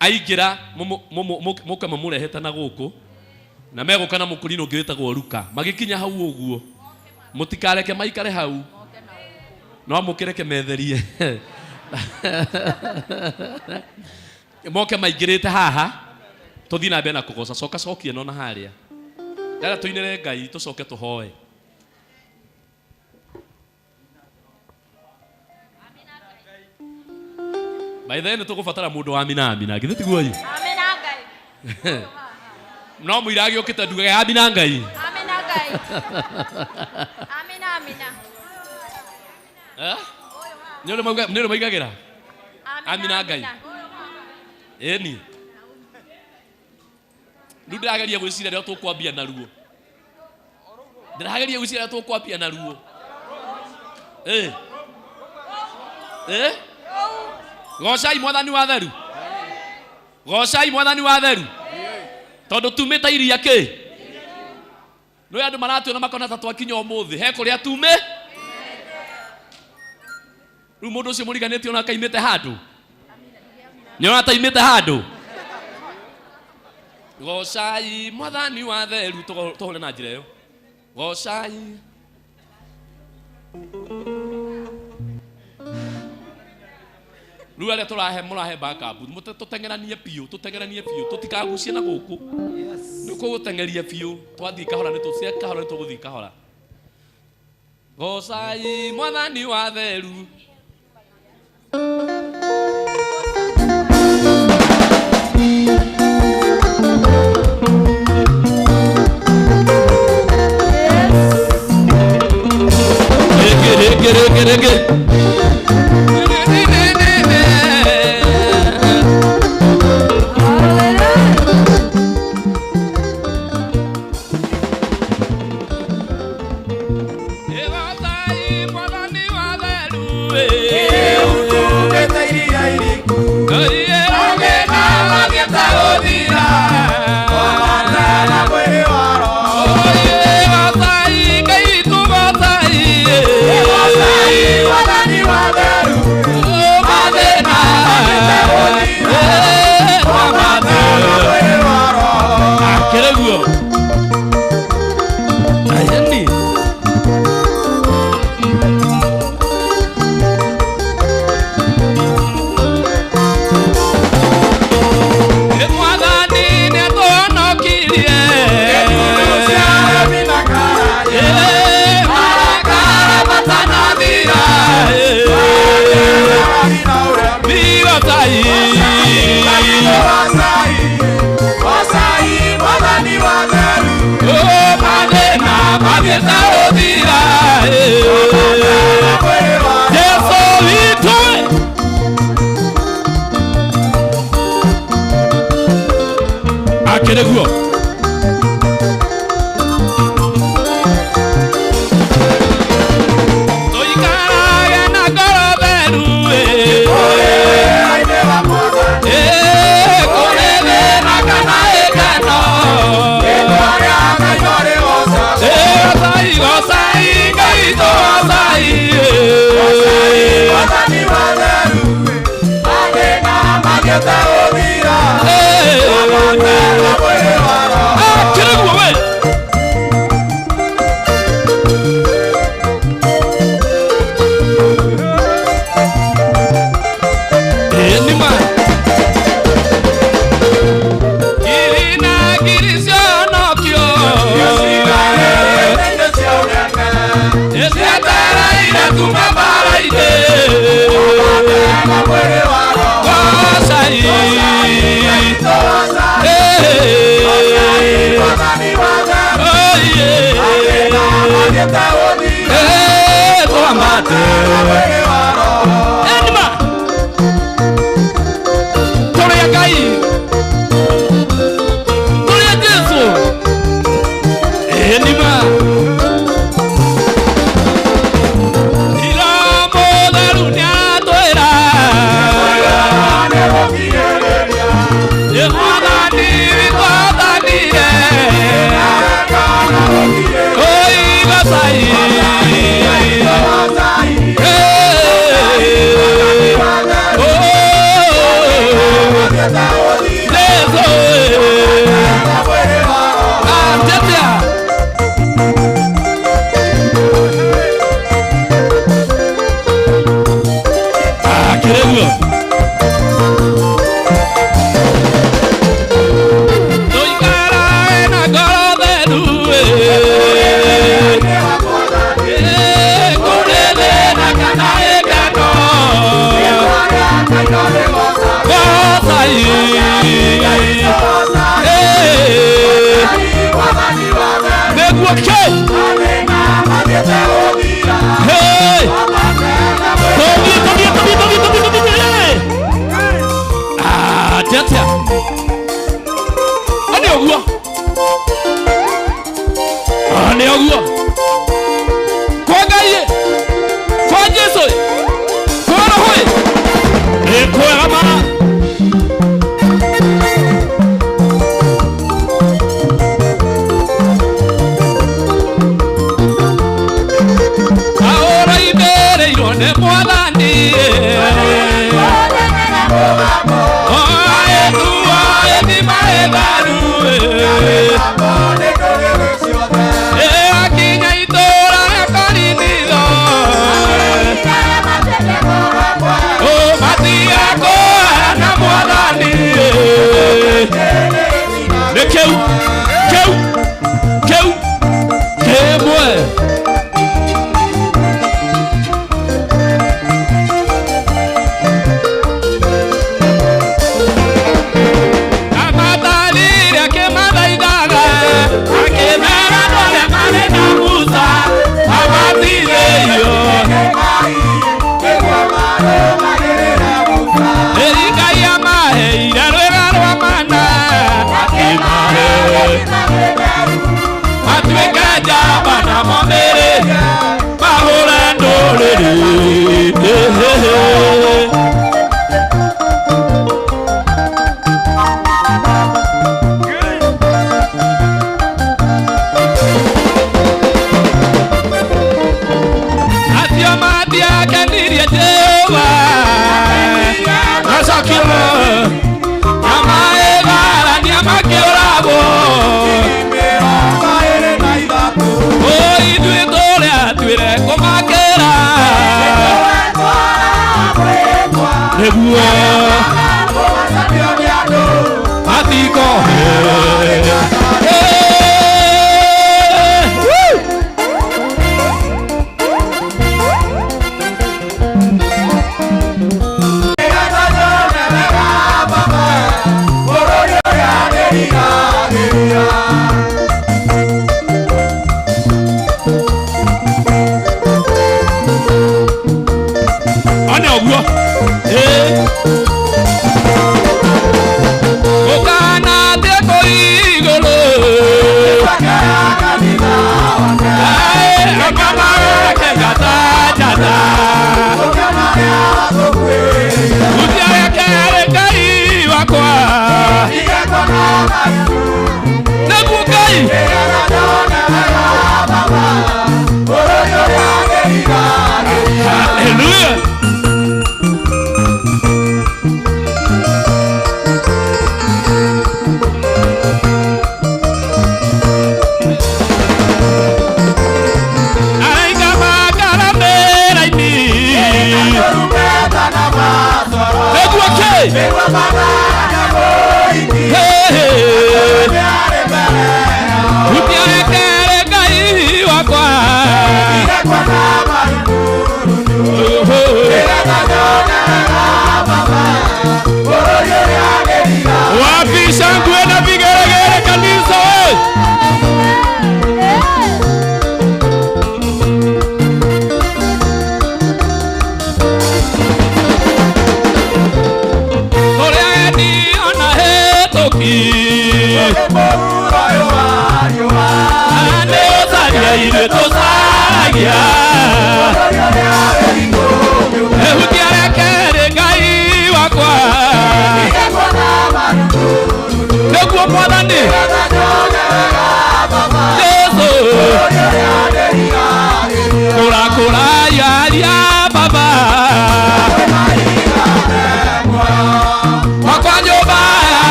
aingira muke mamurehete na guku na meguka na mukuri no ngirĩtagwo Luka magikinya hau uguo mutikareke maikare hau no mukireke metherie moke maingirĩte haha tuthi na mbere na kugoca cokie no na haria dara tuinere Ngai tucoke tuhoe. By the end tugubatara mundu wa amina githe tiguo yi amina Ngai no muiragi ukite nduga ya amina Ngai amina nyo maigagira amina Ngai eni ndirageria gwicira ria tukwambia na ruo ndirageria gwicira tukwambia na ruo gocai mwathani wa theru gocai mwathani wa theru tondu tumita iria ki no andu maratuona makona ta twakinya umuthi he kuria tume ru mundu ucio muriganitio na kaimite handu nyona taimite handu gocai mwathani wa theru tuhore na njira iyo gocai ruale murahe backup tutengeranie piu tutikagucie na guku niko gutengeria piu twathi kahora ni tucia kahora ni tuguthi kahora gocai mwathani wa theru Rege Oi, Hey! Ah, tiatia. Ani ogua. Ani ogua. Kwa gaye. Kwa Yesu. Kwa roho. Kwa rama. Ahora ibere irone mwadani. Hey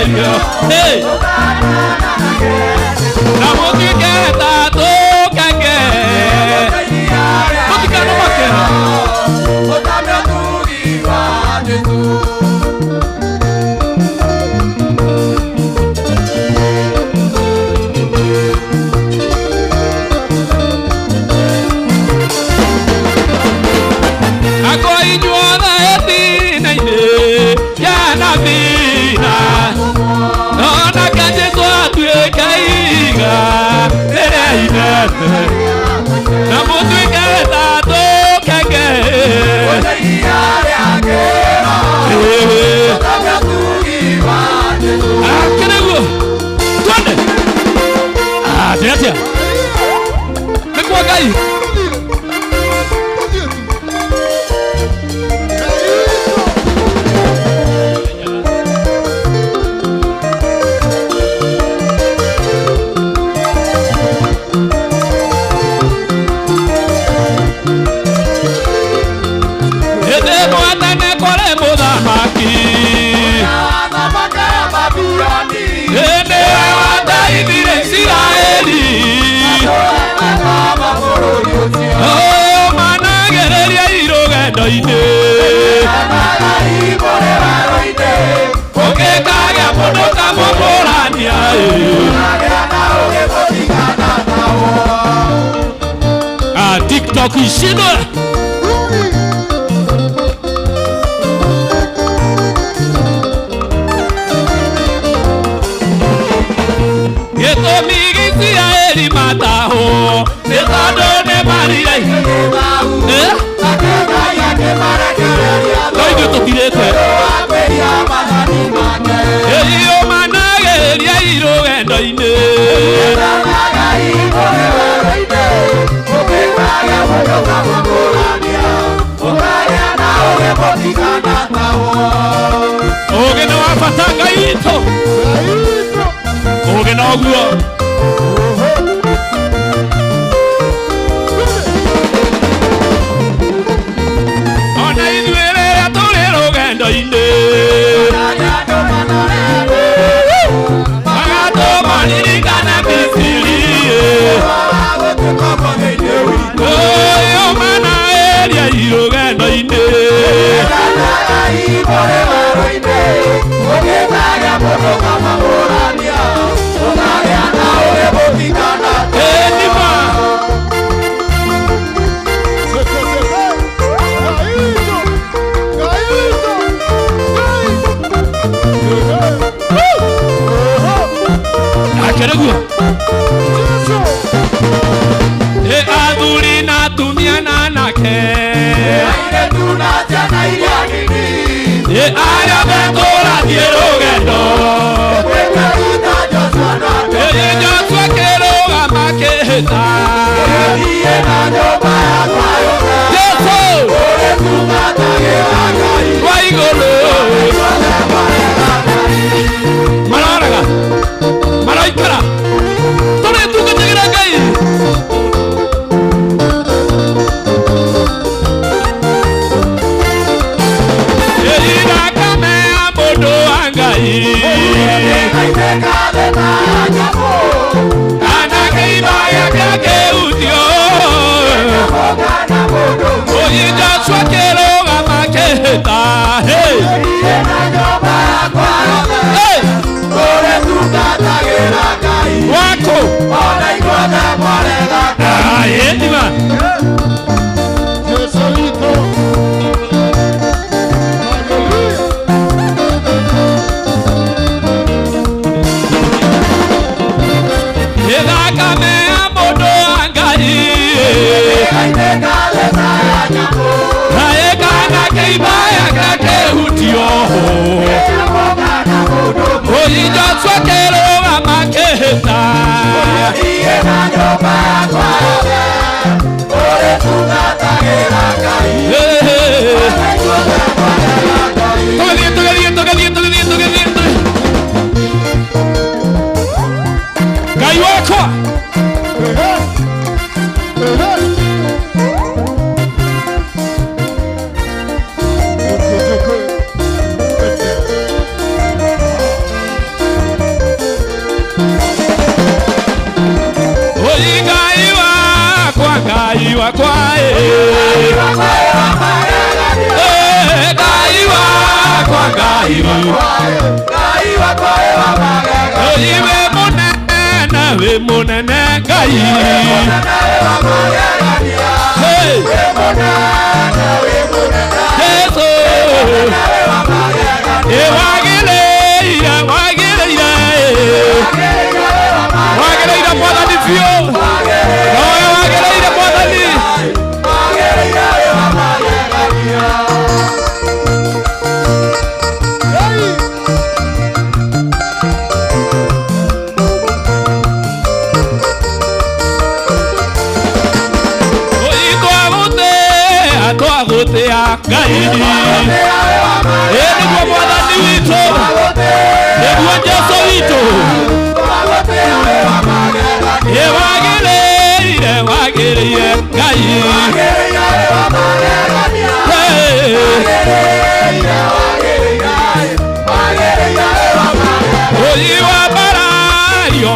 gerio hey na mutuike tatu kenge mutikano makera otame tugi wa Jesu na mutuike tatu kenge akeneguo twende atia nikwa Ngai TikTok ishino yeto migisi ya eri mataho netado ne marire Oigo totirete Eyo manageria irogendo ine Oge no afatanga ito Oge no guo Ona iduere atore rogendo ine Magato maniri kana bisiri Oyo mana eria irogendo ine Aduri na tumia na nake Aya betora dierogendo Joshua keroga maketa Yeso Waigolo Malaraga Malaikara Tore tuka tegira gai ngai oyiwe munene we munene ngai hey Yesu wagileira mwathani biũ wagileira mwathani ngai nĩguo mwathani witũ nĩguo Jesũ witũ wagĩrĩire ngai ũyi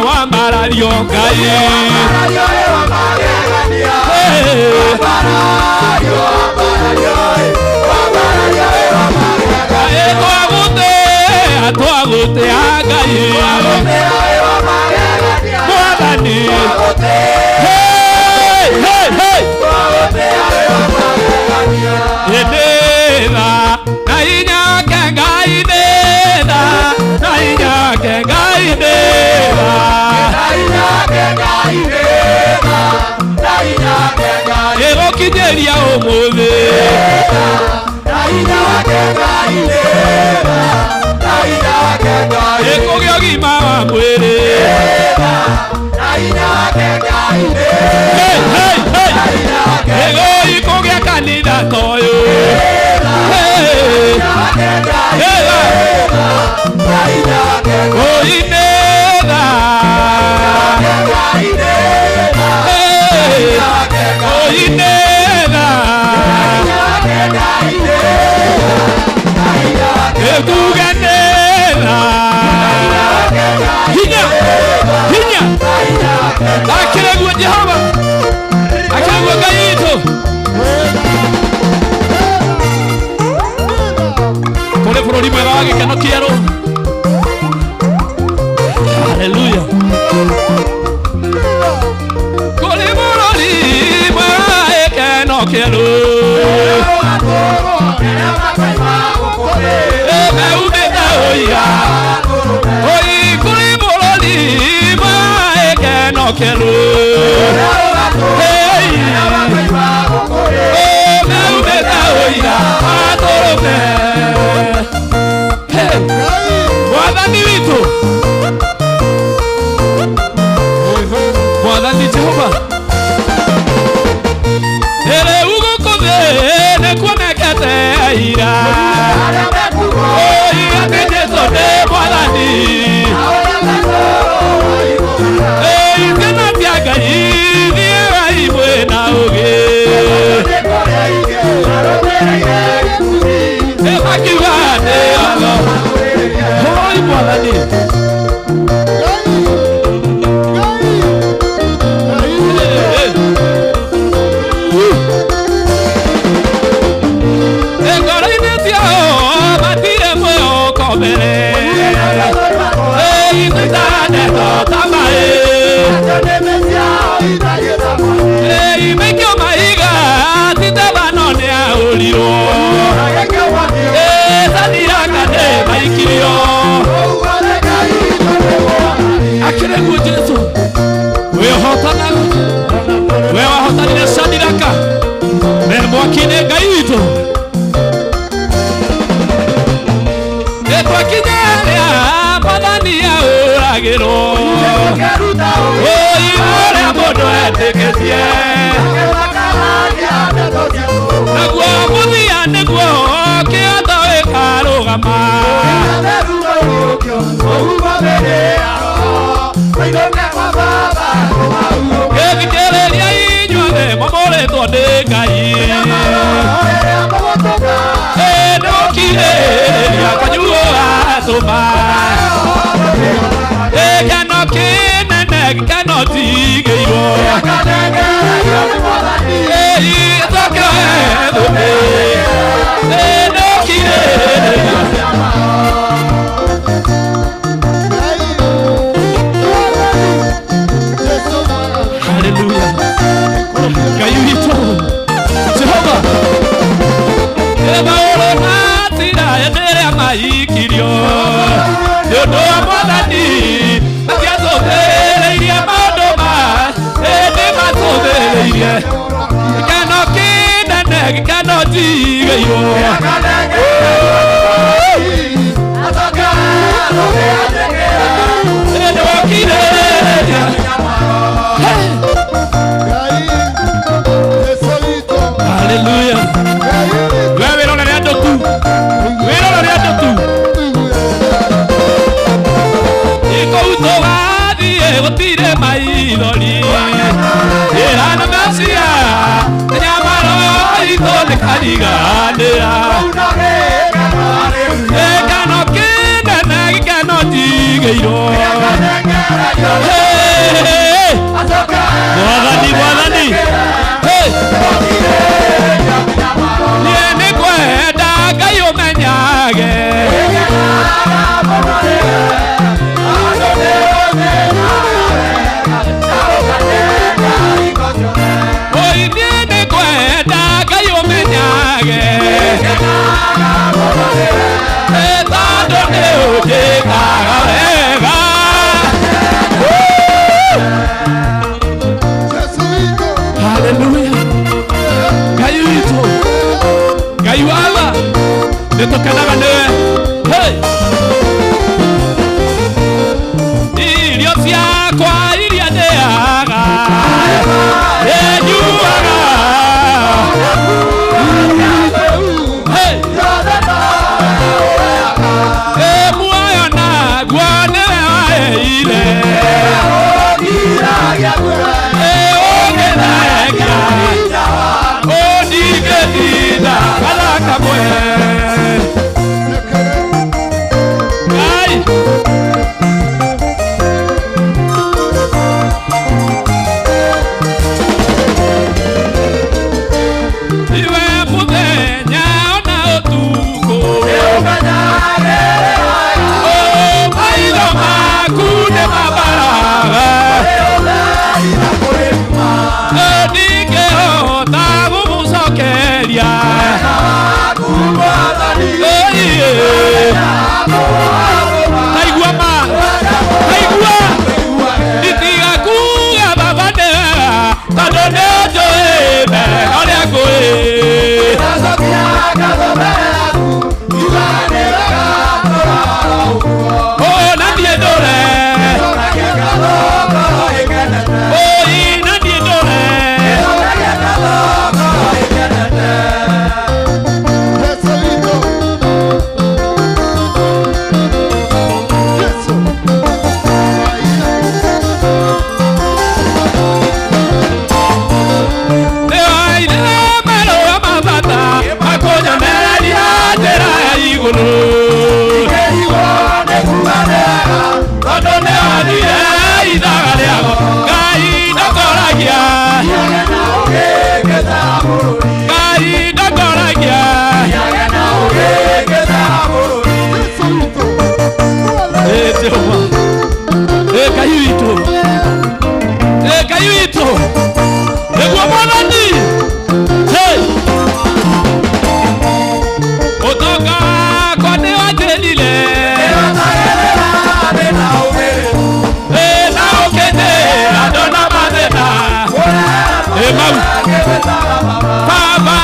wambarario ngai twagũte ngai mwathani nĩtha na inyake ngai nĩtha na inyake ngai nĩtha ĩgũkinyĩria ũmũthĩ ĩkũgĩa ũgima wa mwĩrĩ ĩkũgĩa kanitha toyũ oinetha oinetha ekuganetha hinya akĩreguo Jehova akĩreguo Ngai witũ kũrĩ bũrũri mwega wa gĩkeno kĩerũ haleluya kũrĩ bũrũri mwega wa gĩkeno kĩerũ emeumĩte ũira oyi kũrĩ bũrũri mwega wa gĩkeno kĩerũ emeumĩte ũira atũrũme mwathani witũ mwathani Jehova rĩu gũkũ thĩ nĩkuonekete ira atĩ Jesũ nĩ mwathani ciana cia Ngai thiĩgai mwĩna ũgĩ makiuga nĩ watho hoi mwathani ngoro-inĩ ciao matirĩ mwĩhoko mbere itaneto ta maĩ maikio mahiga titebano nĩ ahũrirwo sathiranga nĩ maikirio akĩreguo Jesũ wĩhotanaga we wahotanire Shadiraka me mwaki-inĩ Ngai witũ nĩtwakinya harĩa mwathani ahũragĩrwo ũi ũrĩa mũndũ etĩkĩtie naguo mũthia nĩguo kĩoto gĩkarũgama gĩthikĩrĩria inyuothe momũrĩtwo nĩ Ngai nĩgũkirĩrĩria kanyuo atũma gĩkeno kĩnene gĩkeno tigĩirwo ĩtokĩoe thũnĩ nĩgũkirĩrĩria gikano jigeyo Hallelujah. Wewe rona riado tu. Wewe rona riado tu. Iko utogadi egotire maidoli. Era na masia. Nyamaro ito de kadigandera. Ekano kina na gikano jigeyo. Wadani. Hey. Niene kwenda kayo menyage. Oi niene kwenda kayo menyage. Etando ne oje kagarega. Hallelujah. Kayuito. Kayuala. Netokanaga newe. Hey. Irio siakwa iria neaga. Enyuaga. Hey. Emuayo na guanewe waeile. Baba,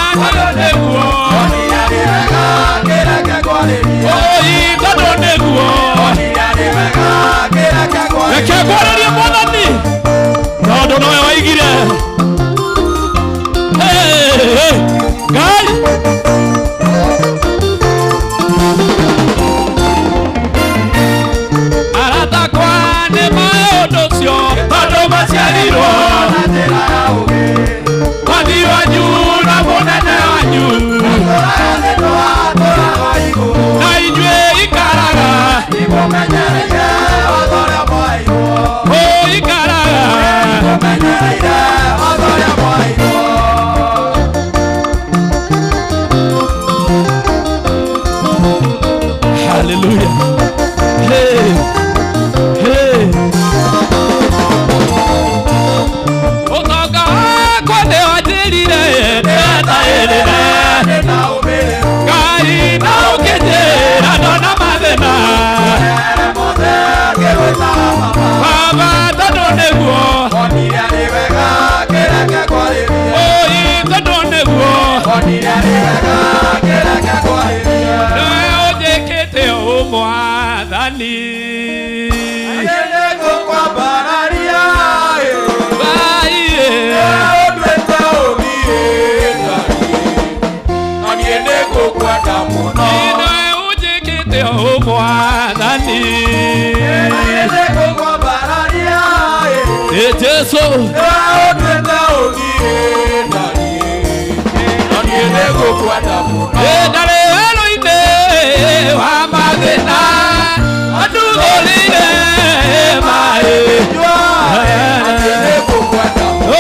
mwathani Ayende kwa bararia baie Odweta obienda Aniende kwa damuno ino ujikite o mwathani Ayende kwa bararia Jesu Odweta obienda Aniende kwa damuno dale aloine wa mathina adugolire mae Aniende kwa damuno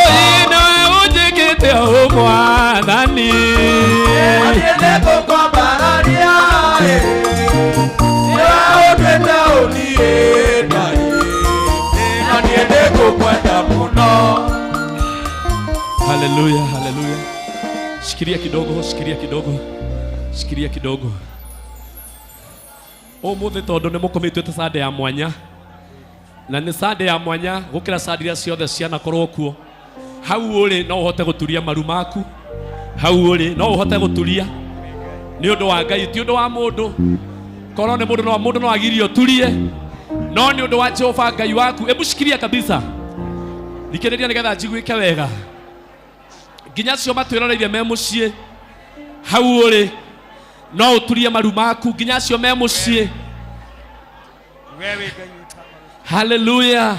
ino ujikite o mwathani Aniende kwa bararia Odweta obienda Aniende kwa damuno. Haleluya, haleluya. Shikilia kidogo, shikilia kidogo. Shikilia kidogo. Omuthe tondu ni mukomitwe ta sande ya mwanya. Na ni sande ya mwanya gukira sande iria ciothe ciana korwo kuo. Hau uri no uhote guturia maru maku. Hau uri no uhote guturia. Ni undu wa Ngai ti undu wa mundu. Korwo ni mundu no agirio turie. No ni undu wa Jehova Ngai waku. Ebu shikilia kabisa. Thikiriria nigetha njiguike wega. Nginya cio matwiroreire me mucii hau uri no uturie maru maku nginya cio me mucii. Haleluya.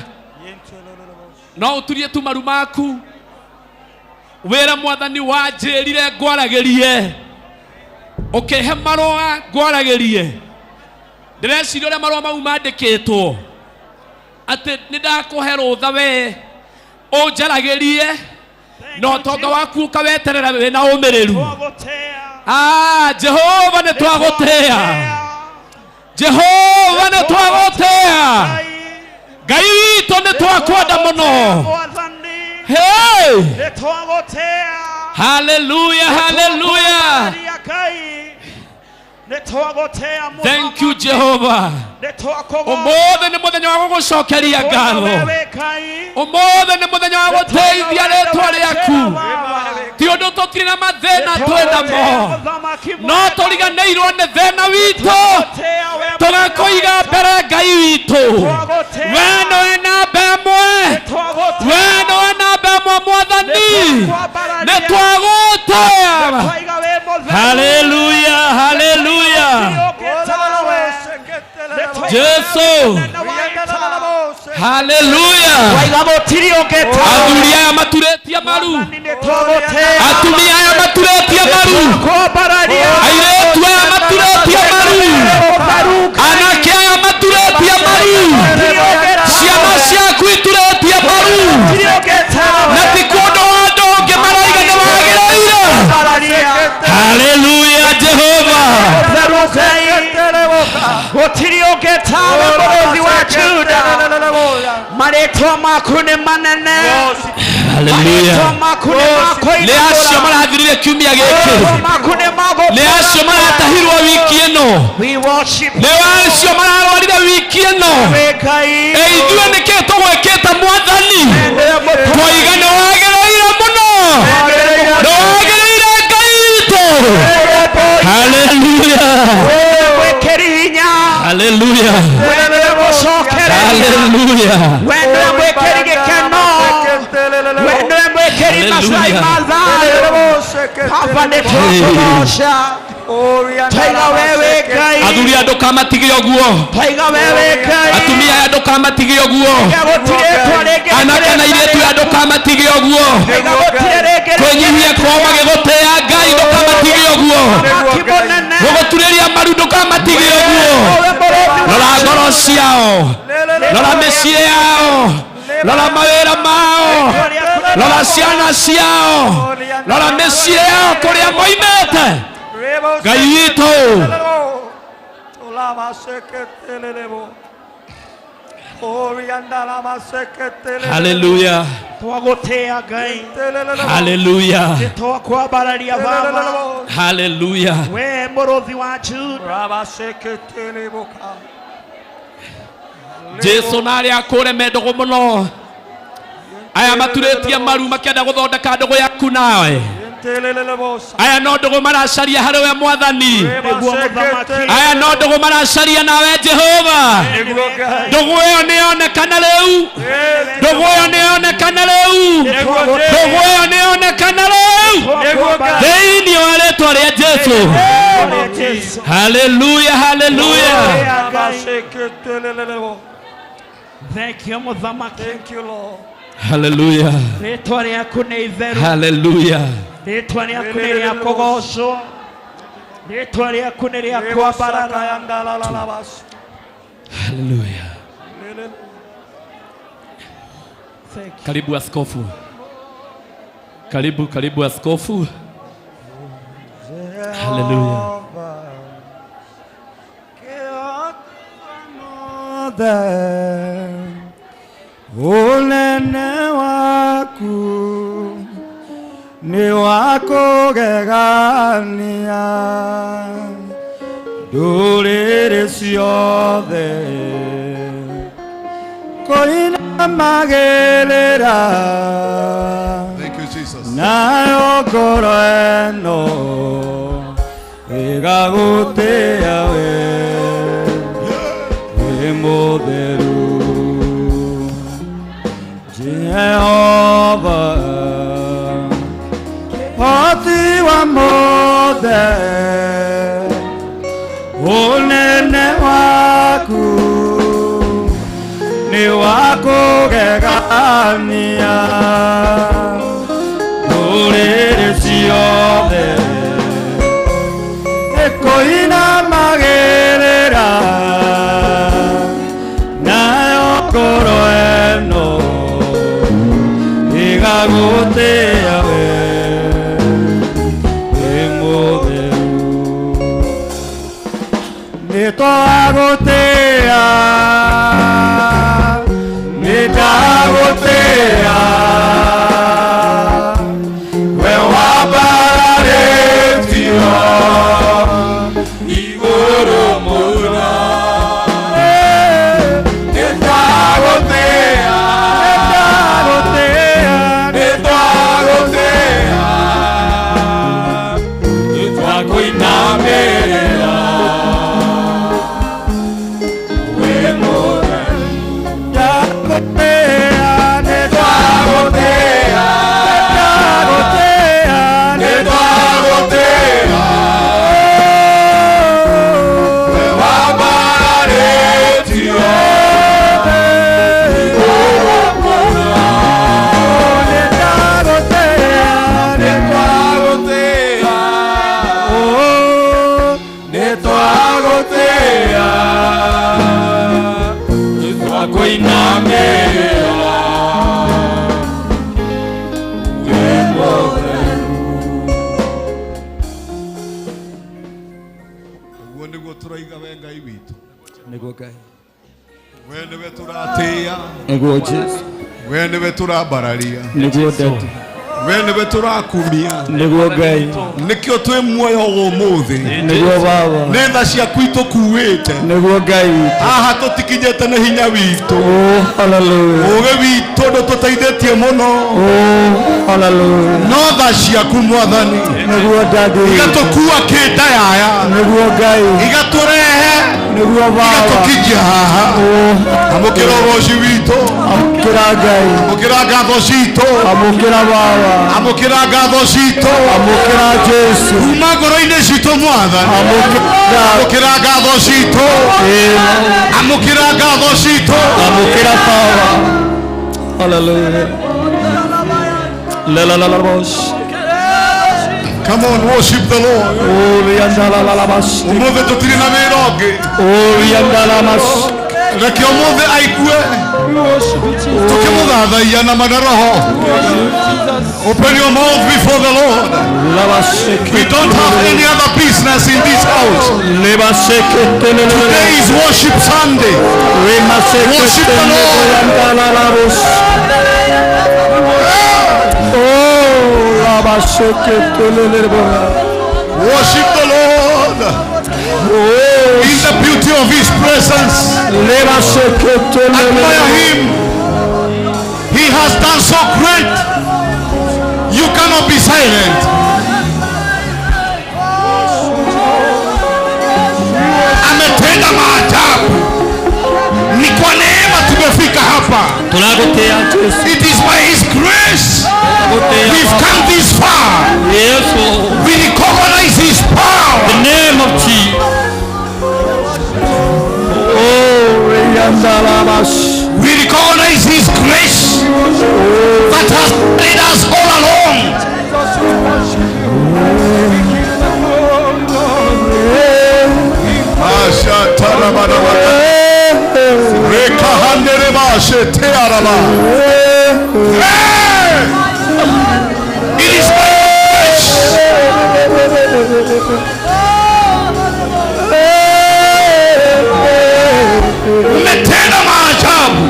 No uturie tu maru maku wira mwathani wanjirire ngwaragerie ukihe marua ngwaragerie ndireciria uria marua mau mandikitwo ati nindakuhe rutha we unjaragerie no tonga waku ukaweterera wina umiriru. Jehova ni twagutea, Jehova ni twagutea, Ngai witu ni twakwenda muno. Hey, haleluya, haleluya. Thank you Jehova. Umothe ni muthenya wa gugucokeria ngatho. Umothe ni muthenya wa guteithia ritwa riaku. Ti undu tutiri na mathina twinamo, no turiganirwo ni thina witu tugakuiga mbere Ngai witu. We niwe namba imwe, we niwe namba imwe mwathani, ni twagutea. Haleluya, haleluya. Jesu, haleluya. Athuri aya maturetie maru, atumia aya maturetie maru, airetu aya maturetie maru, anake aya maturetie maru, ciana ciaku ituretie maru, na ti kundu wandu ungi maraiga ni wagiriire. Haleluya Jehova. Gutirio getawe murothi wa Juda, maretwa maku ni manene. Haleluya. Ni acio marathirire kiumia giki, ni acio maratahirwo wiki ino, ni acio mararwarire wiki ino. Ithuĩ nĩkĩ tũgwĩkĩte mwathani, twoiga nĩ wagĩrĩire mũno, nĩ wagĩrĩire Ngai witũ. Haleluya, haleluya, athuri andu kamatige uguo, atumia andu kamatige uguo, anake na iretu andu kamatige uguo, kwenyihia kwa magigutea Ngai ndukamatige uguo, guguturiria maru ndukamatige uguo. Rora ngoro ciao, rora mĩciĩ yao, rora mawĩra mao, rora ciana ciao, rora mĩciĩ yao kũrĩa moimĩte. Ngai witũ, haleluya, haleluya, haleluya. we murothi wa Juda, Jesu nari akureme ndogo muno, aya maturetie maru makienda guthondeka ndogo yaku nawe. aya no ndugu maracaria harĩ we mwathani, aya no ndugu maracaria nawe Jehova. Ndugu ĩyo nĩyonekana rĩu, ndugu ĩyo nĩyonekana rĩu, ndugu ĩyo nĩyonekana rĩu thĩinĩ wa rĩĩtwa rĩa Jesũ. Hallelujah, hallelujah. Thank you, Muthamaki. Thank you, Lord. Hallelujah. Rĩĩtwa rĩaku nĩ itheru. Hallelujah. Rĩĩtwa rĩaku nĩ rĩa kũgocwo. Rĩĩtwa rĩaku nĩ rĩa kwambarara. Hallelujah. Karibu askofu. Karibu askofu. Hallelujah. Unene waku ni wako gegania ndũrĩrĩ ciothe koina magĩrĩra nayo ngoro ĩno ĩgagũtĩĩa wĩ mũtheru Jehova hoti wa mothe unene waku ni wakũgegania ndũrĩrĩ ciothe ĩkũina magĩrĩra nayo ngoro ĩno ĩgagũtĩĩa wĩ mũtheru nĩtwagũtĩĩa nĩndagũtĩĩa we wambararĩtio igũrũ mũno nĩndagũtĩĩa nĩtwakũinamĩrĩra Niguo Jesu. We niwe turambararia. Niguo Dadi. We niwe turakumia. Niguo Ngai. Nikio twi muoyo umuthi. Niguo Baba. Nĩ tha ciaku itukuĩte. Niguo Ngai. Aha tũtikinyĩte nĩ hinya witũ. Oh, hallelujah. Ũũgĩ witũ ndũtũteithĩtie mũno. Oh, hallelujah. No tha ciaku Mwathani. Niguo Dadi. Igatũkua kĩndayaya. Niguo Ngai. Igatũrehe. Niguo Baba. Igatũkinyia haha. Amũkĩra ũgooci witũ. Amũkĩra Ngai. Amũkĩra ngatho citũ. Amũkĩra Baba. Amũkĩra ngatho citũ. Amũkĩra Jesu. Kuma ngoro-inĩ citũ Mwathani. Amũkĩra ngatho citũ. Amũkĩra ngatho citũ. Amũkĩra Baba. Hallelujah. La la la la boss. Come on, worship the Lord. Oh, yandala la la bas. Umuthi tutiri na wĩra ũngĩ. Oh, yandala mas. Reke ũmũthĩ aigue. Tukimũthathaiya na roho. Open your mouth before the Lord. We don't have any other business in this house. Today is worship Sunday. Worship the Lord. Worship the Lord. In the beauty of His presence. Admire Him. He has done so great. You cannot be silent. It is by His grace we've come this far. We recognize His power. The name of Jesus. We recognize His grace that has led us all along. It is by grace. Metenda maajabu.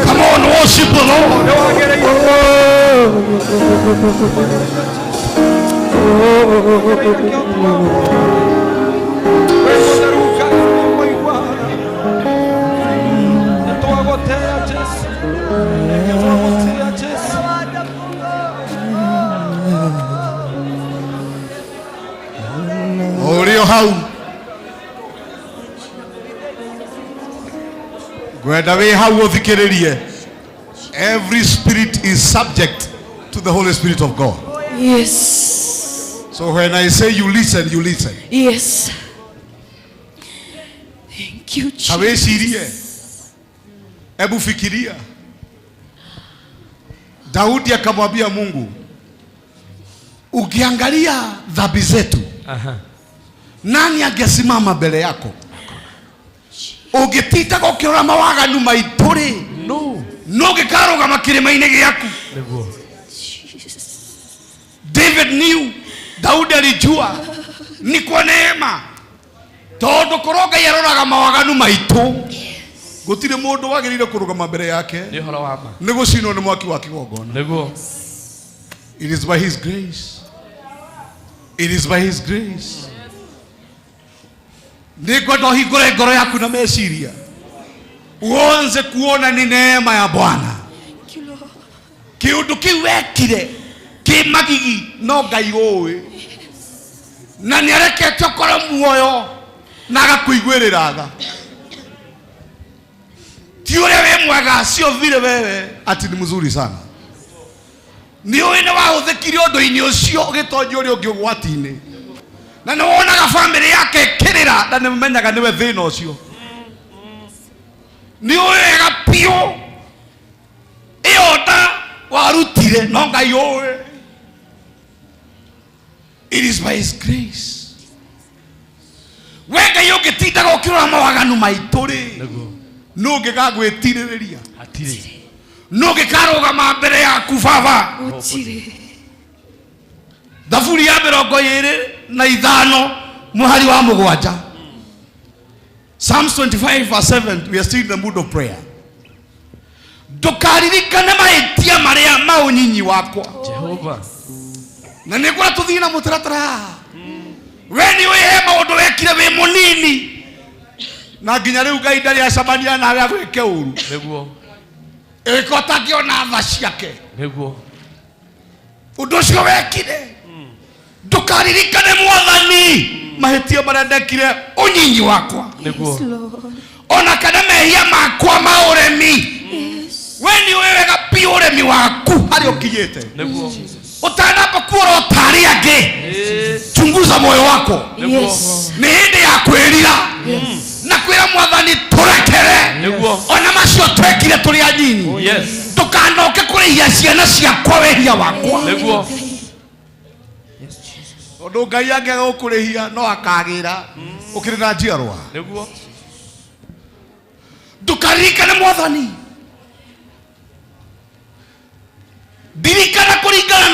Come on, worship the Lord. Orio hau gwenda we hau uthikiririe. Every spirit is subject to the Holy Spirit of God. Yes. So when I say you listen, you listen. Yes. Thank you, Jesus. Awecirie, hebu fikiria, Daudi akamwambia Mungu, ukiangalia dhambi zetu, nani angesimama mbele yako? Ungitita gukirora mawaganu maituri, no gikaruga kirima-ini giaku. David knew, Daudi alijua ni kwa neema, tondu kuroga yaroraga mawaganu maitu. Gutire mundu wagirire kurugama mbere yake ni gucinwo ni mwaki wa kigongona. It is by His grace. It is by His grace. Nikwenda hingure ngoro yaku na meciria uanze kuona ni neema ya Bwana. Kiundu kiu wekire kimagigi no Ngai uwi na niarekete ukora muoyo na agakuiguirira tha. Ti uria we mwega sio vile wewe ati ni mzuri sana. Ni uyu ni wahuthikire undu-ini ucio gitonje uria ungi ugwati-ini na niwonaga family yake kirira na nimenyaga niwe thina ucio. Ni uyu wega piu iyo nda warutire no Ngai uwi. It is by His grace. Wega yo gitinda gukirora mawaganu maituri no ngigagwitiririria atiri no gikarugama mbere yaku baba utire. Thaburi ya 25 muhari wa 7. Psalms 25 verse 7. We are still in the mood of prayer. Ndukaririkane mahĩtia marĩa ma ũnyinyi wakwa Jehova. Na nĩgwa tũthiĩ na mũtaratara. We nĩ ũĩ maũndũ wekire wĩ mũnini na nginya rĩu Ngai ndarĩ acemania nawe agwĩke ũru. Nĩguo ĩko ũtangĩona tha ciake. Nĩguo ũndũ ũcio wekire. Ndukaririkane Mwathani mahĩtia marĩa ndekire ũnyinyi wakwa. Nĩguo ona kana mehia makwa ma ũremi. We nĩ ũĩ wega biũ ũremi waku harĩa ũkinyĩte. Nĩguo utanapokuwa utari age chunguza moyo wako. Yes. Ni hĩndĩ ya kwĩrira na kwĩra Mwathani turekere ona macio twekire tũrĩ anyinyi. Yes. Tukanoke kũrĩhia ciana ciakwa wehia wakwa. Nĩguo ũndũ Ngai angĩaga gũkũrĩhia no akagĩra ũkĩrĩ na njiarwa. Nĩguo ndukaririkane Mwathani. Dirikana kuringana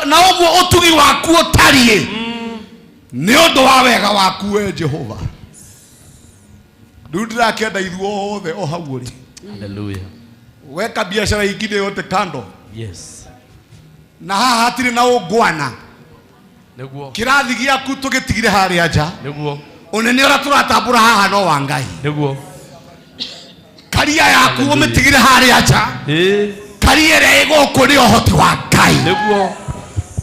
na ũguo ũtugi waku ũtariĩ nĩ ũndũ wa wega waku we Jehova. Rĩu ndĩrakĩenda ithuothe o hau ũrĩ. Hallelujah. Weka biashara ingine yote kando. Yes. Na haha hatirĩ na ũngwana. Nĩguo kĩrathi gĩaku tũgĩtigire harĩa nja. Nĩguo ũnene ũrĩa tũratambũra haha no wa Ngai. Nĩguo karia yaku ũmĩtigire harĩa nja. Kariere ego kuri ohoti wa Ngai. Ngai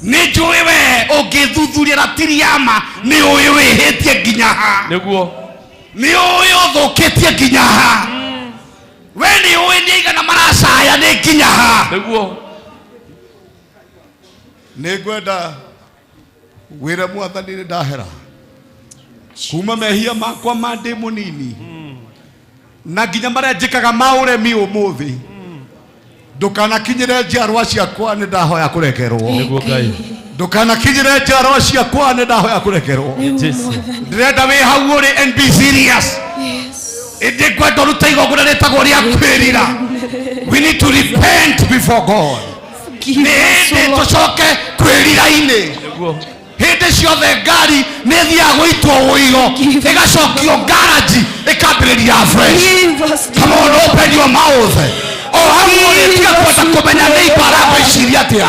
nĩnjũĩ we ũngĩthuthuria ratiri yama nĩ ũĩ wĩhĩtie nginya ha nĩ ũĩ ũthũkĩtie nginya ha we nĩ ũĩ nĩ igana maracaya nĩ nginya ha nĩngwenda wĩra Mwathani nĩ ndahera kuma mehia makwa ma ndĩ mũnini na nginya marĩa njĩkaga ma ũremi ũmũthĩ ndũkanakinyĩre njiarwa ciakwa nĩ ndahoya kũrekerwo ndũkanakinyĩre njiarwa ciakwa nĩ ndahoya kũrekerwo ndĩrenda wĩ hau ũrĩ and be serious ĩndĩ ngwenda ũrute igongona rĩtagwo rĩa kwĩrira. We need to repent before God. Nĩ hĩndĩ tũcoke kwĩrira-inĩ. Hĩndĩ ciothe ngari nĩ thiaga gũitwo ũigo ĩgacokio ngaraji ĩkambĩrĩria fresh. Come on, open your mouth. Tiga kwenda kumenya nĩ ibara gwĩciria atĩa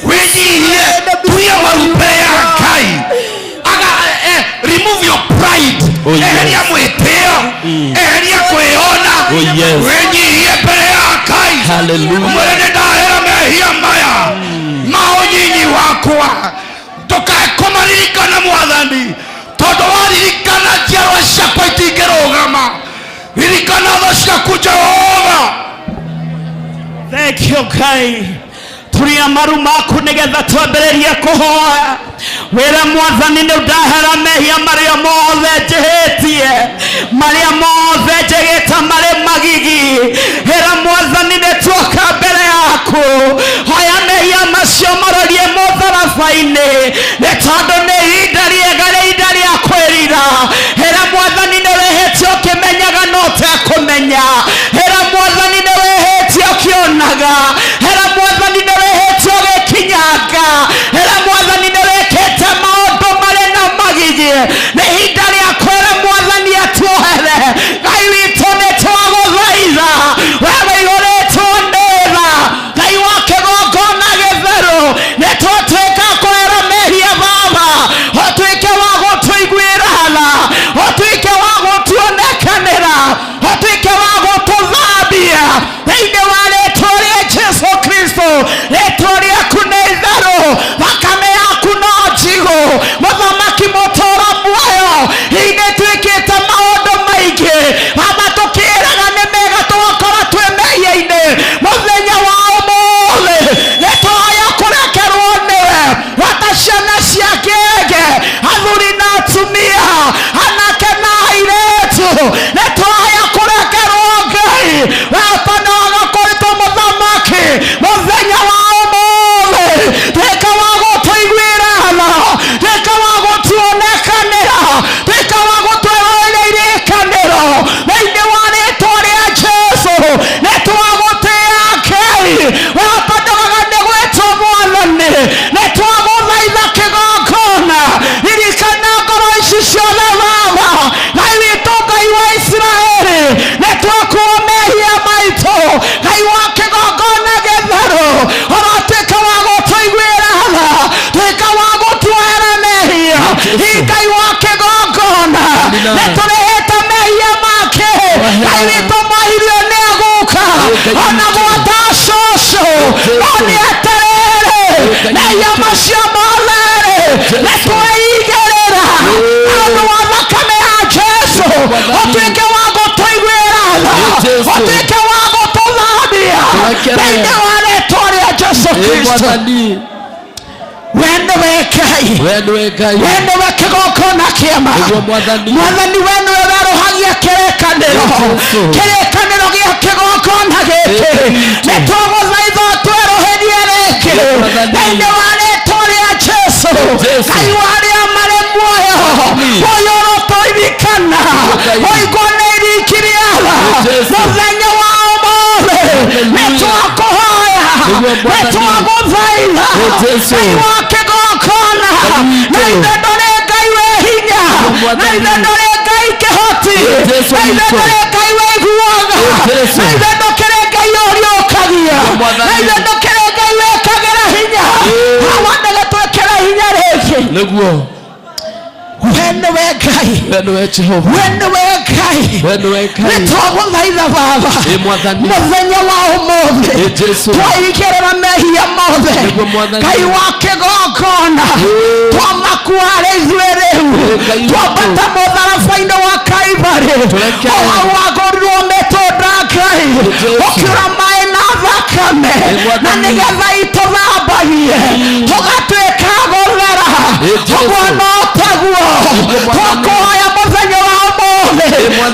wĩnyihie tuya marumbĩ ya Ngai remove your pride eheria mwĩtĩo eheria kwĩona wĩnyihie mbere ya Ngai mwĩre nĩ ndahera mehia maya ma ũnyinyi wakwa ndũkae kũmaririkana Mwathani tondũ waririkana njiarwa ciakwa itingĩrũgama ririkana tho ciaku Jehova. Thank you, Ngai. Turia maru maku nigetha twambĩrĩrie kũhoya. Wĩra Mwathani nĩ ndahera mehia marĩa mothe njĩhĩtie marĩa mothe njĩgĩta marĩ magigi. Wĩra Mwathani nĩ tuoka mbere yaku hoya mehia macio marorie mũtharaba-inĩ nĩ tondũ nĩ ihinda rĩega ihinda rĩa kwĩrira. Wĩra Mwathani nĩ wĩhĩtie ũkĩmenyaga no ũtekũmenya. Wĩra Mwathani nĩ wĩhĩtie ũkĩonaga. Wĩra Mwathani nĩ wĩhĩtie ũgĩkinyanga. Wĩra Mwathani nĩ wĩkĩte maũndũ marĩ na magigi. Nĩ ihinda rĩa kwĩra Mwathani atuohere. Ngai witũ nĩ twagũthaitha wewe igũrĩtwo nĩ tha Ngai wa kĩgongona gĩtheru nĩ twatuĩka kwĩra mehia Baba ũtuĩke wa gũtũiguĩra tha ũtuĩke wa gũtuonekanĩra ũtuĩke wa gũtũthambia thĩinĩ wa rĩĩtwa rĩa Jesũ Kristo. Rĩĩtwa rĩaku nĩ itheru thakame yaku no njigũ mũthamaki mũtũũra muoyo inĩ twĩkĩte maũndũ maingĩ Baba tũkĩĩraga nĩ mega tũgakora twĩ mehia-inĩ mũthenya wa ũmũthĩ nĩ tũhoya kũrekerwo nĩwe wata ciana cia ngenge athuri na atumia anake na airĩtu nĩ tũhoya kũrekerwo Ngai wata no agakoritwo mũthamaki mũthenya wa ũmũthĩ tuĩka wa gũtũiguĩra tha tuĩka wa gũtuonekanĩra tuĩka wa gũtwĩroria iririkano thĩinĩ wa rĩĩtwa rĩa Jesũ nĩ twagũtĩĩa Ngai wata ndogaga nĩ gwĩtwo Mwathani nĩ twagũthaitha kĩgongona ririkana ngoro ici ciothe Baba Ngai witũ Ngai wa Isiraeli nĩ twakuo mehia maitũ Ngai wa kĩgongona gĩtheru ũrotuĩka wa gũtũiguĩra tha tuĩka wa gũtuohera mehia Ngai wa kĩgongona nĩ tũrĩhĩte mehia make Ngai witũ mwahirio nĩ agũka ona gwata cũcũ no nĩ eterere mehia macio mothe nĩ twĩigĩrĩra ũndũ wa thakame ya Jesũ ũtuĩke wa gũtũiguĩra tha ũtuĩke wa gũtũthambia thĩinĩ wa rĩĩtwa rĩa Jesũ Kristo. Wendo wekai wendo wa kĩgongona kĩama Mwathani we nĩwe werohagia kĩrĩkanĩro gĩa kĩgongona gĩkĩ nĩ twagũthaitha tweroherie rĩngĩ thĩinĩ wa rĩĩtwa rĩa Jesũ Ngai wa arĩa marĩ muoyo muoyo ũrotoririkana ũigwo nĩ iriki rĩa tha mũthenya wa ũmũthĩ nĩ twakũhoya nĩ twagũthaitha Ngai wa kĩgongona na ithe ndũrĩ Ngai wĩ hinya na ithe ndũrĩ Ngai kĩhoti na ithe ndũrĩ Ngai wĩiguaga na ithe ndũkĩrĩ Ngai ũriũkagia na ithe ndũkĩrĩ Ngai wĩkagĩra hinya hawandaga twĩkĩra hinya rĩngĩ nĩguo wendo we Ngai wendo we Jehova wendo we Ngai nĩ twagũthaitha Baba mũthenya wa ũmũthĩ twaigĩrĩra mehia mothe Ngai wa kĩgongona twamakuarĩ ithuĩ rĩu twambata mũtharaba-inĩ wa Kalvarĩ o hau wagũrirwo mĩtũnda Ngai ũkiura maĩ na thakame na nĩgetha itũthambagie tũgatuĩka gũthera ũguo no taguo twakuhoya mũthenya wa ũmũthĩ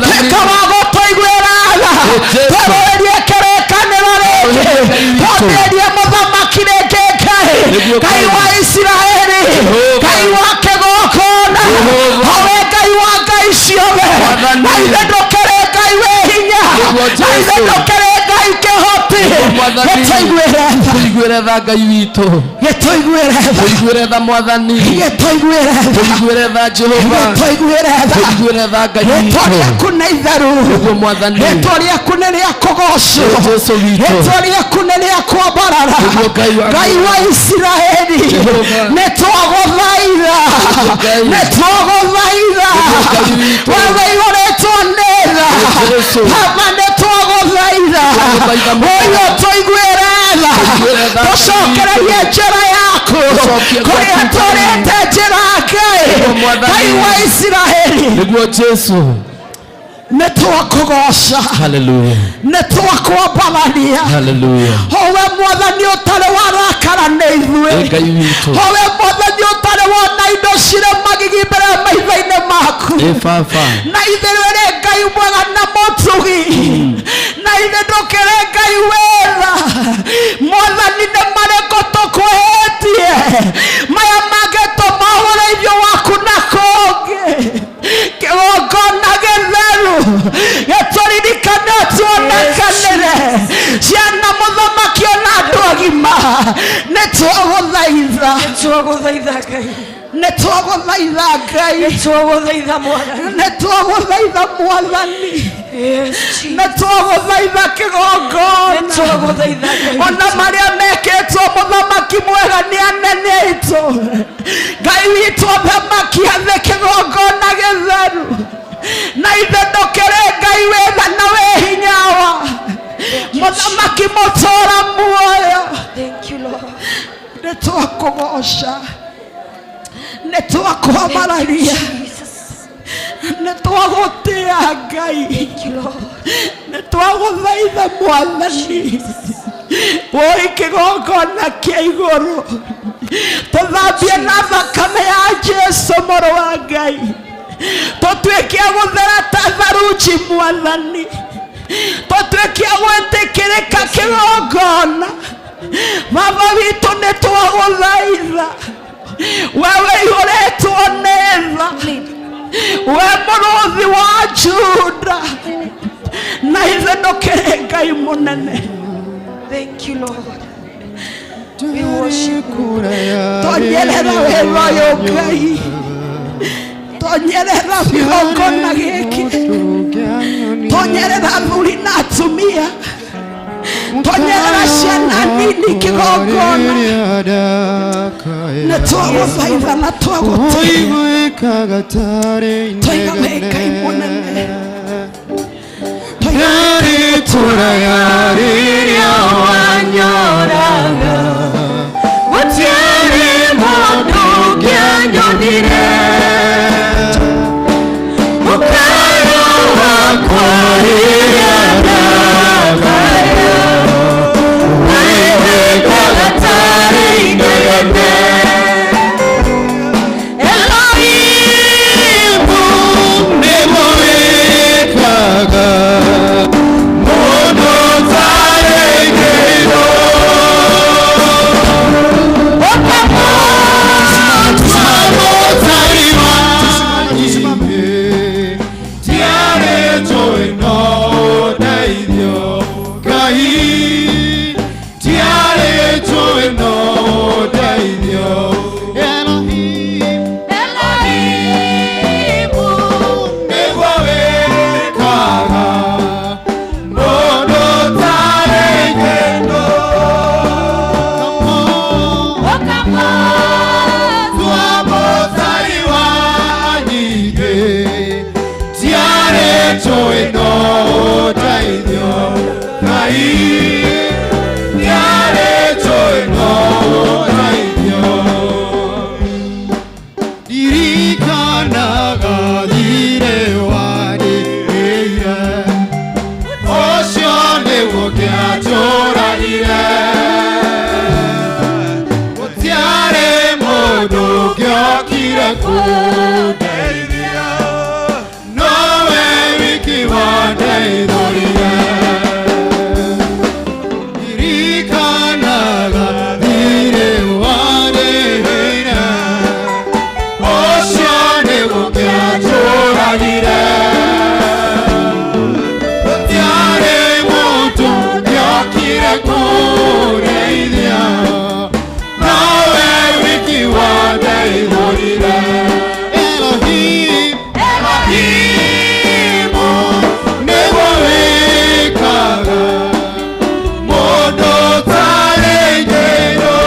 tuĩka wa gũtũiguĩra tha tũrũĩrie kĩrĩkanĩro rĩngĩ twambĩrĩrie mũthamaki rĩngĩ Ngai wa Isiraeli Ngai wa kĩgongona owe Ngai wa ngai ciothe na ithe ndũkĩrĩ Ngai wĩ hinya na ithe ndũkĩrĩ Ngai kĩhoti Tũiguĩre tha Ngai witũ tũiguĩre tha Mwathani tũiguĩre tha Jehova tũiguĩre tha Ngai witũ rĩaku nĩ itheru rĩtwa rĩaku nĩ rĩa kũgocwo rĩtwa rĩaku nĩ rĩa kwambarara Ngai wa Isiraeli nĩ twagũthaitha wewe igũrĩtwo nĩ tha Baba nĩ twagũthaitha ũyũ tũiguĩre tha tũcokererie njĩra yaku kũrĩa tũrĩte njĩra Ngai wa Isiraeli nĩguo Jesu netwakũgoca netwakwambarania owe Mwathani ũtarĩ warakara nĩ ithuĩ owe Mwathani ũtarĩ wona indo cirĩ magigi mbere maitho-inĩ maku na ithuĩ rĩ Ngai mwega na mũtugi na ithuĩ ndũkĩrĩ Ngai wega Mwathani nĩ marĩkũ tũkwĩhĩtie maya mangĩ tũmahũrĩithio waku na kũngĩ kĩgongona gĩtheru gĩtũririkane tuonekanĩre ciana mũthamaki ona andũ agima nĩtwagũthaitha Mwathani nĩtwagũthaitha kĩgongona ona marĩa mekĩtwo mũthamaki mwega nĩ anene aitũ Ngai witũ thamaki athĩ kĩgongona gĩtheru na ithe ndũkĩrĩ Ngai wetha na wĩ hinya wa mũthamaki mũtũũra muoyo nĩtwakũgoca nĩtwakwambarania nĩtwagũtĩĩa Ngai nĩtwagũthaitha Mwathani woĩ kĩgongona kĩa igũrũ tũthambie na thakame ya Jesu mũrũ wa Ngai tũtuĩke gũthera ta tharunji Mwathani tũtuĩke gwĩtĩkĩrĩka kĩgongona Baba witũ nĩtwagũthaitha wewe ihũrĩtwo nĩ tha we mũrũthi wa Juda na ithe ndũkĩrĩ Ngai mũnene tonyerera wĩra ũyũ Ngai tonyerera kĩgongona gĩkĩ tonyerera athuri na atumia tonyerera ciana nini kĩgongona nĩtwagũthaitha na twagũtĩĩa tũigame Ngai mũnene rĩrĩa wanyoraga gũtiarĩ mũndũ ũngĩanyonire mũkayo wakwa rĩrĩa ndakaya wĩwĩkaga tarĩ inegene Elohimu nĩguo wĩkaga mũndũ tarĩ igĩrĩ ririkanaga thirĩ wanĩhĩire ũcio nĩguo kĩanjũragire gũtiarĩ mũndũ gĩokire kũndeithia nowe wiki wandeithũrire Elohim Elohimu nĩguo wĩkaga mũndũ tarĩ ngĩrũ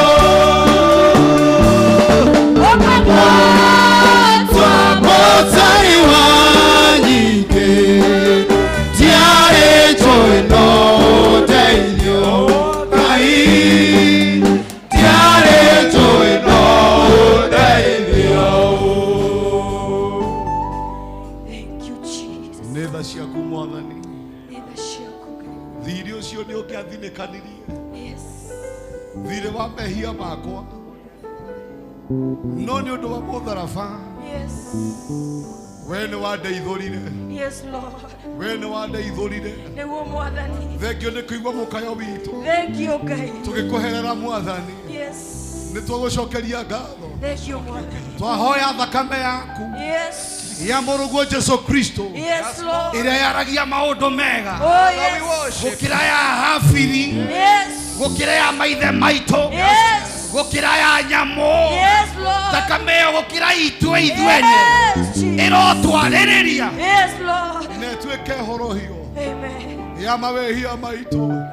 mũtari wa nyingĩ ndiarĩ njũĩ no ũndeithio Ngai ndiarĩ njũĩ no ũndeithio Thank you, Jesus. nĩ tha ciaku Mwathani Nĩ tha ciaku Ngai. thirĩ ũcio nĩ ũkĩathinĩkanirie Yes. thirĩ wa mehia makwa no nĩ ũndũ wa mũtharaba Yes. we nĩ wandeithũrire Yes, Lord. we nĩ wandeithũrire Nĩguo Mwathani. thengio nĩ kũigua mũkayo witũ Thank you, Ngai. tũgĩkũherera Mwathani Yes. nĩ twagũcokeria ngatho Thank you, Mwathani. twahoya thakame yaku Yes. ya mũrũguo Jesu Kristo Yes, Lord. ĩrĩa yaragia maũndũ mega Oh, yes. gũkĩra ya Habili Yes. gũkĩra ya maithe maitũ Yes. gũkĩra ya nyamũ Yes, Lord. thakame ĩyo gũkĩra itue ithuenye Yes, Jesus. ĩrotwarĩrĩria Yes, Lord. na ĩtuĩke horohio Amen. ya mawĩhia maitũ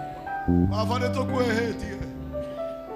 baba nĩ tũkwĩhĩtie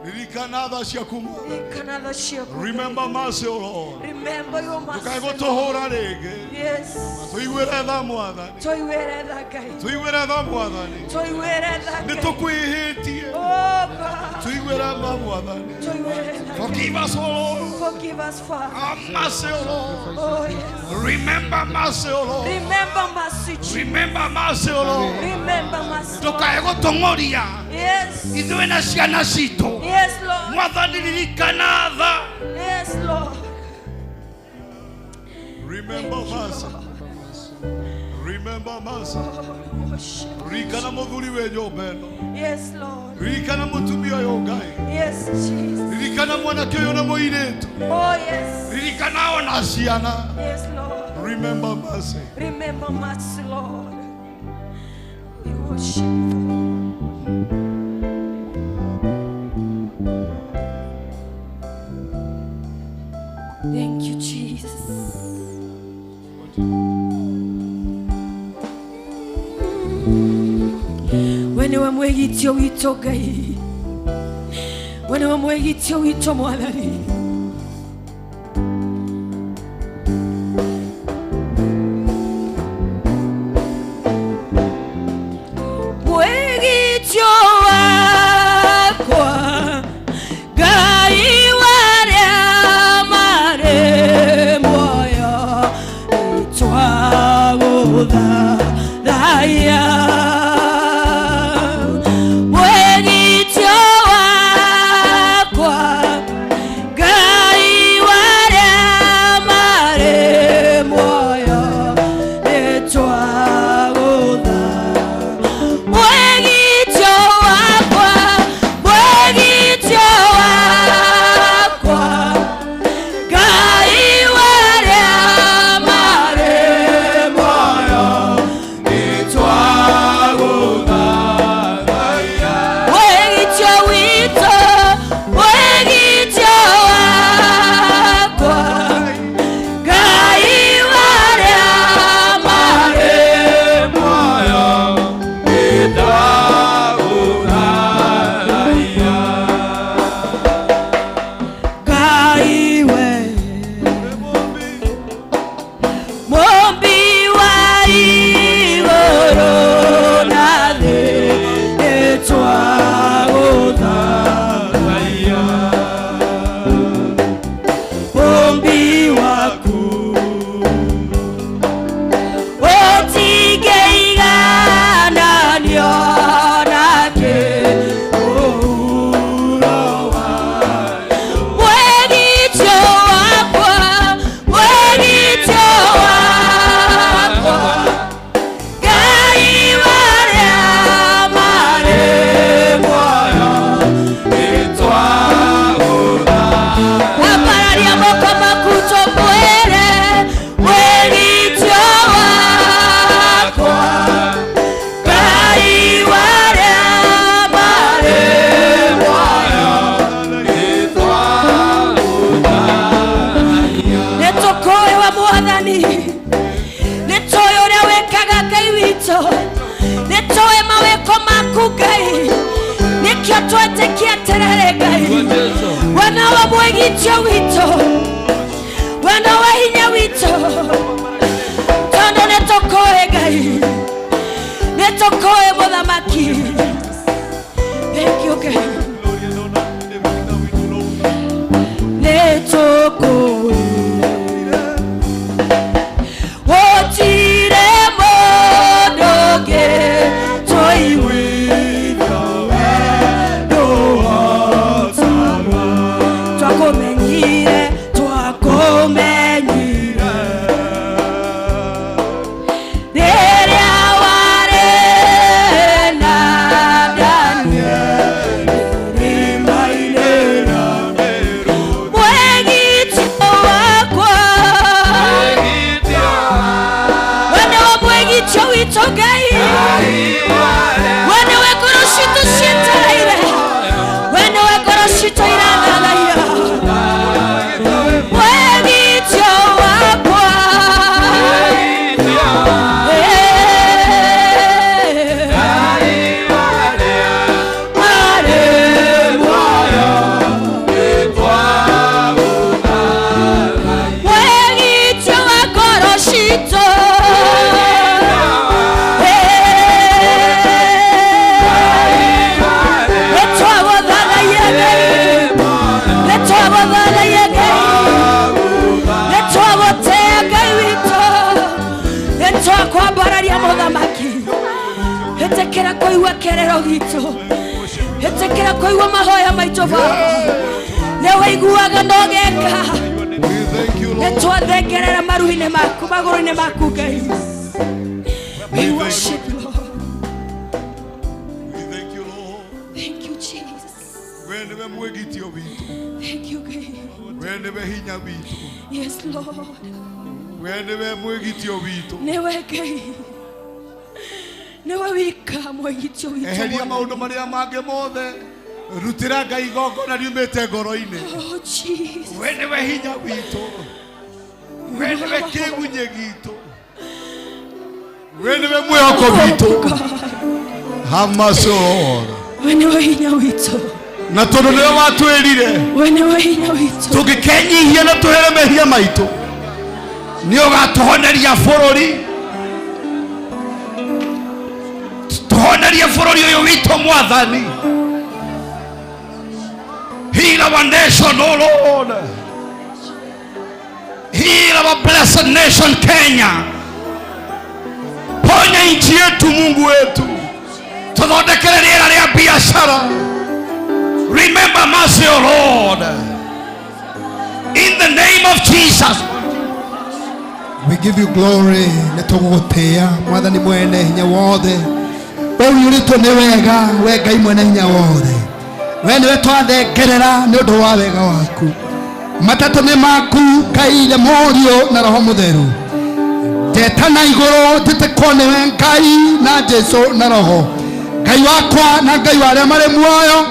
ririkana tha ciaku Mwathani. Ririkana tha ciaku. Remember mercy, O Lord. Remember your mercy. Ndũkae gũtũhũra rĩngĩ Yes. tũiguĩre tha Mwathani Tũiguĩre tha Ngai. tũiguĩre tha Mwathani Tũiguĩre tha nĩ Ngai. tũkwĩhĩtie Oh, God. tũiguĩre tha Mwathani Tũiguĩre tha Ngai. forgive us, O Lord. Forgive us, Father. Have mercy, O Lord. Oh, yes. Remember mercy, O Lord. Remember mercy, Jesus. Remember mercy, O Lord. Remember mercy, Lord. Ndũkae gũtũng'ũria Yes. ithuĩ na ciana citũ Yes, Lord. Mwathani ririkana tha Yes, Lord. remember mercy remember mercy ririkana mũthuri wĩ nyũmba ĩno Yes, Lord. ririkana mũtumia ũyũ Ngai Yes, Jesus. ririkana mwanake ũyũ na mũirĩtu Oh, yes. ririkana ona ciana Yes, Lord. remember mercy Remember mercy, Lord. We worship you. Thank you, Jesus. We niwe mwĩgitio witũ Ngai, we niwe mwĩgitio witũ Mwathani. Mwĩgitio wakwa Ngai warĩa marĩ muoyo nĩtwagũthathaiya mwĩgitio wakwa Ngai Ngai nikio twetekia terere Ngai wana wa mwegitio wito wana wa hinya wito tondo netokoe Ngai netokoe muthamaki. Thank you God. Netokoe otire modoge toiwe hetekera koiwa kerero gitu hetekera koiwa mahoya maito baba lewe iguaga ndogeka netwa thekerera maruhine maku magorine maku Ngai. We worship you Lord. We thank you Lord. Thank you Jesus. Wende mwegitio wito. Thank you Ngai. Wende hinya wito. Yes Lord. Wende mwegitio wito. Newe Ngai newe wika mwegitio wito eheria maundu maria mange mothe rutira Ngai igongona riumite ngoro-ini. Oh Jesus. Wende hinya wito wende kigunye gitu wende mwihoko wito hamasora wende hinya wito na tondu niwe watwirire wende hinya wito tungikenyihia na tuhere mehia maitu ni ugatuhoneria bururi tuhoneria bururi uyu wito mwathani. Heal our nation, oh Lord. Heal our blessed nation Kenya. Ponya nchi yetu Mungu wetu. Tuthondekere riera ria biashara. Remember mercy, oh Lord. In the name of Jesus. We give you glory. Nitugugutia mwathani mwene hinya wothe. Wewe urito ni wega, we Ngai mwene hinya wothe. We niwe twathengerera ni undu wa wega waku. Matatu ni maku Ngai Murio na Roho Mutheru. Tetana iguru titekwo niwe Ngai na Jesu na Roho. Ngai wakwa na Ngai wa aria mari muoyo.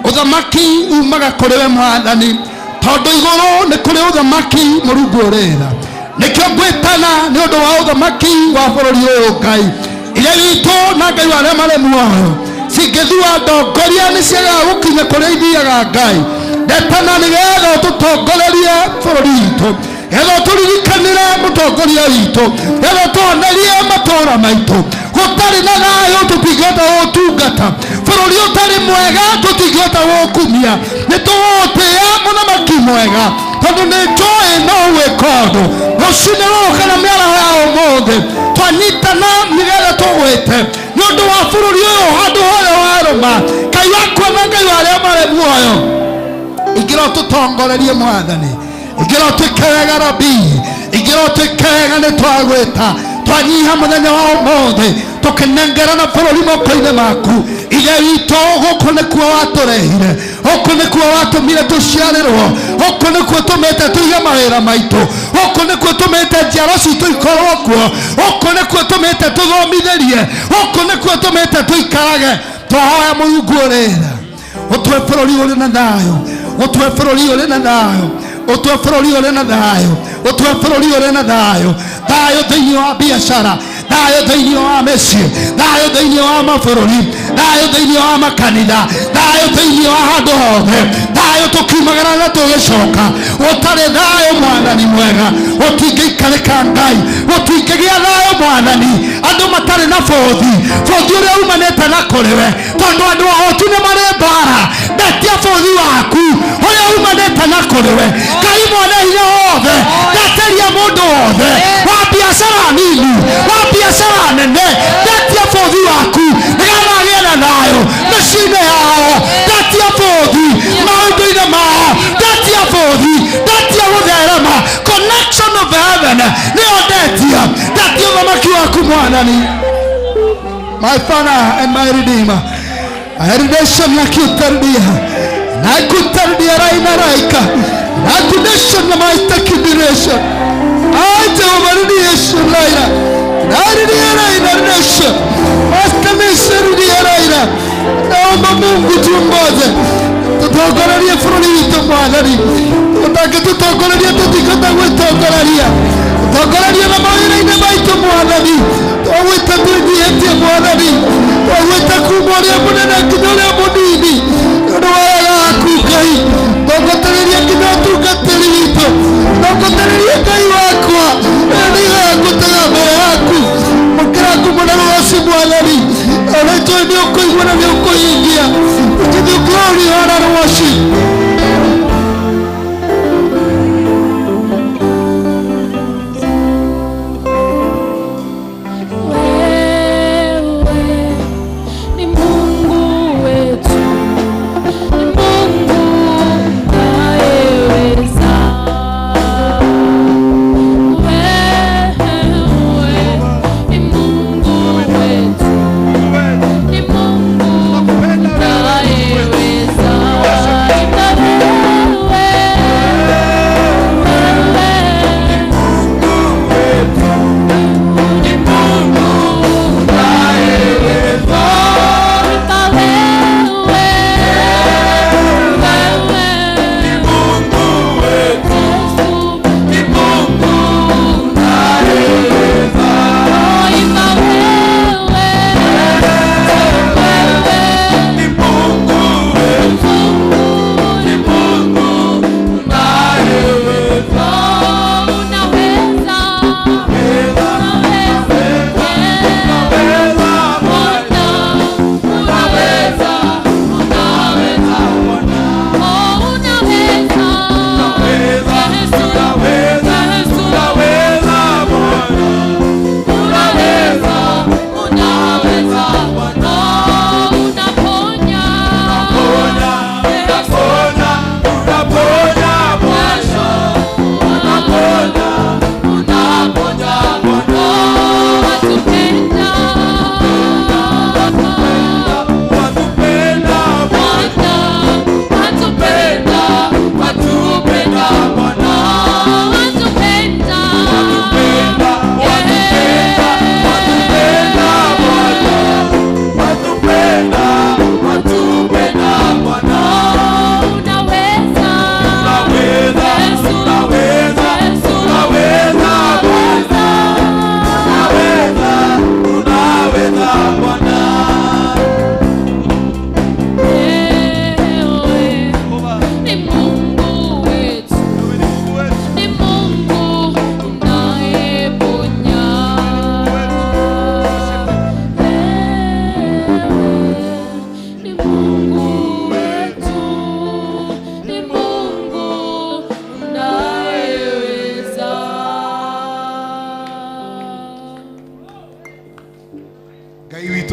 Uthamaki umaga kuri we mwathani. Tondu iguru ni kuri uthamaki Murungu urira. Nikio ngwitana ni undu wa uthamaki wa bururi uyu Ngai. Ile wito na Ngai wa aria mari muoyo. Singithua ndongoria ni ciaga gukinya kuria ithiaga Ngai. Ndetana nigetha tutongorerie bururi witu, getha turirikanire mutongoria witu, getha tuonerie matura maitu. Gutari na thayu tutingihota gutungata bururi utari mwega, tutingihota gukumia. Nitugutia munamaki mwega tondu ni njui nowe kondu rucini rukana miaraho ya umuthi twanyitana nigetha tugwite ni undu wa bururi uyu handu hothe waruma. Ngai wakwa na Ngai wa aria mari muoyo ingiro tutongorerie mwathani, ingiro twikega Rabi, ingiro twikega ni twagwita twanyiha muthenya wa umuthi tukinengerana bururi moko-ini maku. Ithe witũ gũkũ nĩkuo watũrehire, gũkũ nĩkuo watũmire tũciarĩrwo, gũkũ nĩkuo tũmĩte tũige mawĩra maitũ, gũkũ nĩkuo tũmĩte njiaro citũ ikorwo kuo, gũkũ nĩkuo tũmĩte tũthomithĩrie, gũkũ nĩkuo tũmĩte tũikarage. Twahoya Mũrungu ũrĩra ũtue bũrũri ũrĩ na thayũ, ũtue bũrũri ũrĩ na thayũ, ũtue bũrũri ũrĩ na thayũ, ũtue bũrũri ũrĩ na thayũ, thayũ thĩinĩ wa biacara, thayo thĩinĩ wa mĩciĩ, thayo thĩinĩ wa mabũrũri, thayo thĩinĩ wa makanitha, thayo thĩinĩ wa handũ hothe, thayo tũkiumagara na tũgĩcoka. Ũtarĩ thayo Mwathani mwega ũtingĩikarĩka Ngai, ũtingĩgĩa thayo Mwathani andũ matarĩ na bũthi ũrĩa umanĩte na kũrĩwe, tondũ andũ ahotu nĩ marĩ mbara. Ndetia bũthi waku ũrĩa umanĩte na kũrĩwe. Ngai Mwene hinya wothe ndeteria mũndũ wothe wa biacara nini, wa biacara nene, ndetia bũthi waku nĩgetha agĩe na thayo mĩciĩ-inĩ yao. Ndetia bũthi maũndũ-inĩ mao, ndetia bũthi, ndetia gũtherema, connection of heaven nĩyo ndetia. Ndetia ũthamaki waku Mwathani. My Father and my Redeemer, Heredation na kutardia, na kutardia raina raika, na kudesha na maista kidiresha, aje umarudiesha raina, na rudia raina resha, maska meserudia raina. Naomba Mungu tuongoze, tutogoralie furuni wito Mwathani, tutake tutogoralie tutikata kutogoralia, tutogoralie na mawira maito Mwathani, tuwita tujiete Mwathani, tuwita kumoria munene kidoria munini, ndoa kukai, tugotereria kidotu katerito, tugotereria kai wakwa, ndiga kutega mbele yaku, mukira kumunene wasi Mwathani, aleto ndio kuigwana ndio kuingia. Give you glory, honor and worship.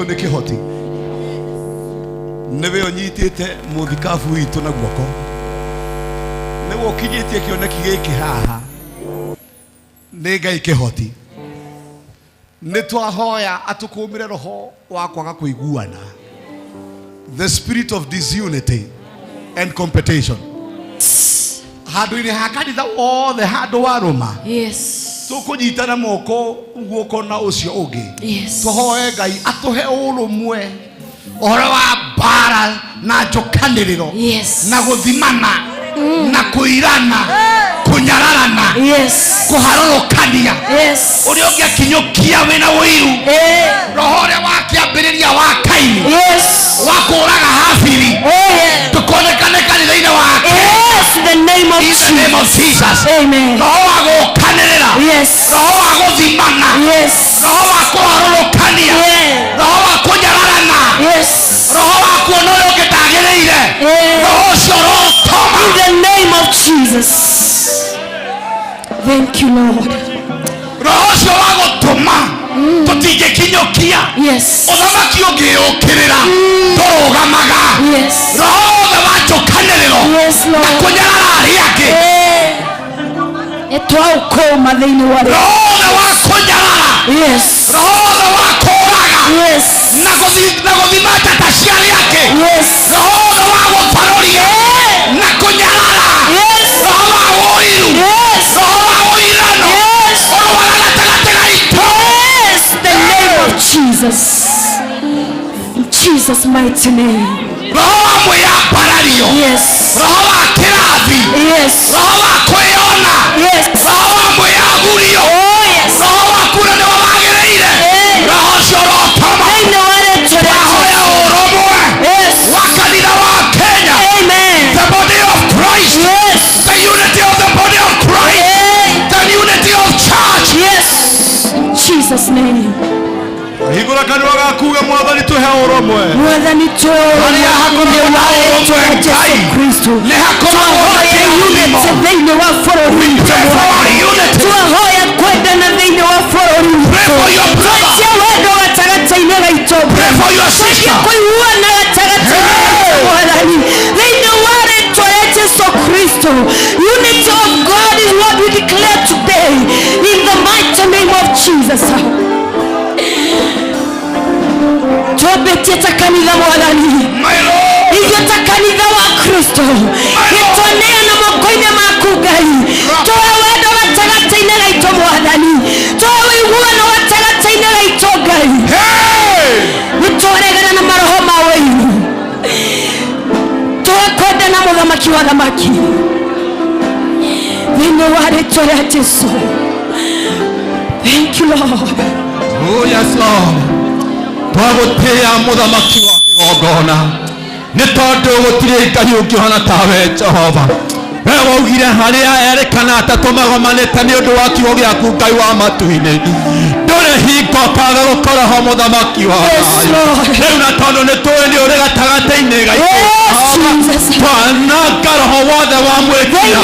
nĩ kĩhoti nĩwe ũnyitĩte mũthikabu witũ na guoko nĩwe ũkinyĩtie kĩoneki gĩkĩ haha nĩ Ngai kĩhoti nĩ twahoya atũkũmĩre roho wa kwaga kũiguana the spirit of disunity and competition handũ-inĩ ha kanitha wothe handũ warũma tũkũnyitana moko guoko na ũcio ũngĩ tũhoe Ngai atũhe ũrũmwe ũhoro wa mbara na njokanĩrĩro na gũthimana na kũirana kunyararana kuharorokania uria ungiakinyukia wina wiru roho uria wakiambiriria wa Kaini wa kuraga Habili tukonekane kanitha-ini wake in the name of Jesus. Amen. Roho wa gukanirira roho wa guthimana roho wa kuharorokania roho wa kunyararana roho wa kuona uria ungitagiriire roho ucio rotoma in the name of Jesus. Thank you, Lord. Roho ucio wa gutuma tutingikinyukia uthamaki ungiukirira turugamaga roho wothe wa njukaniriro na kunyarara aria angi etwaukoma thiini wa roho wothe wa kunyarara roho wothe wa kuraga na guthima njata cia aria angi roho wothe wa gutharuria na kunyarara roho wa uiru roho wa uirano urwara gatagati gaitu the name of Jesus. In Jesus' mighty name. Roho wa mwiyambarario roho wa kirathi roho wa kwiyona roho wa mwiyagurio roho wa kura ni wamagiriire roho ucio rotoma twahoya urumwe wa kanitha wa Kenya, the body of Christ, the unity of the body of Christ, the unity of church. In Jesus' name. Higura kanwa gakuga mwathani tuhe urumwe mwathani tuhe urumwe Yesu Kristo ne hakoragwo unity thiini wa bururi twahoya kwendana thiini wa bururi twatia wendo gatagati-ini gaitu twatia kuiguana gatagati-ini mwathani thiini wa rĩtwa rĩa Yesu Kristo. Unity of God is what we declare today in the mighty name of Jesus. Twabetie ta kanitha mwathani ithuĩ ta kanitha wa Kristo gĩtwaneana moko-inĩ maku Ngai tũhe wendo gatagati-inĩ gaitũ mwathani tũhe ũiguano gatagati-inĩ gaitũ Ngai nĩtwaregana na maroho ma wĩiru tũhe kwendana mũthamaki wa thamaki thĩinĩ wa rĩtwa rĩa Jesũ. Thank you, Lord. Oh yes, Lord. Twagutia muthamaki wa kigongona ni tondu gutire ngai ungihona tawe Jehova. We waugire haria erikana atatu magomanite ni undu wa kiugo giaku Ngai wa matu-ini nduri hingo kaga gukorwo muthamaki wa riu na tondu ni tuĩ ni uri gatagati-ini gaitu twananga roho wothe wa mwĩkira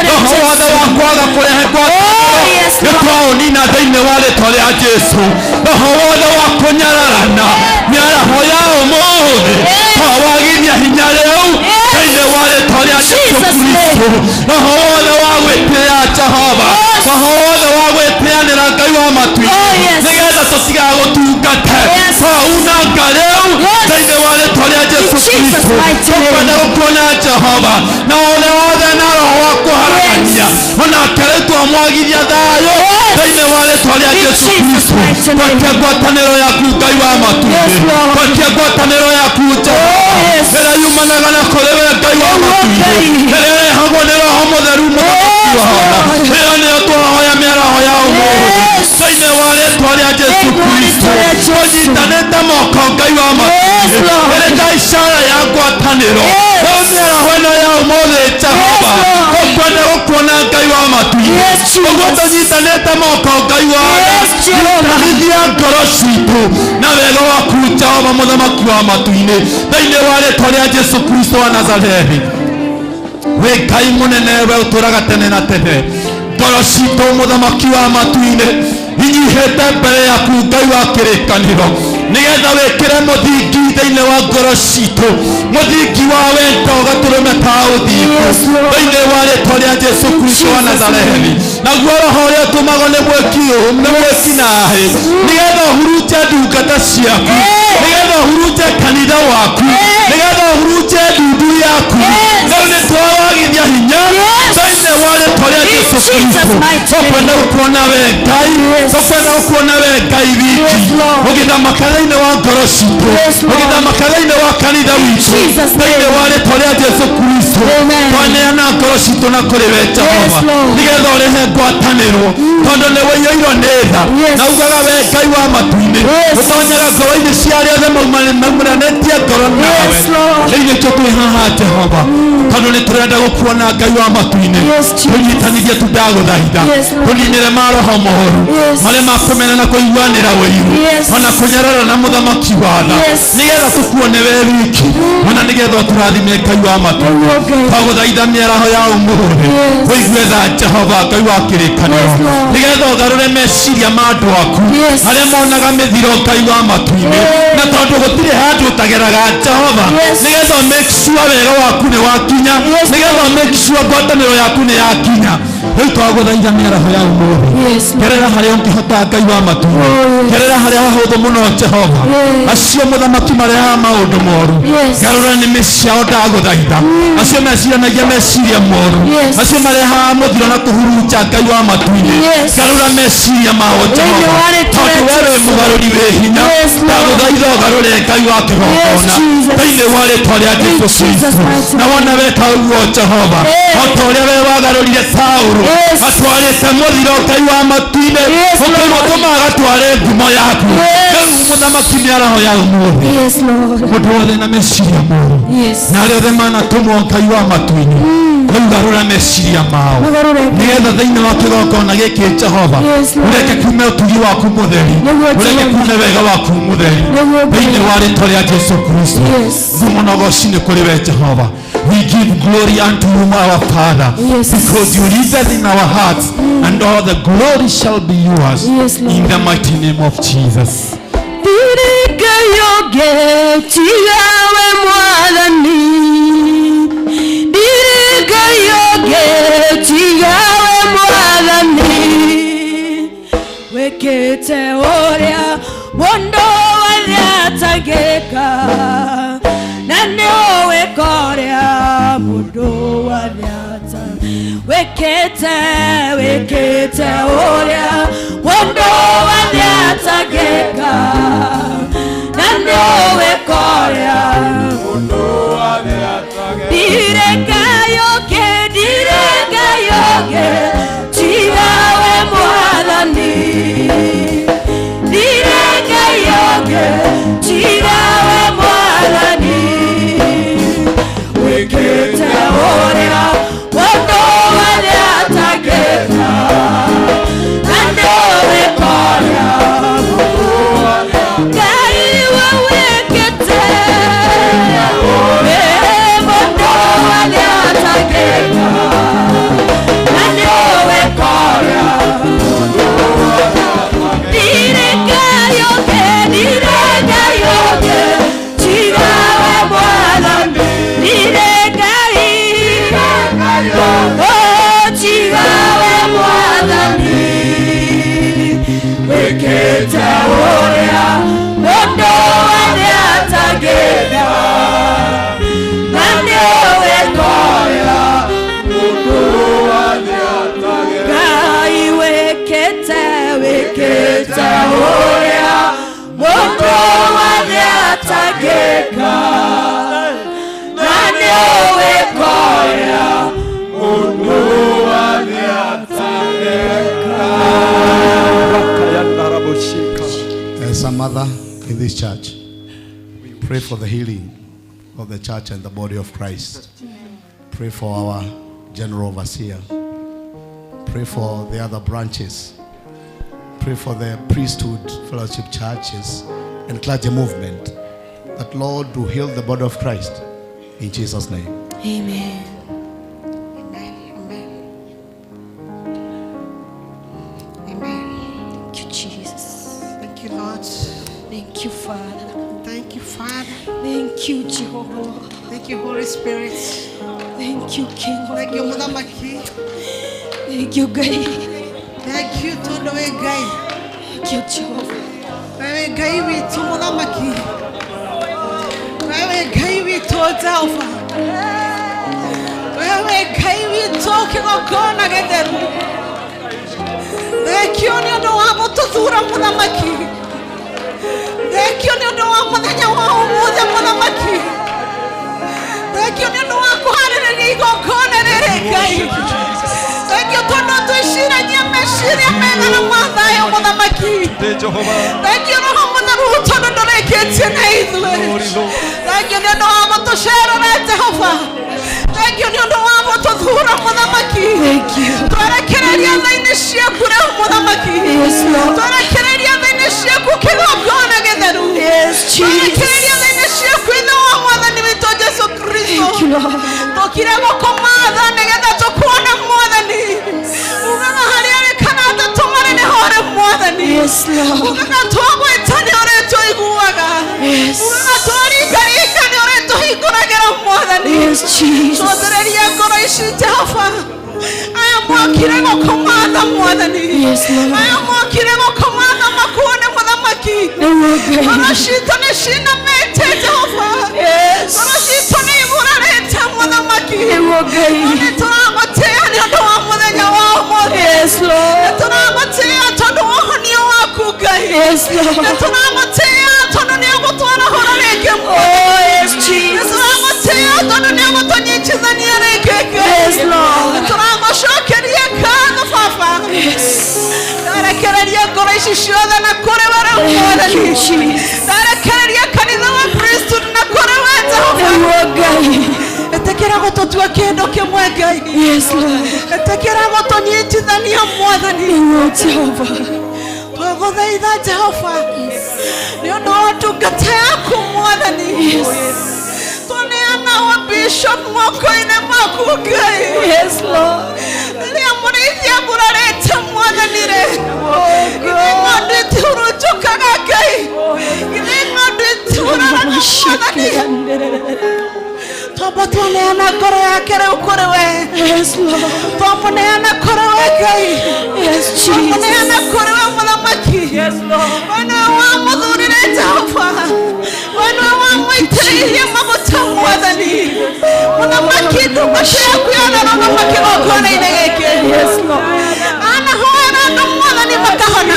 roho wothe wa kwaga kurehe ni twaunina thĩinĩ wa rĩtwa rĩa Jesũ roho wothe wa kunyararana mĩaraho ya ũmũthĩ twawagithia hinya rĩu thĩinĩ wa rĩtwa rĩa Jesũ Kristo roho wothe wa gwĩtĩĩa Jehova roho wothe wa gwĩtĩanĩra Ngai wa matu-inĩ nĩgetha tũtigagũtungate twaunanga rĩu thĩinĩ wa rĩtwa rĩa Jesũ Kristo tũkwenda gũkuona Jehova na ũrĩa wothe na roho wa kũharagania onake rĩu twamwagithia thayũ thĩinĩ wa rĩtwa rĩa Jesũ Kristo twakia ngwatanĩro yaku Ngai wa matu-inĩ twakia ngwatanĩro yaku Jehova ĩrĩa yumanaga na kũrĩ we Ngai wa matu-inĩ ĩrĩa ĩrehagwo nĩ roho mũtheru mũthamaki wa ĩyo nĩyo twahoya mĩaraho ya ũmũthĩ thĩinĩ wa rĩtwa rĩa Jesũ Kristo tũnyitanĩte moko Ngai wa matu-inĩ ĩrĩ ta ishara ya ngwatanĩro rĩu mĩaraho ĩno ya ũmũthĩ Jehova tũkwenda gũkuona Ngai wa matu-inĩ ũguo tũnyitanĩte moko Ngai wa nyitanithia ngoro citũ na wega waku Jehova mũthamaki wa matu-inĩ thĩinĩ wa rĩtwa rĩa Jesũ Kristo wa Nazarethi. We Ngai mũnene we ũtũũraga tene na tene ngoro citũ mũthamaki wa matu-inĩ inyihĩte mbere yaku Ngai wa kĩrĩkanĩro nĩgetha wĩkĩre mũthingi thĩinĩ wa ngoro citũ mũthingi wa wendo gatũrũme ta ũthingu thĩinĩ wa rĩtwa rĩa Jesũ Kristo wa Nazarethi. Naguo roho ũrĩa ũtũmagwo nĩ mwĩki naĩ nĩgetha ũhurunje ndungata ciaku nĩgetha ũhurunje kanitha waku nĩgetha ũhurunje ndundu yaku rĩu nĩ twawagithia hinya thĩinĩ wa rĩtwa rĩa Jesũ Kristo. Tũkwenda gũkuona we Ngai tũkwenda gũkuona we Ngai wiki ũgĩthamaka thĩinĩ wa ngoro citũ ũgĩthamaka thĩinĩ wa kanitha witũ thĩinĩ wa rĩtwa rĩa Jesũ Kristo twaneana ngoro citũ igongona kuri we Jehova nigetha urehe ngwatanĩro tondũ nĩ wĩiyũirwo nĩ tha na ugaga we Ngai wa matu-inĩ ũtonyaga ngoro-inĩ cia arĩa othe maumanĩtie ngoro nawe rĩu twĩ haha Jehova tondũ nĩ tũrenda gũkuona Ngai wa matu-inĩ tũnyitanithie tũndagũthaitha tũninĩre maroho moru marĩa makũmena na kũiguanĩra ũiru ona kũnyarara na mũthamaki wa tha nigetha tũkuone we wiki ona nigetha tũrathime Ngai wa matu twagũthaitha mĩaraho ya ũmũthĩ ũigue tha Jehova Ngai wa kĩrĩkanĩro nigetha ũgarũre meciria ma andũ aku arĩa monaga mĩthiro Ngai wa matu-inĩ na tondũ gũtirĩ handũ ũtageraga Jehova nigetha make sure wega waku nĩ wakinya nigetha make sure ngwatanĩro yaku nĩ yakinya rĩu twagũthaitha mĩaraho ya ũmũthĩ gerera harĩa ũngĩhota Ngai wa matu-inĩ gerera harĩa hahũthũ mũno Jehova acio mũthamaki marehaga maũndũ moru garũra nĩmĩ ciao ndagũthaitha acio meciranagia meciria moru acio marehaga mũthiro na kũhurunja Ngai wa matu-inĩ garũra meciria mao Jehova tondũ we wĩ mũgarũri wĩ hinya ndagũthaitha ũgarũre Ngai wa kĩgongona thĩinĩ wa rĩĩtwa rĩa Jesũ Kristo na wona weka ũguo Jehova o ta ũrĩa we wagarũrire Saũlũ atwarĩte mũthiro Ngai wa matu-inĩ ũkĩmũtũma agatware ngumo yaku rĩu mũthamaki mĩaraho ya ũmũthĩ mũndũ wothe na meciria moru na arĩa othe manatũmwo Ngai wa matu-inĩ rĩu garũra meciria mao nigetha thĩinĩ wa kĩgongona gĩkĩ Jehova ũreke kume ũtugi waku mũtheri ũreke kume wega waku mũtheri thĩinĩ wa rĩĩtwa rĩa Jesũ Kristo ngumo na ũgooci nĩ kũrĩ we Jehova. We give glory unto you, our Father, because you live in our hearts, and all the glory shall be yours, in the mighty name of Jesus. Wekete oria wondo waliatageka nane owekoria mundo waliata wekete oria wondo waliatageka nane owekoria mundo waliatageka direka yoke chigawe mwadhani direka yoke chigawe mwadhani wekete oria wondo waliatageka nande owekoria Ngai wawekete wondo waliatageka nande owekoria direka yoke chigawe mwadhani chigawe mwadhani wekete oria wondo waliatageka nande owekoria wondo waliatageka Ngai wekete oria wondo waliatageka nande owekoria wondo As a mother in this church, we pray for the healing of the church and the body of Christ. Pray for our general overseer. Pray for the other branches. Pray for the priesthood, fellowship churches, and clergy movement. That Lord will heal the body of Christ. In Jesus' name. Amen. Thank you, Jesus. Thank you, Lord. Thank you, Father. Thank you, Father. Thank you, Jehovah. Thank you, Holy Spirit. Thank you, King of Thank you, Glory. Mudamaki. Thank you, God. Thank you, Todowe Gai. Thank you, Jehovah. Wewe Gai witu Mudamaki. Wewe Gai witu Otaofa. Wewe Gai witu Kigokona Gederu. Thank you, Nyondo wamo tuzura Mudamaki. Thank you, Nyondo wamo dhanya wamo Mudamaki. Thank you, Nyondo wako hana nigokona Gai. Mwega na Mwathani Muthamaki. Thank you Roho Mũtheru tondu ndũrĩkĩtie na ithuĩ. Thank you nĩ ũndũ wa gũtũcerera Jehova. Thank you nĩ ũndũ wa gũtũthura Mũthamaki. Twerekereria tha-inĩ ciaku rĩu Mũthamaki. Twerekereria tha-inĩ ciaku kĩgongona gĩtheru. Twerekereria tha-inĩ ciaku ithe wa Mwathani witũ Jesu Kristo. Tũkire gũkũmatha nĩgetha tũkuone Mwathani. Ugaga harĩa arĩ kana tũtũmare nĩ hore Mwathani. Ugaga twagwĩta nĩ ũrĩa tũiguaga. Ugaga twaringaringa nĩ ũrĩa tũhingũragĩra Mwathani. Tũthereria ngoro ici Jehova. Aya mwakire gũkũmatha Mwathani. Aya mwakire gũkũmatha makuone Mũthamaki. Ngoro citũ nĩ cinamĩte Jehova. Ngoro citũ nĩ igũrarĩte Mũthamaki. Nĩ tũramũtĩĩa nĩ ũndũ wa mũthenya wa ũmũthĩ. Nĩ tũramũtĩĩa tondũ wa ũhonio waku Ngai. Nĩ tũramũtĩĩa tondũ nĩ ũgũtwara horo rĩngĩ Mwathani. Nĩ tũramũtĩĩa tondũ nĩ ũgũtũnyitithania rĩngĩ Ngai. Nĩ tũramũcokeria ngatho Baba. Ndarekereria ngoro ici ciothe na kũrĩ we rĩu Mwathani. Ndarekereria kanitha wa Kristo na kũrĩ we Jehova. Etĩkĩra gũtũtua kĩndũ kĩmwe Ngai. Etĩkĩra gũtũnyitithania Mwathani. Twagũthaitha Jehova nĩ ũndũ wa ndungata yaku Mwathani. Tũneana wa Bishop moko-inĩ maku Ngai. Rĩrĩa mũrĩithia mũrarĩte Mwathani rĩ. Githĩ ng'ondu itihurunjũkaga Ngai. Githĩ ng'ondu itihuranaga Mwathani. Twamba twaneana ngoro yake rĩu kũrĩ we. Twamũneana kũrĩ we Ngai. Twamũneana kũrĩ we Mũthamaki. We nĩwe wamũthurire Jehova. We nĩwe wamũitĩrĩirie maguta Mwathani. Mũthamaki ndungata yaku yanarũgama kĩgongona-inĩ gĩkĩ. Anahoera andũ Mwathani makahona.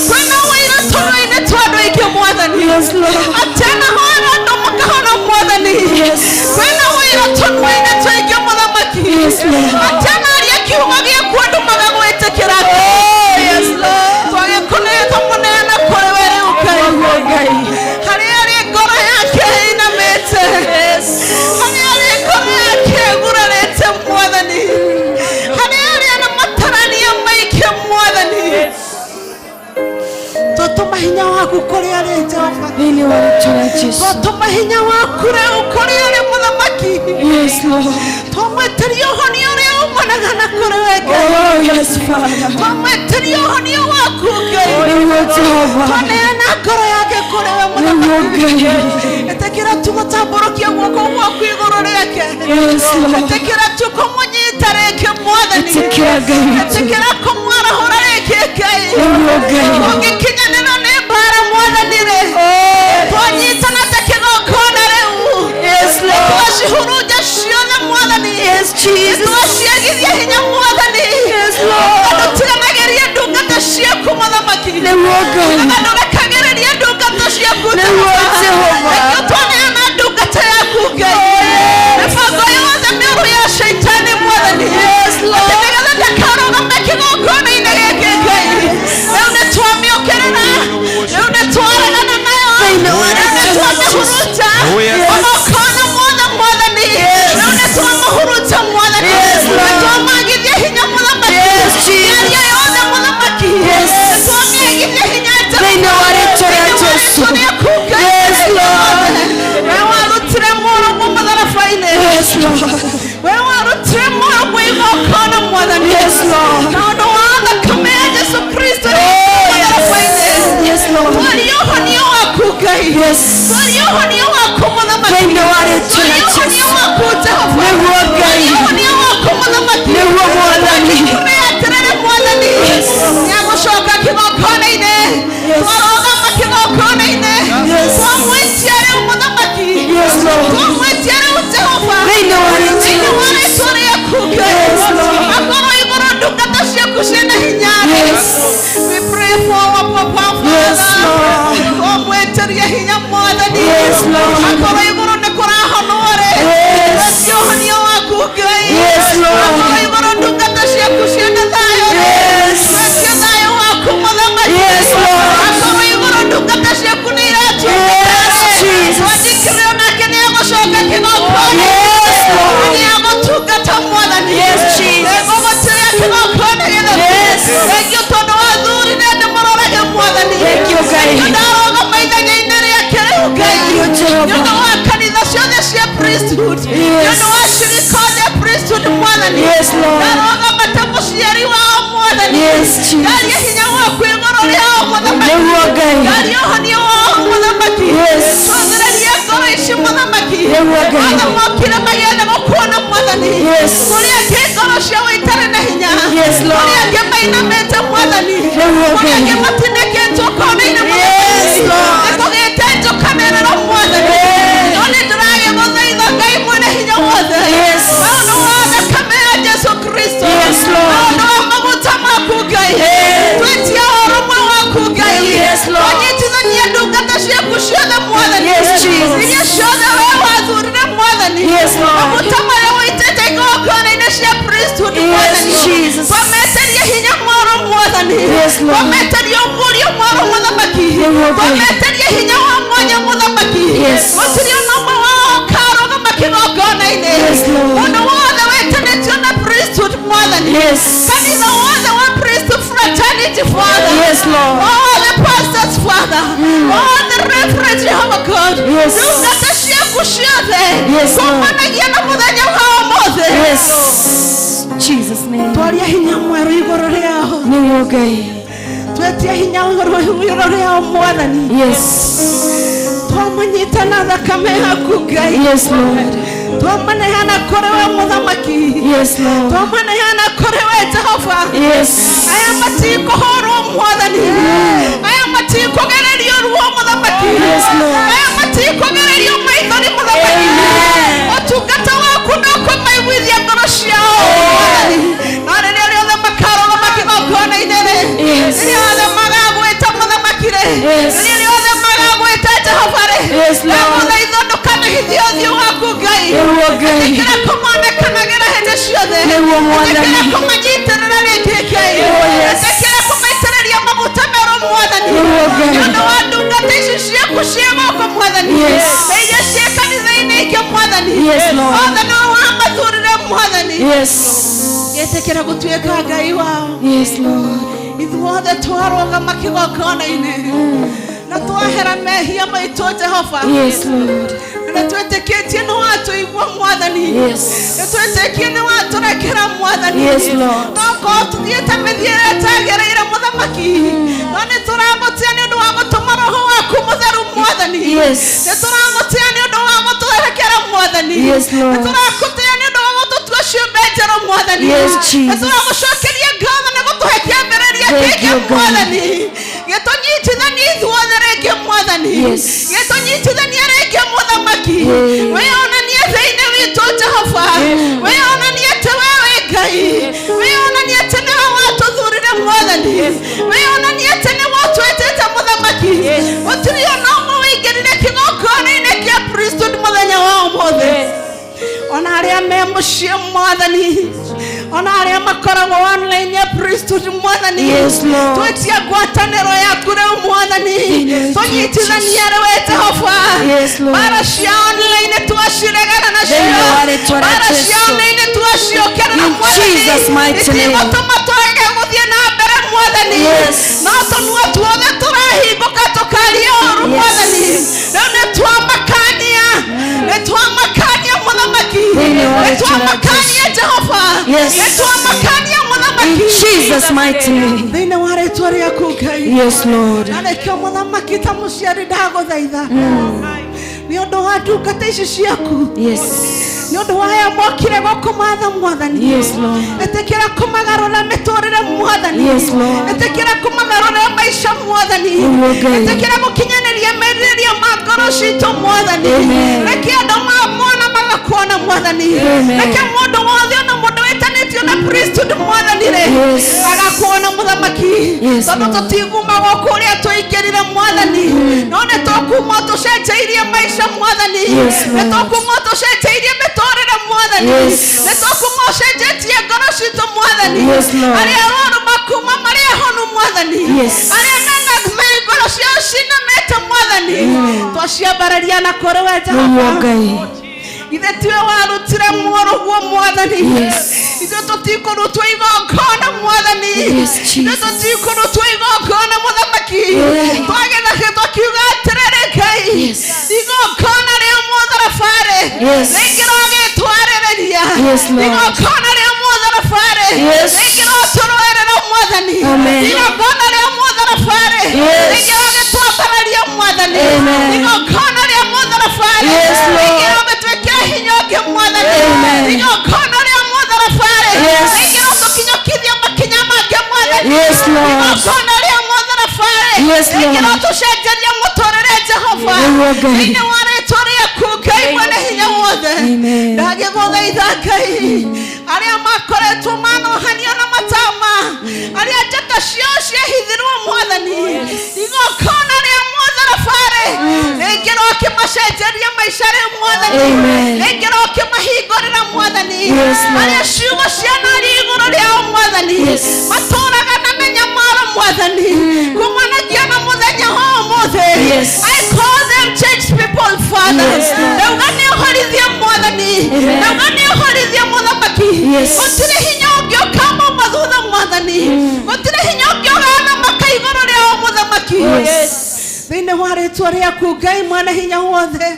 Kwĩna ũira tũnua-inĩ twa andũ aingĩ Mwathani. Atĩ anahoera andũ makahona Mwathani. Kwĩna ũira tũnua-inĩ twa aingĩ Mũthamaki. Atĩ anaria kiugo gĩaku andũ magagwĩtĩkĩra. Twagĩkũnĩtwo mũneana kũrĩ we rĩu Ngai. Harĩa arĩ ngoro yake ĩinamĩte. Harĩa arĩ ngoro yake ĩgurarĩte Mwathani. Harĩa arĩ na matarania maingĩ Mwathani. Twatũma hinya waku kũrĩ arĩ Jehova. Twatũma hinya waku rĩu kũrĩ arĩ Mũthamaki. Twamwĩtĩria ũhonio ũrĩa umanaga na kũrĩ we Ngai. Twamwĩtĩria ũhonio waku Ngai. Twaneana ngoro yake kũrĩ we Mũthamaki. Etĩkĩra tũgũtambũrũkia guoko gwaku igũrũ rĩake. Etĩkĩra tũkũmũnyita rĩngĩ Mwathani. Etĩkĩra kũmwarahũra rĩngĩ Ngai. Ũngĩkinyanĩrwo nĩ mbara Mwathani rĩ. Twanyitana ta kĩgongona rĩu. Twacihurunja ciothe Mwathani. Twaciagithia hinya Mwathani. Tũtiganagĩria ndungata ciaku Mũthamaki. Ndũrekagĩrĩria ndungata ciaku Jehova. Twaneana ndungata yaku Ngai. Mĩbango yothe mĩũru ya Shaitani Mwathani. Nĩgetha ndakarũgame kĩgongona-inĩ gĩkĩ Ngai. Rĩu nĩ twamĩũkĩrĩra. Rĩu nĩ twaregana nayo. Rĩu nĩ twamĩhurunja. Onokorwo Mwathani. Rĩu nĩ twamĩhurunja Mwathani. Twamagithia hinya Mũthamaki. Mĩario yothe Mũthamaki. Twamĩagithia hinya thĩinĩ wa rĩĩtwa rĩa Jesũ. We warutire mũrũgũ mũtharaba-inĩ. We warutire mũrũgũ igongona Mwathani. Na ũndũ wa thakame ya Jesu Kristo mũtharaba-inĩ. Twaria ũhonio waku Ngai. Twaria ũhonio waku Mũthamaki. Thĩinĩ wa rĩĩtwa rĩa Jesũ. Twaria ũhonio waku Jehova. Nĩguo Ngai. Twaria ũhonio waku Mũthamaki. Nĩguo Mwathani. Tũrĩatĩrĩre Mwathani. Nĩagũcoka kĩgongona-inĩ. Twarogama kĩgongona-inĩ. Twamwĩtia rĩu Mũthamaki. Twamwĩtia rĩu Jehova. Thĩinĩ wa rĩĩtwa rĩaku Ngai. Akorwo igũrũ ndungata ciaku ciĩna hinya. We pray for our Papa Father. Twamwĩtĩria hinya Mwathani. Akorwo igũrũ nĩ kũrahonwo rĩ. we call their priesthood mwathani. Yes, Lord. Naroga matamuciari wao mwathani. Yes, Jesus. Ngai hinya waku iguru riao muthamaki. Nĩguo Ngai. Ngai ũhonia wao muthamaki. Yes. Twathererie ngoro ici muthamaki. Nĩguo Ngai. Othe mokire magĩethe gũkuona mwathani. Yes. Kũrĩa angĩ ngoro ciao itarĩ na hinya. Yes, Lord. Kũrĩa angĩ mainamĩte mwathani. Nĩguo Kũrĩa Ngai. angĩ matindĩkĩtwo kono-inĩ mwathani. Yes, Lord. Nĩkũgĩte njũkanĩrĩro mwathani. No nĩndĩragĩa gũthaitha Ngai mwene hinya wothe. Yes. Maũndũ wa thakame ya Jesu Kristo. Yes, Lord. Maũndũ wa maguta maku Ngai. Twetia ũrũmwe waku Ngai. Yes, Lord. Wanyitithanie ndungata ciaku ciothe mwathani. Yes, Jesus. Iria ciothe wee wathurire mwathani. Yes, Lord. Maguta marĩa wĩitĩte igongona-inĩ cia priesthood mwathani. Jesus. Twameterie hinya mwerũ mwathani. Yes, Lord. Twameterie ũguũrio mwerũ muthamaki. Nĩguo Ngai. Twameterie hinya wa mwanya muthamaki. Yes. Gũtirĩ ona ũmwe wao ũkarũgama kĩgongona-inĩ. Yes, Lord. Mũndũ wothe wĩtanĩtio na priesthood mwathani. Yes. Kanitha wothe wa priesthood fraternity Father. Yes, Lord. All the pastors Father. All the reverend Jehovah God. Yes. Ndungata ciaku ciothe. Yes, Lord. Kumanagia na mũthenya wa ũmũthĩ. Yes. Jesus name. Twaria hinya mwerũ igũrũ rĩao. Nĩguo Ngai. Twetia hinya igũrũ rĩao mwathani. Yes. Twamanyita na thakame yaku Ngai. Yes, Lord. Twamanehana kũrĩ we mũthamaki. Yes, Lord. Twamanehana kũrĩ we Jehova. Yes. Aya matikũhũrwo mwathani. Aya matikũgererio ruo mũthamaki. Yes, Lord. Aya matikũgererio maithori mũthamaki. Ũtungata waku no kũmaiguithia ngoro ciao mwathani. Na rĩrĩa rĩothe makarũgama kĩgongona-inĩ rĩ. Yes. Rĩrĩa rĩothe magagwĩta mũthamaki rĩ. Yes. Rĩrĩa rĩothe magagwĩta Jehova rĩ. Yes, Lord. Ndagũthaitha ndũkanahithie ũthiũ waku Ngai. Nĩguo Ngai. Ĩtĩkĩra kũmonekanagĩra hĩndĩ ciothe. Nĩguo Mwathani. Ĩtĩkĩra kũmanyitĩrĩra rĩngĩ Ngai. Yes. Ĩtĩkĩra kũmaitĩrĩria maguta merũ mwathani. Nĩguo Ngai. Nĩ ũndũ wa ndungata ici ciaku cia moko mwathani. Yes. Na iria cia kanitha-inĩ ingĩ mwathani. Yes, Lord. Othe no wamathurire mwathani. Yes. Ĩtĩkĩra gũtuĩka Ngai wao. Yes, Lord. Ithuothe twarũgama kĩgongona-inĩ na twahera mehia maitũ Jehova. Yes, Lord. Na twĩtĩkĩtie nĩ watũigua mwathani. Yes. Na twĩtĩkie nĩ watũrekera mwathani. Yes, Lord. Tokorwo tuthiĩte mĩthiĩre ĩtagĩrĩire mũthamaki. No nĩ tũramũtia nĩ ũndũ wa gũtũma roho waku mũtheru mwathani. Yes. Nĩ tũramũtia nĩ ũndũ wa gũtũrekera mwathani. Yes, Lord. Nĩ tũrakũtia nĩ ũndũ wa gũtũtua ciũmbe njerũ mwathani. Yes, Nĩ Jesus. tũramũcokeria ngatho nĩ gũtũhe kĩambĩrĩria Thank kĩngĩ you, God. mwathani. Gĩtũnyitithanie ithuothe rĩngĩ mwathani. Yes. Gĩtũnyitithanie rĩngĩ mũthamaki. Yeah. Wĩonanie thĩinĩ witũ Jehova. Wĩonanie atĩ wewe Ngai. Wĩonanie atĩ nĩwe watũthurire mwathani. Wĩonanie atĩ nĩ watwĩtĩte mũthamaki. Gũtirĩ ona ũmwe wĩingĩrire kĩgongona-inĩ kĩa priesthood mũthenya wa ũmũthĩ. Ona arĩa me mũciĩ mwathani. Ona arĩa makoragwo online ya priesthood mwathani. Yes, Lord. Twetia ngwatanĩro yaku rĩu mwathani. Tũnyitithanie we Jehova. Yes, Lord. Bara cia online twaciregana nacio. Thĩinĩ wa rĩĩtwa rĩa Bara cia Jesũ. online twaciũkĩrĩra In Jesus' mighty name. itigũtũma twage gũthiĩ na mbere mwathani. Yes. No tũnua tuothe tũrahingũka tũkaria ũru mwathani. Rĩu nĩ twamakania. Nĩ twamakania mũthamaki. Thĩinĩ wa Nĩ rĩĩtwa rĩa twamakania Jehova. Yes. Nĩ twamakania mũthamaki. In Jesus' mighty name. Thĩinĩ wa rĩĩtwa rĩaku Ngai. Yes, Lord. Na nĩkĩo mũthamaki ta mũciari ndagũthaitha. Nĩ ũndũ wa ndungata ici ciaku. Yes. Nĩ ũndũ wa aya mokire gũkũmatha mwathani. Yes, Lord. Ĩtĩkĩra kũmagarũra mĩtũrĩre mwathani. Yes, Lord. Ĩtĩkĩra kũmagarũra maica mwathani. Nĩguo Ngai. Ĩtĩkĩra gũkinyanĩria merirĩria ma ngoro citũ mwathani. Amen. Reke andũ mamona magakuona mwathani. Amen. Reke mũndũ wothe ona mũndũ wĩtanĩtio na priesthood mwathani rĩ. Yes. Agakuona mũthamaki. Yes, Tondũ Lord. tũtigumagwo kũrĩa tũingĩrire mwathani. No nĩ tũkuma tũcenjeirie maica mwathani. Yes, Nĩ Lord. tũkuma tũcenjeirie mĩtũrĩre mwathani. Yes. Nĩ tũkuma ũcenjetie ngoro citũ mwathani. Yes, Lord. Arĩa arũaru makuma marĩa ahonu mwathani. Yes. Arĩa mena ngoro ciao cinamĩte mwathani. Twaciambararia na kũrĩ we Nĩguo Jehova. Ngai. Ithe tiwe warutire mũrũguo mwathani. Yes. Ithe tũtikũrutwo igongona mwathani. Yes, Jesus. Ithe tũtikũrutwo igongona mũthamaki. Yeah. Twagethage tũkiuga atĩrĩrĩ Ngai. Yes. Igongona rĩa mũtharaba-rĩ. Yes. Rĩngĩ rogĩtwarĩrĩria. Yes, Lord. Igokona ria motharabare. Yes. Igirotoroerera mwathani. Amen. Igokona ria motharabare. Yes. Igirotwambararia mwathani. Amen. Igokona ria motharabare. Yes, Lord. Igirotwekera hinyoke mwathani. Amen. Igokona ria motharabare. Yes. Igirotukinyokithia makinya make mwathani. Yes, Lord. Igokona ria motharabare. Yes, Lord. Igirotucenjeria mutorere Jehova. Ine waretworia kukai mwene hinya wothe. Amen. Ndagiguthaitha Ngai aria makoretwo manohanio na matama aria njata ciao ciehithirwo mwathani igokona ria motharabare rĩngĩ rokĩmacenjeria maica rĩ mwathani rĩngĩ rokĩmahingũrĩra mwathani aria ciugo cianari igũrũ rĩao mwathani matũũraga na mĩnyamaro mwathani kumanagia na mũthenya wa ũmũthĩ I call them church people Father ndauga nĩ ũhorithie mwathani ndauga nĩ ũhorithie mũthamaki gũtirĩ hinya ũngĩũkama mathutha mwathani gũtirĩ hinya ũngĩũgana makaigũrũ rĩao mũthamaki thĩinĩ wa rĩtwa rĩaku Ngai mwene hinya wothe.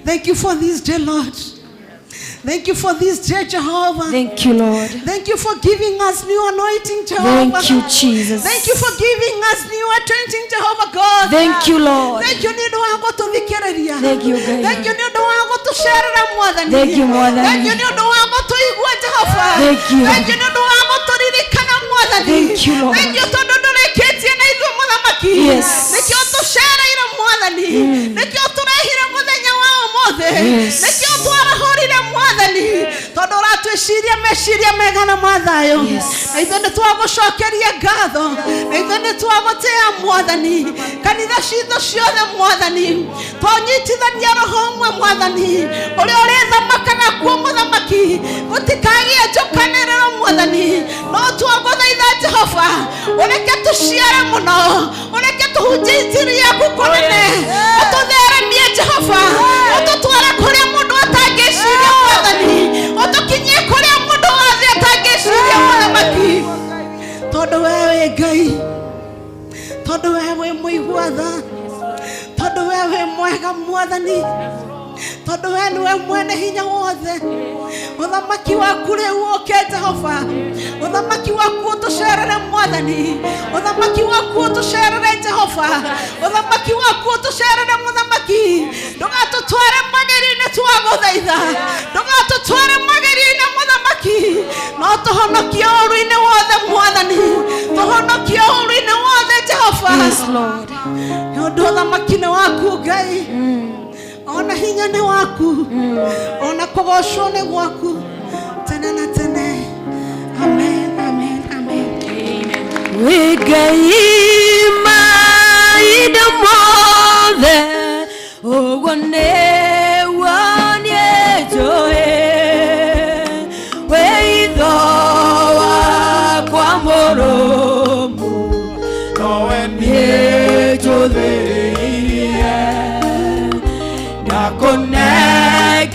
Thank you for this day, Lord. Thank you for this day, Jehovah. Thank you, Lord. Thank you for giving us new anointing, Jehovah. Thank you, Jesus. Thank you for giving us new anointing, Jehovah God. Thank you, Lord. Thank you, nĩũndũ wa gũtũthikĩrĩria. Thank you, God. Thank you, nĩũndũ wa gũtũcerera mwathani. Thank you, mwathani. Thank you, nĩũndũ wa gũtũigua, Jehovah. Thank you. Thank you, nĩũndũ wa gũtũririkana mwathani. Thank you, Lord. Thank you, tondũ ndũrĩkĩtie na ithuĩ mũthamaki. Yes. Nĩkĩo tũcereire mwathani. Nĩkĩo tũrehire mũthenya wa ũmũthĩ. Nĩkĩo twarahũrire mwathani. Tondũ ũratwĩciria meciria mega na ma thayũ. Na ithuĩ nĩtwagũcokeria ngatho. Na ithuĩ nĩtwagũtĩĩa mwathani. Kanitha citũ ciothe mwathani. Twanyitithania roho ũmwe mwathani. Ũrĩa ũrĩthamakaga kuo mũthamaki. Gũtikagĩe njũkanĩrĩro mwathani. No twagũthaitha Jehova. Ũreke tũciare mũno. Ũreke tũhunjie injiri yaku kũnene. Ũtũtheremie Jehova. Ũtũtware kũrĩa mũndũ atangĩciria mwathani. Ũtũkinyie kũrĩa mũndũ wothe atangĩciria mũthamaki. Tondũ wee wĩ Ngai. Tondũ wee wĩ mũigua tha. Tondũ wee wĩ mwega mwathani. Tondũ wee nĩwe mwene hinya wothe. Ũthamaki waku rĩu ũke Jehova. Ũthamaki waku ũtũcerere mwathani. Ũthamaki waku ũtũcerere Jehova. Ũthamaki waku ũtũcerere mũthamaki. Ndũgatũtware magerio-inĩ twagũthaitha. Ndũgatũtware magerio-inĩ mũthamaki. No tũhonokie ũru-inĩ wothe mwathani. Tũhonokie ũru-inĩ wothe Jehova. Yes, Lord. Nĩũndũ ũthamaki nĩ waku Ngai. Ona hinya nĩ waku. Ona kũgocwo nĩ gwaku. Tene na tene. Amen, amen, amen. We Ngai mahinda mothe ũguo nĩguo niĩ njũĩ. We itho wakwa mũrũmu nowe niĩ njũthĩrĩirie.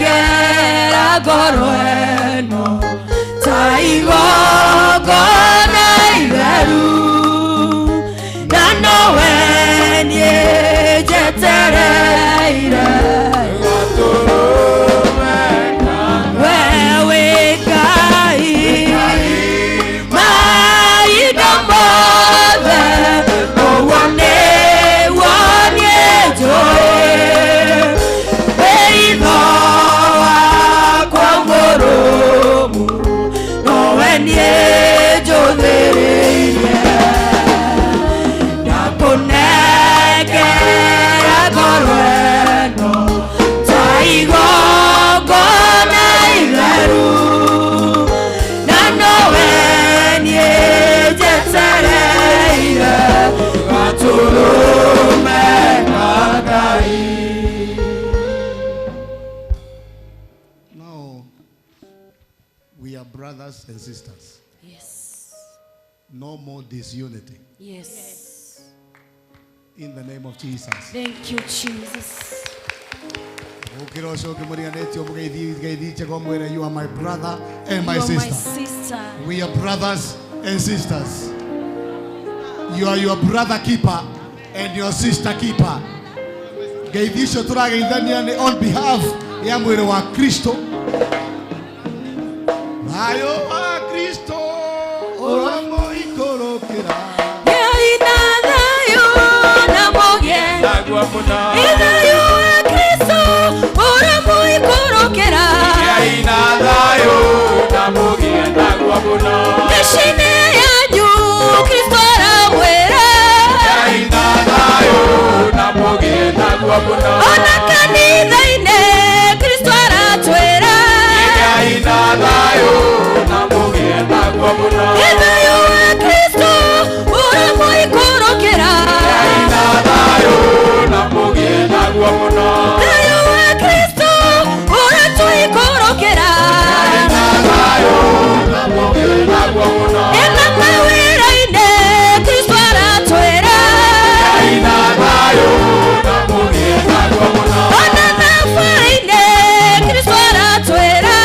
Ndakunengera ngoro ĩno ta igongona itheru. Na nowe niĩ njetereire. We wĩ Ngai mahinda mothe ũguo nĩguo niĩ njũĩ. Now, we are brothers and sisters. Yes. No more disunity. Yes. In the name of Jesus. Thank you, Jesus. You are my brother and my You are my sister. sister. We are brothers and sisters. You are your brother keeper and your sister keeper. On behalf ya mwili wa Kristo Thayo wa Kristo uramoikorokera. Ina thayo na moge. Nagua muno. Thayo wa Kristo uramoikorokera. Ina thayo na moge. Nagua muno. Nishine yanyu Kristo aramwera. Ina thayo na moge. Nagua muno. Ona kanitha-ine Kristo aratwera. Ina thayo na moge. Nagua muno. Thayo wa Kristo uramoikorokera. Ina thayo na moge. Nagua muno. Thayo wa Kristo uratuikorokera. Ina thayo na moge. Nagua muno. Ena mawira-ine Kristo aratwera. Ina thayo na moge. Nagua muno. Ona nafa-ine Kristo aratwera.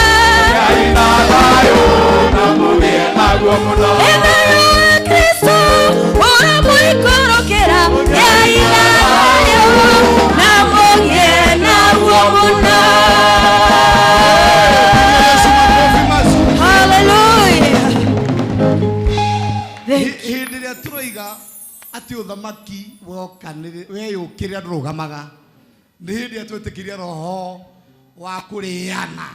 Ina thayo na moge. Nagua muno. Thayo wa Kristo uramoikorokera. Ina thayo na moge naguo muno. Hallelujah. Hĩndĩ ĩrĩa tũroiga atĩ ũthamaki woka weyũkĩrĩra ndũrũgamaga, nĩ hĩndĩ ĩrĩa twĩtĩkĩria roho wa kũrĩana,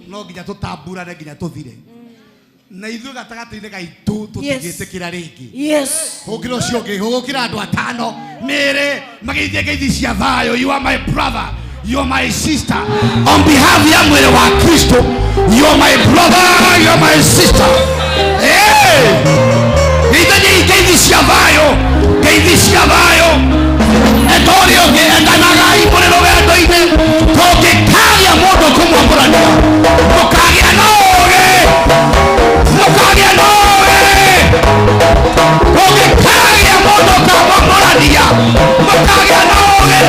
no nginya tũtamburane nginya tũthire. Na ithuĩ gatagatĩ-inĩ gaitũ tũtigĩtĩkĩra rĩngĩ. Yes. Gũkĩra ũcio ũngĩ, gũkĩra andũ atano mĩĩrĩ magĩithie ngeithi cia thayũ. You are my brother, you are my sister. On behalf ya mwĩrĩ wa Kristo, you are my brother, you are my sister. Ngeithi cia thayũ, ngeithi cia thayũ. Etorĩ ũngĩendanagai mũrĩ rũgendo-inĩ, tũngĩkagĩa mũndũ kũmwambũrania, mũkagĩa na ũũgĩ, mũkagĩa na ũũgĩ. Tũngĩkagĩa mũndũ kamwambũrania, mũkagĩa na ũũgĩ.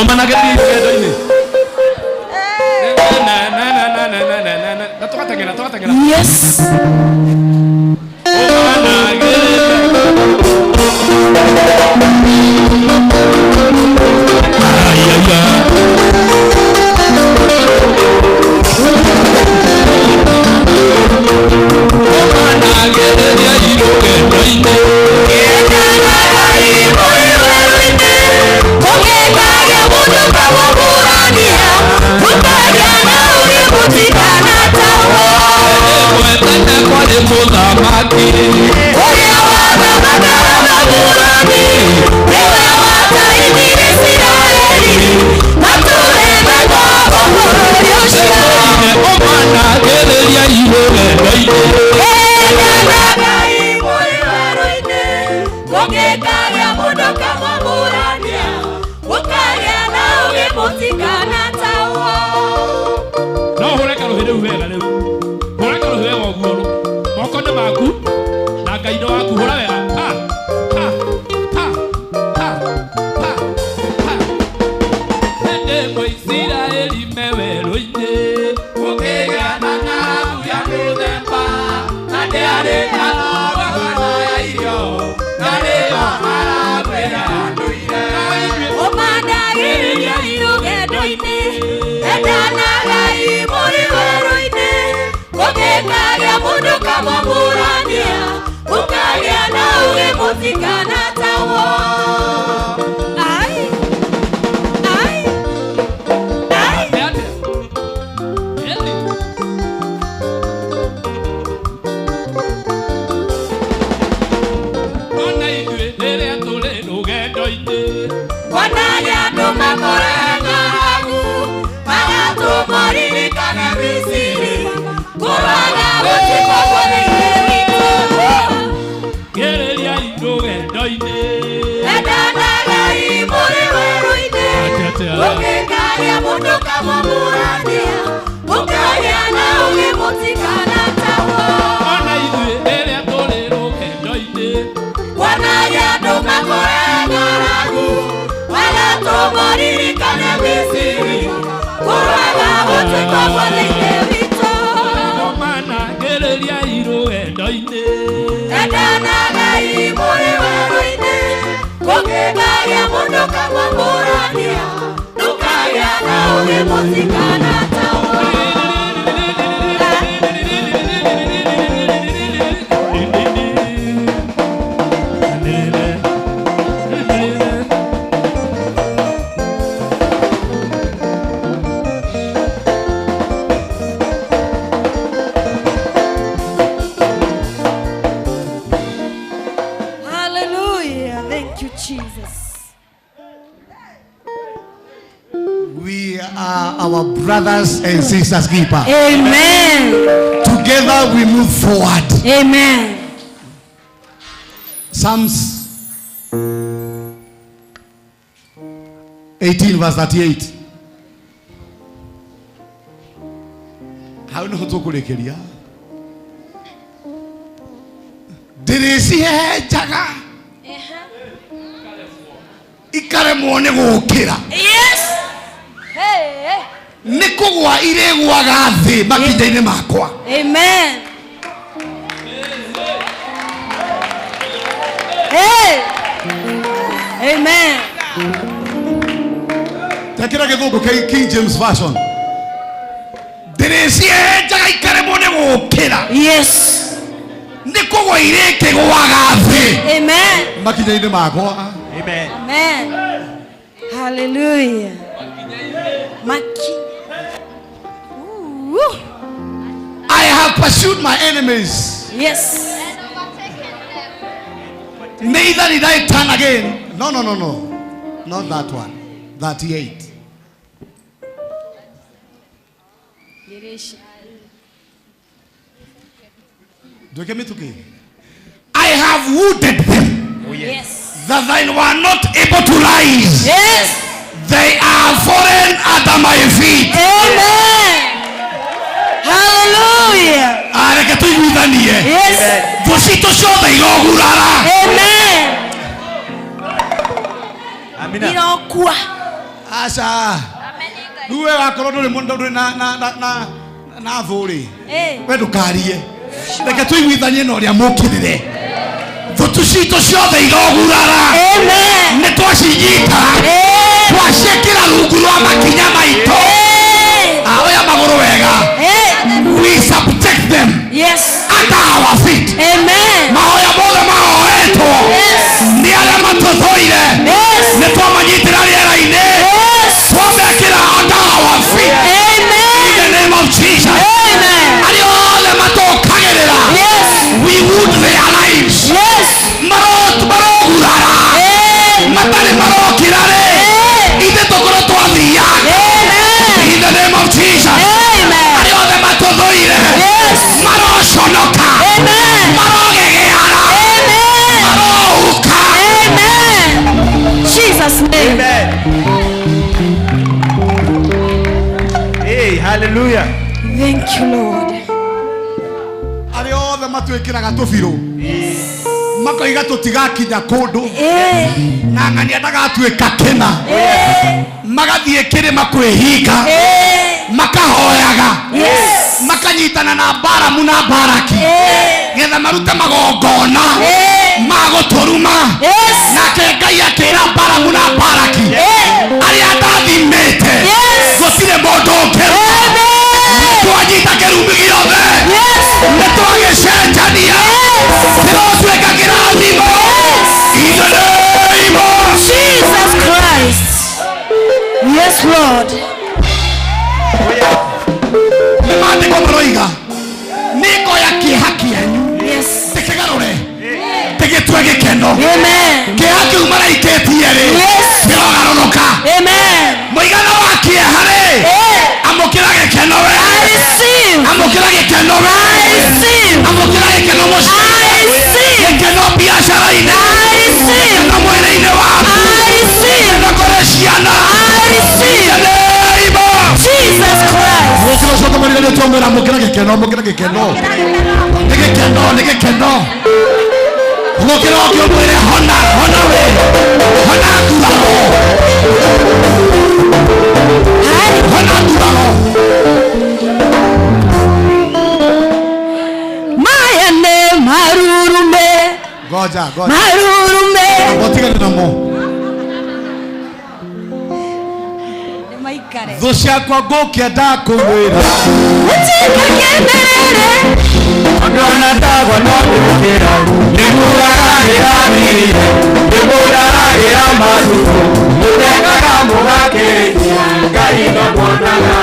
Omanage rũgendo-inĩ. Na tũgateng'era. Yes. Kama murania, nukaya na uwe motikana tawa. our brothers and sisters keeper. Amen. Together we move forward. Amen. Psalms 18 verse 38. How no to kurekeria? Dirisi jaga. Ikare muone gukira. Yes. Hey. Nikugwa ire gwaga thi makinyaine makwa. Amen. Hey. Amen. Takira githungu King James version. Dirisi jaga ikare muone gukira. Yes. Nikugwa ire kigwaga thi. Amen. Makinyaine makwa. Amen. Amen. Hallelujah. I have pursued my enemies. Yes. Neither did I turn again. No. Not that one. 38. Do you get me today? I have wounded them. Oh yes. That they were not able to rise. Yes. They are fallen under my feet. Amen. Hallelujah. Yes. Amen. Amina. Inokuwa. Asa. Duwe wakoro nduri mundu nduri na thuri. We ndukarie. Reke tuiguithanie na uria mukirire. Thutucito ciothe irogurara. Amen. Ni twacinyita. Twacekera rungu rwa makinya maito. Oya maguru wega. We subject them. Yes. Under our feet. Amen. Mahoya mothe mahoetwo. Yes. Ni aria matuthoire. Yes. Ni twamanyitira riera-ini. Yes. Twamekira under our feet. Amen. In the name of Jesus. Amen. Aria othe matukagirira. Yes. We wound their lives. Yes. Marogurara. Matari marokira ri. Ithe tukoro twathiaga. In the name of Jesus. Amen. Aria othe matuthoire. Yes. Maroconoka. Amen. Marogegeara. Amen. Marouka. Amen. Jesus' name. Amen. Hey, hallelujah. Thank you, Lord. Aria othe matwikiraga tubiru. Makoiga tutigakinya kundu. Na ng'ania ndagatwika kina. Magathie kirima kwihinga. Makahoyaga. Makanyitana na Baramu na Baraki. Getha marute magongona. Maguturuma. Nake Ngai akira Baramu na Baraki. Aria ndathimite. Gutire mundu ungiru. Twanyita kirumi giothe. Nitwagicenjania. Tirotwika kirathimo. In the name of Jesus Christ. Yes, Lord. Nimandiko maroiga niko ya kĩeha kĩanyu tĩkĩgarũre tĩgĩtue gĩkeno kĩeha kĩu maraikĩtie rĩ kĩrogarũrũka mũigana wa kĩeha rĩ amũkĩra gĩkeno we amũkĩra gĩkeno we amũkĩra gĩkeno mũciĩ gĩkeno biacara-inĩ gĩkeno mwĩrĩ-inĩ waku gĩkeno kũrĩ ciana Jesus Christ. Gũkĩra coka marigania twamwĩra mũkĩra gĩkeno mũkĩra gĩkeno nĩ gĩkeno nĩ gĩkeno gũkĩra ũngĩ ũmwĩre hona hona we hona nguraro hona nguraro Maya nĩ marurume. Goja Marurume. Gũtigane namo thũ ciakwa ngũkĩenda kũmwĩra ũtikakenerere andũ anatagwo no ndĩmũkĩra nĩmũraragĩra mĩrire nĩmũraragĩra mathukũ mũtengaga mũgakĩrĩkia Ngai no mwonaga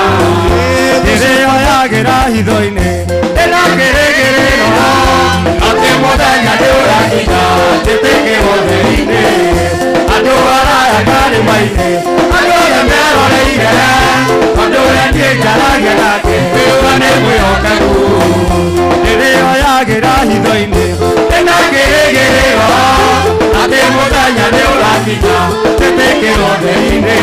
ndĩrĩoyagĩra hitho-inĩ ĩna kĩrĩgĩrĩro atĩ mũthenya nĩũrakinya atĩ tũkĩrwo theri-inĩ andå araya karä maine andå othe meroreire andå å rä a niä njaragia nake wä nä mwä hokeku rä rä o yagä ra hitho-inä ä na kä rä gä rä ro atä må thenya nä å rakinya tä tä kä ro theri-inä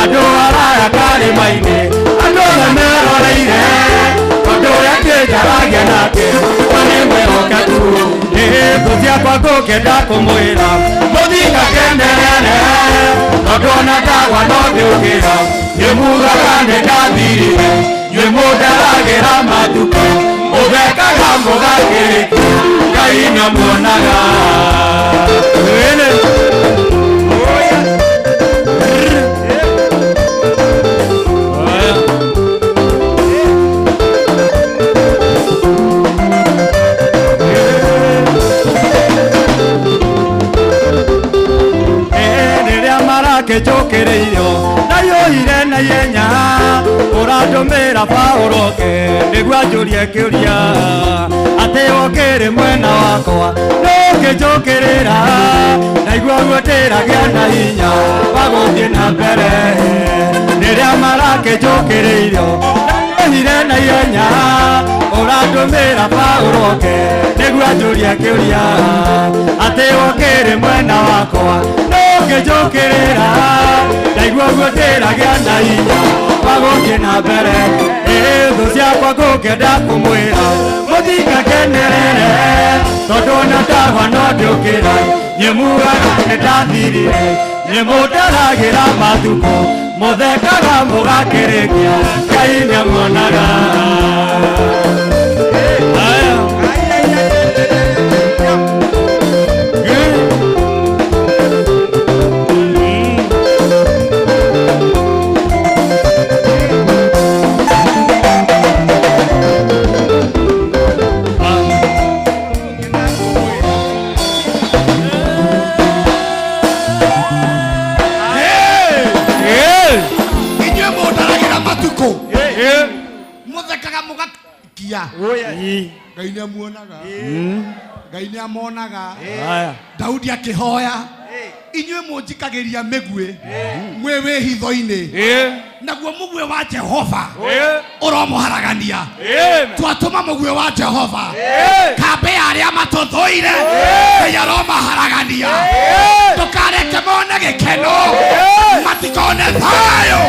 andå araya karä maine andå othe meroreire andå å rä a niä njaragia nake wä nä mwä hokeku thå ciakwa ngå kenda kå mwä ra må thinga kenderere tondå ona ndagwa no ndä å kä ra nä mugaga nä ndathirire njuä må ndaragä ra matukå å thekaga må gakä rä kia Ngai nä muonaga ke chokereiro na yoire na yenya urandomera Paulo ke nigwa njurie kiuria ate okere mwena wakwa no ke chokerera na igwa gwetera gya na hinya wagothie na mbere niria marake chokereiro na yoire na yenya urandomera Paulo ke nigwa njurie kiuria ate okere mwena wakwa ngejokerera ndaigua guotera gya na hinya wagothie na mbere thũ ciakwa ngũkenda kũmwĩra mũthinga kenerere tondũ ona ndagwa no ndĩũkĩra nyĩmugaga nĩ ndathirire nyĩmũndaragĩra matukũ mũthekaga mũgakĩrĩkia Ngai nĩamuonaga muthekaga mugakia Ngai nĩ amuonaga Ngai nĩ amonaga Daudi akĩhoya inyuĩ mũnjikagĩria mĩguĩ mwĩ wĩhitho-inĩ naguo mũguĩ wa Jehova ũromũharagania twatũma mũguĩ wa Jehova kambĩ ya arĩa matũthũire Ngai aromaharagania ndũkareke mone gĩkeno matikone thayũ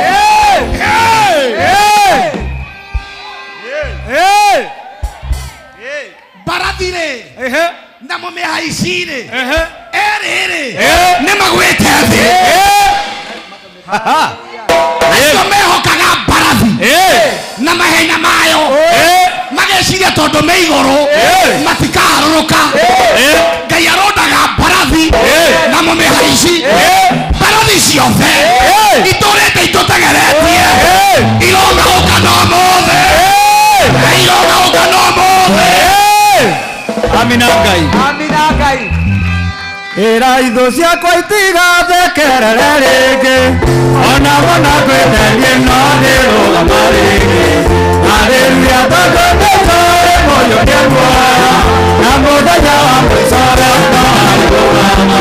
barathire na mũmĩhaicire erĩrĩ nĩ magwĩte thĩ acio mehokaga mbarathi na mahenya mayo mageciria tondũ me igũrũ matikaharũrũka Ngai arondaga mbarathi na mũmĩhaici mbarathi ciothe itũrĩte itũtegeretie iroga ũkana ũmũthĩ iroga ũkana ũmũthĩ Amina Ngai Ira itho ciakwa itigathekerere rĩngĩ ona wona ngwĩtherie no ndĩrũgama rĩngĩ Haleluya tondũ nĩtũĩ mũndũ nĩguoya na mũthenya wa mũico no arĩrũgama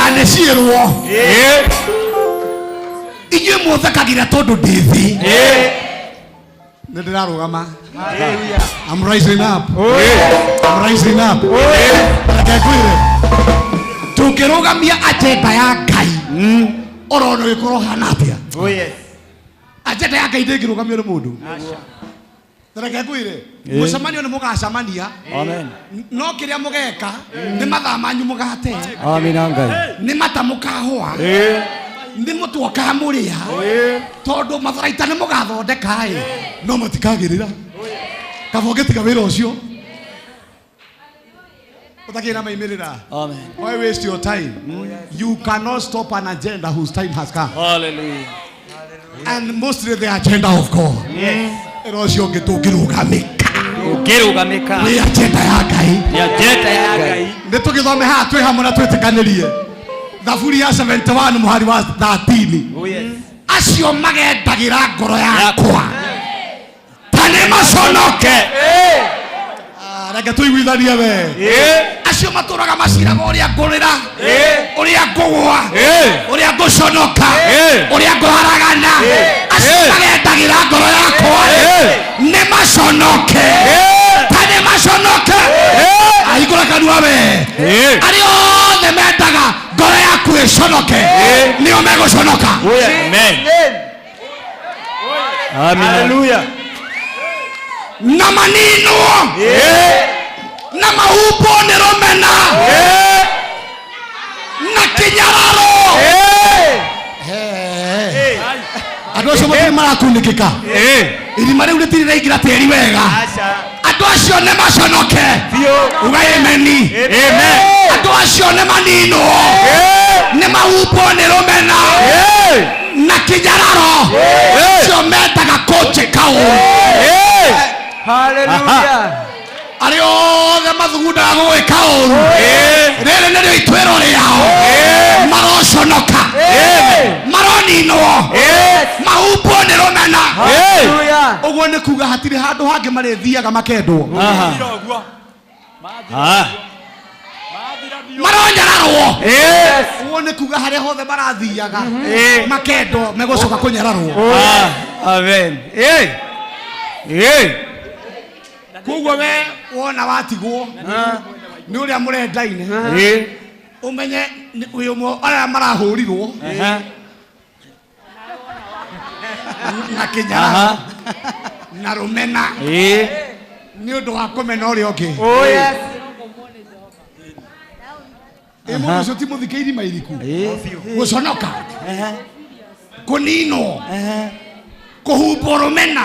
anĩciĩrwo inyuĩ mũthekagĩra tondũ ndĩ thĩ nĩndĩrarũgama I'm rising up I'm rising up Ngekwĩre tũngĩrũgamia agenda ya Ngai ũrona gĩkorwo hana atĩa agenda ya Ngai ndĩngĩrũgamio nĩ mũndũ Ngekwĩre mũcemanio nĩ mũgacemania no kĩrĩa mũgeka nĩ mathaa manyu mũgate nĩ mata mũkahũa nĩ mũtu akamũrĩa tondũ matharaita nĩ mũgathondeka no matikagĩrĩra kaba ũngĩtiga wĩra ũcio ũtakĩrĩ na maimĩrĩra why waste your time you cannot stop an agenda whose time has come hallelujah and mostly the agenda of God wĩra ũcio ũngĩ tũngĩrũgamĩka wĩ agenda ya Ngai nĩ tũgĩthome haha twĩ hamwe na twĩtĩkanĩrie Thaburi ya 71 mũhari wa 13 acio magendagĩra ngoro yakwa ta nĩ maconoke Areke tuiguithanie we. Acio maturaga maciraga uria ngurira. Uria ngugwa. Uria nguconoka. Uria nguharagana. Acio magendagira ngoro yakwa. Nĩ maconoke. Tane maconoke. Ahingũra kanua we. Arĩa othe mendaga ngoro yaku ĩconoke. Nĩo megũconoka. Amen. Hallelujah. Na manino. Na mahupo nĩ romena. Na kinyararo. Andũ acio matirĩ marakunĩkĩka. Irima rĩu rĩtirĩ rĩaingĩra tĩri wega. Andũ acio nĩ maconoke. Uga ameni. Andũ acio nĩ manino. Nĩ mahupo nĩ romena. Na kinyararo. Acio metaga kũnjĩka ũũ. Hallelujah. Arĩ othe mathugundaga gwĩka ũru. Rĩrĩ nĩrĩo ituĩro rĩao. Maroconoka. Maroninwo. Mahumbwo nĩ rũmena. Ũguo nĩ kuga hatirĩ handũ hangĩ marĩthiaga makendwo. Maronyararwo. Ũguo nĩ kuga harĩa hothe marathiaga makendwo megũcoka kũnyararwo. Amen. Koguo we wona watigwo nĩ ũrĩa mũrendaine ũmenye ũyũ ũmwe arĩa marahũrirwo na kĩnyara na rũmena nĩ ũndũ wa kũmena ũrĩa ũngĩ. Mũndũ ũcio ti mũthike irima iriku gũconoka kũninwo kũhumbwo rũmena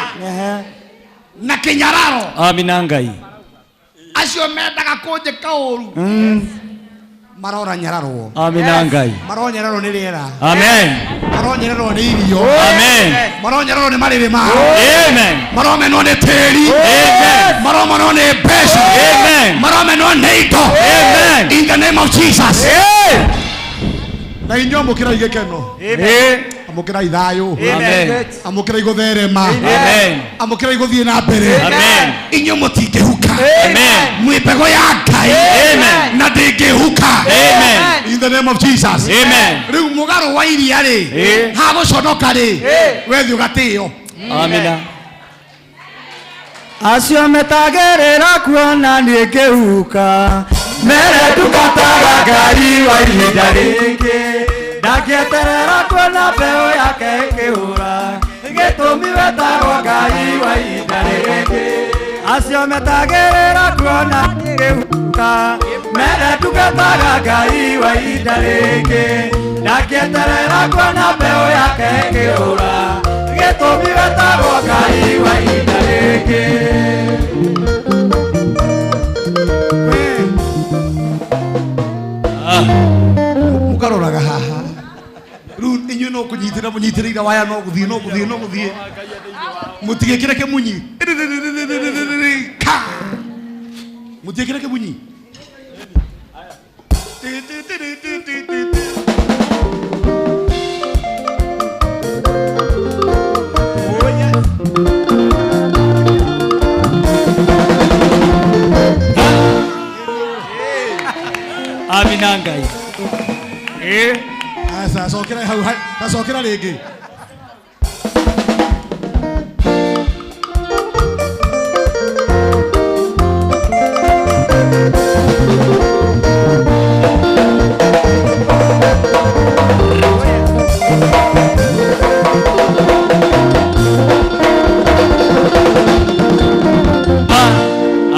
na kinyararo. Amina Ngai. Acio mendaga kũnjĩka ũru. Marora nyararwo. Amina Ngai. Maronyararwo nĩ rĩera. Amen. Maronyararwo nĩ irio. Amen. Maronyararwo nĩ marĩrĩ mao. Amen. Maromenwo nĩ tĩri. Amen. Maromenwo nĩ mbeca. Amen. Maromenwo nĩ indo. Amen. In the name of Jesus. Na inyuĩ mũkĩrai gĩkeno. Amũkĩrai thayũ. Amũkĩrai gũtherema. Amũkĩrai gũthiĩ na mbere. Inyuĩ mũtingĩhuka. Mwĩ mbegũ ya Ngai na ndĩngĩhuka. In the name of Jesus. Rĩu mũgarũ wa iria rĩ ha gũconoka rĩ wethiĩ ũgatĩĩo. Amina. Acio metagĩrĩra kuona niĩ ngĩhuka mere tukataga Ngai wa ihinda rĩngĩ ndangĩeterera kuona mbeũ yake ĩkĩhũra gĩtũmi wetagwo Ngai wa ihinda rĩngĩ. Acio metagĩrĩra kuona niĩ ngĩhuka mere tukataga Ngai wa ihinda rĩngĩ ndangĩeterera kuona mbeũ yake ĩkĩhũra gĩtũmi wetagwo Ngai wa ihinda rĩngĩ. Mukaroraga haha rĩu inyuĩ no kũnyitĩra mũnyitĩrĩire waya no gũthiĩ mũtigĩkĩre kĩmunyi mũtigĩkĩre kĩmunyi. Amina Ngai. Asa sokera hau ta sokera rĩngĩ.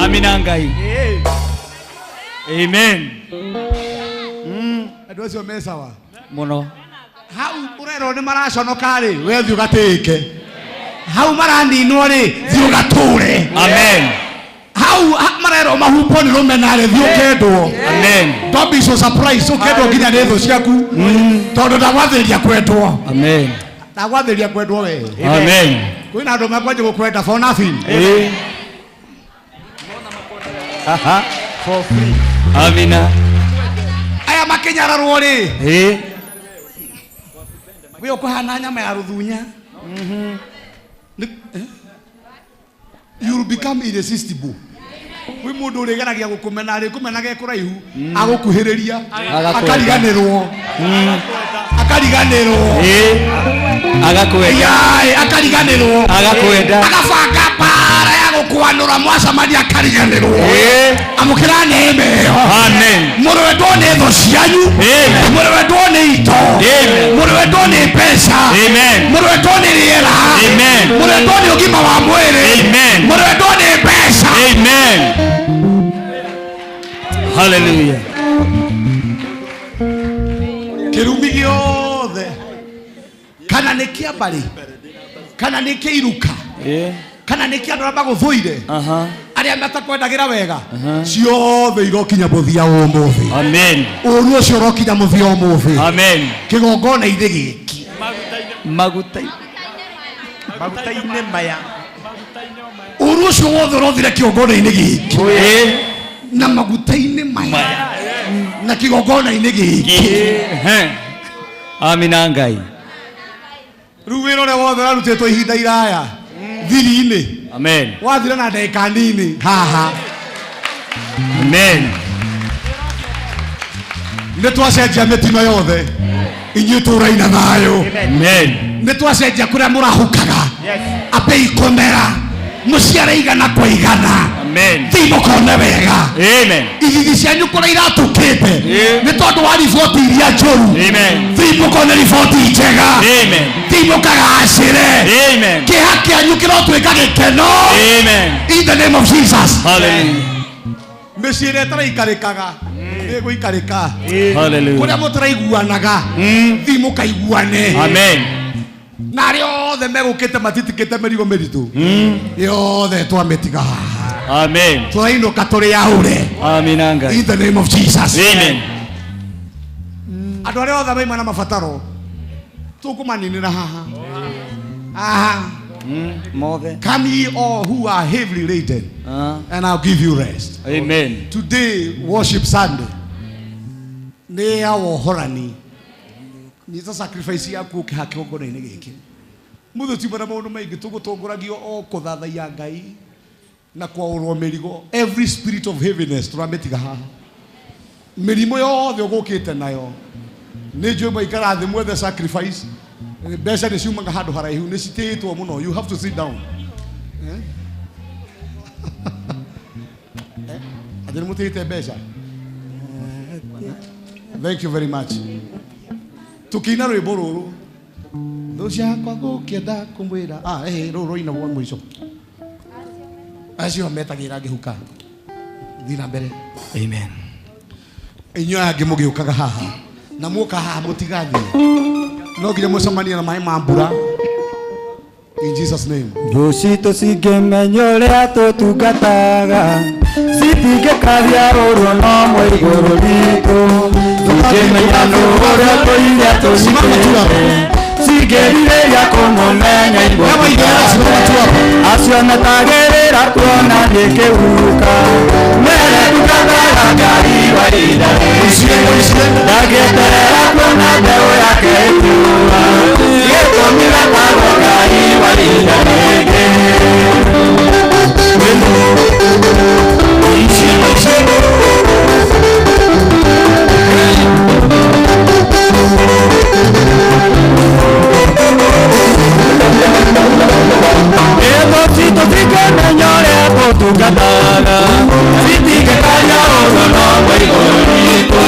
Amina Ngai. Amen. Andũ acio me sawa Mũno. Hau ũrerwo nĩ maraconoka rĩ wethiĩ ũgatĩĩke. Hau maraninwo rĩ thiĩ ũgatũre. Amen. Hau marerwo mahumbwo nĩ rũmena rĩ thiĩ ũkendwo. Amen. Don't be so surprised ũkendwo nginya nĩ thũ ciaku tondũ ndagwathĩrĩria kwendwo. Amen. Ndagwathĩrĩria kwendwo we. Amen. Kwĩna andũ makwanjia gũkwenda for nothing. For free. Amina. Aya makinyararwo rĩ we ũkũhana nyama ya rũthunya. You will become irresistible. Wi mundu urigeragia gukumena ri kumena ge kuraihu agukuhiriria akariganirwo agakwenda agabanga bara ya gukwanura mwacamania akariganirwo amukira neema iyo muriwe ndone tho cianyu muriwe ndone ito muriwe ndone mbeca muriwe ndone riera muriwe ndone ugima wa mwiri muriwe ndone mbeca. Hallelujah. Kirumi giothe kana nä kä ambari kana nä kä iruka kana nä kä andå arä a magåthåire arä a matakwendagä ra wega ciothe irokinya må thia å må thä å ru å cio ũrokinya må thia å må thä kä gongona-inä gä kä maguta-inä maya å ru å cio wothe å rothire kä gongona-inä gä kä na maguta-inä maya na kä gongona-inä gä kä. Amina Ngai. Rĩu wĩra ũrĩa wothe ũrarutĩtwo ihinda iraya thiri-inĩ wathira na ndagĩka nini haha nĩ twacenjia mĩtino yothe inyuĩ tũũrai na thayũ nĩ twacenjia kũrĩa mũrahukaga ambe ikomera mũciare igana kwa igana thiĩ mũkone wega igigi cianyu kũrĩa iratũkĩte nĩ tondũ wa riboti iria njũru thiĩ mũkone riboti njega thiĩ mũkagacĩre kĩeha kĩanyu kĩrotwĩka gĩkeno in the name of Jesus. Mĩciĩ ĩrĩa ĩtaraikarĩkaga nĩ ĩgũikarĩka kũrĩa mũtaraiguanaga thiĩ mũkaiguane na arĩa othe megũkĩte matitikĩte mĩrigo mĩritũ yothe twamĩtiga tũrainũka tũrĩ aũre in the name of Jesus. Andũ arĩa othe maima na mabataro tũkũmaninĩra haha come ye all who are heavily laden and I'll give you rest. Today worship Sunday nĩ ya wohorani nita sacrifice yaku ukiha kĩgongona-inĩ gĩkĩ mũthĩ ti mana maũndũ maingĩ tũgũtongoragio o kũthathaiya Ngai na kwaũrwo mĩrigo. Every spirit of heaviness tũramĩtiga haha mĩrimũ yothe ũgũkĩte nayo nĩ njũĩ maikara thĩ mwethe sacrifice mbeca nĩ ciumaga handũ haraihu nĩ citĩĩtwo mũno. You have to sit down. Atĩ nĩ mũtĩĩte mbeca. Thank you very much. Tukina rwĩmbo rũrũ thũ ciakwa gũkĩenda kũmwĩra rũrũ rũinagwo mũico acio metagĩra ngĩhuka thiĩ na mbere. Inyuĩ angĩ mũgĩũkaga haha na muoka haha mũtigathiĩ no nginya mũcemanie na maĩ ma mbura in Jesus name. Thũ citũ cingĩmenya ũrĩa tũtungataga citingĩkaria ũrũ no mwe igũrũ ritũ tũngĩmenya ũrĩa tũiria tũnyitĩte cingĩrirĩria kũmũmenya acio metagĩrĩra kuona nĩ kĩhuka mere tungataga Ngai wa ihinda ndagĩeterera kuona mbeũ yake ĩkiuma gĩtũmire tagwo Ngai wa ihinda rĩngĩ. Thũ cingĩmenya ũrĩa tũtungataga citingĩkaria ũrũ no mwe igũrũ ritũ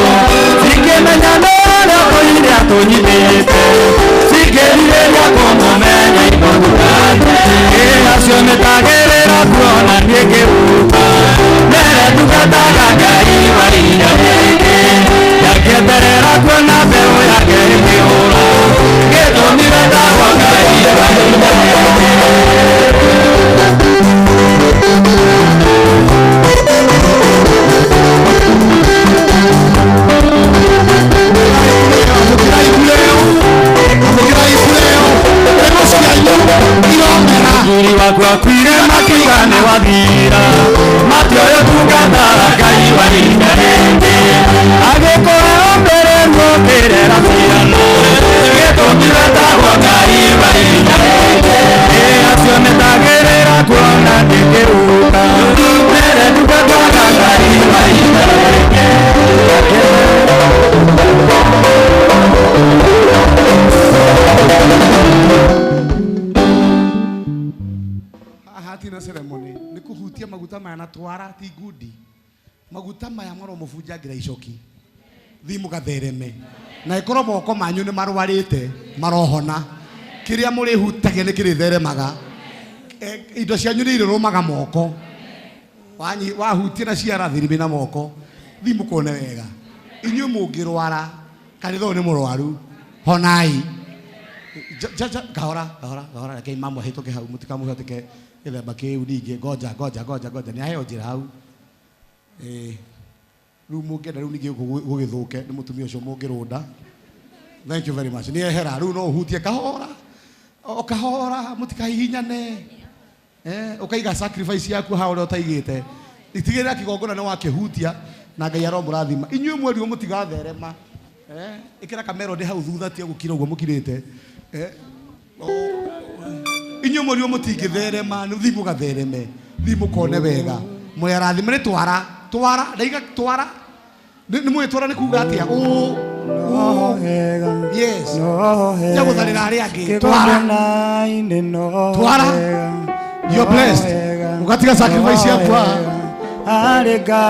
na ceremony ni kuhutia maguta maya na twara ti ngudi maguta maya maro mufunjagira icoki thimu gathereme na ikoro moko manyu ni marwarite marohona kiria muri hutagia ni kiri theremaga indo cianyu ni irumaga moko wanyi wahutia na ciara thirimi na moko thimu kone wega inyu mungirwara kanitho ni murwaru honai gahora reke imamu ahituke hau mutikamuhatike githemba kiu ningi goja ni aheo njira hau riu mungenda riu ningi gugithuke ni mutumia ucio mungirunda. Thank you very much. Ni ehera riu no uhutie kahora mutikahihinyane ukaiga sacrifice yaku ha uria utaigite itigirira kigongona ni wakihutia na Ngai aromurathima inyuĩ mweri mutigatherema ikira kamera ndi hau thutha ti gukira uguo mukirite inyuĩ mweri mutingitherema ni thimu gathereme thimu kone wega mwerathime ni twara ndaiga twara ni mwitwara ni kuga atia yes ya gutharira ari angi twara you're blessed ukatiga sacrifice yaku Alega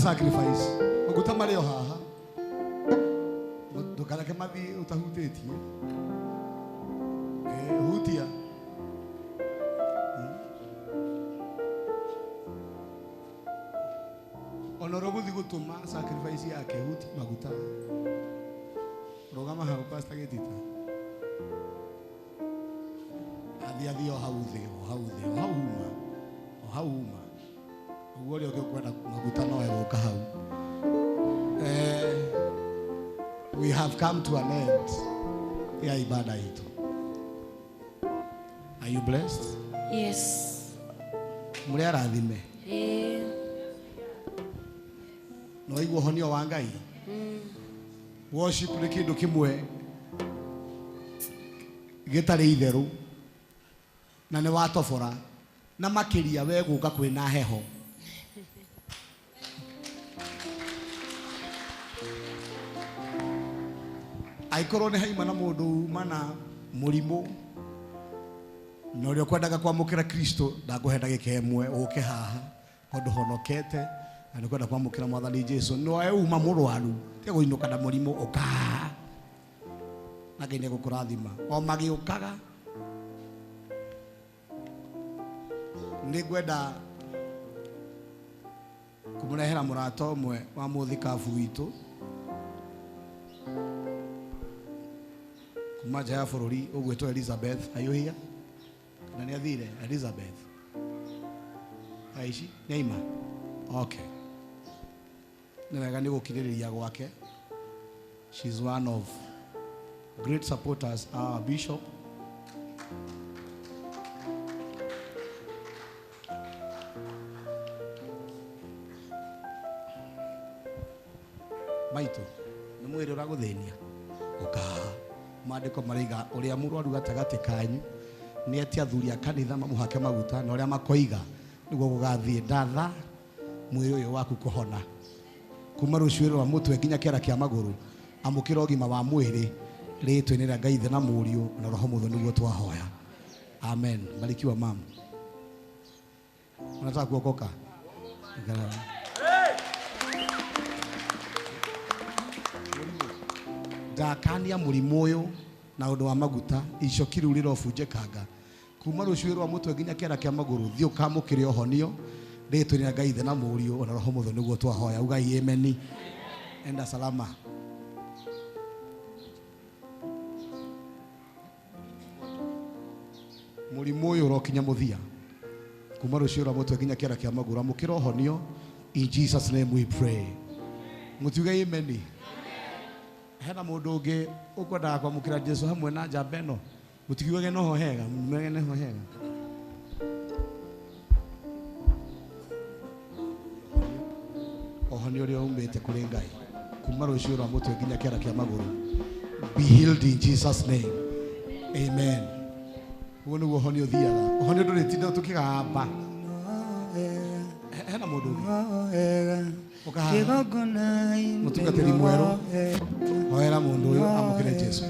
sacrifice maguta mario haha ndukareke mathi utahutĩtie hutia onoro guthi gutuma sacrifice yake huti maguta rogama hau pastor Getita athi o hauma uwole ukikwenda maguta no egoka hau we have come to an end ya ibada yetu. Are you blessed? Yes. Muri arathime no igwo honio wa Ngai. Worship ni kindu kimwe gitari itheru na ni watobora na makiria we guka kwina heho aikorwo nĩ haima na mũndũ mana mũrimũ na ũrĩa ũkwendaga kwamũkĩra Kristo ndakũhe ndagĩka ĩmwe ũke haha tondũ honokete na nĩ kwenda kwamũkĩra Mwathani Jesũ no uma mũrwaru tiga gũinũka na mũrimũ ũka na Ngai nĩgũkũrathima o magĩũkaga nĩ ngwenda kũmũrehera mũrata ũmwe wa mũthikabu witũ kuma nja ya bũrũri ũgwĩtwo Elizabeth. Are you here? Na nĩ athire Elizabeth aici nĩaima? Okay, nĩ wega nĩ gũkirĩrĩria gwake. She's one of great supporters, our bishop. Maito nĩ mwĩrĩ ũragũthĩnia ũkaha maandĩko maraiga ũrĩa mũrwaru gatagatĩ kanyu nĩ ati athuri a kanitha mamũhake maguta na ũrĩa makoiga nĩguo gũgathiĩ ndatha mwĩrĩ ũyũ waku kũhona kuma rũciũ rwa mũtwe nginya kĩara kĩa magũrũ amũkĩra ũgima wa mwĩrĩ rĩtwa-inĩ rĩa Ngai Ithe na Mũriũ na Roho Mũtheru nĩguo twahoya, amen. Barikiwa mama. Unataka kuokoka? Ndakania mũrimũ ũyũ na ũndũ wa maguta icoki rĩu rĩrobunjĩkanga kuma rũciũ rwa mũtwe nginya kĩara kĩa magũrũ thiĩ ũkamũkĩre ũhonio rĩtwa-inĩ rĩa Ngai Ithe na Mũriũ na Roho Mũtheru nĩguo twahoya, ugai amen. Enda salama. Mũrimũ ũyũ ũrokinya mũthia kuma rũciũ rwa mũtwe nginya kĩara kĩa magũrũ amũkĩra ũhonio, in Jesus name we pray. Mũtuge amen. Hena mũndũ ũngĩ ũkwendaga kwamũkĩra Jesũ hamwe na njamba ĩno, mũtikiuge noho hega, mũmege noho hega. Ũhonio ũrĩa umĩte kũrĩ Ngai kuma rũciũ rwa mũtwe nginya kĩara kĩa magũrũ, be healed in Jesus name, amen. Ũguo nĩguo ũhonio ũthiaga. Ũhonio ndũrĩtinda tũkĩgamba. Hena mũndũ ũngĩ mũtungatĩri mwerũ hoera mũndũ ũyũ amũkĩre Jesũ.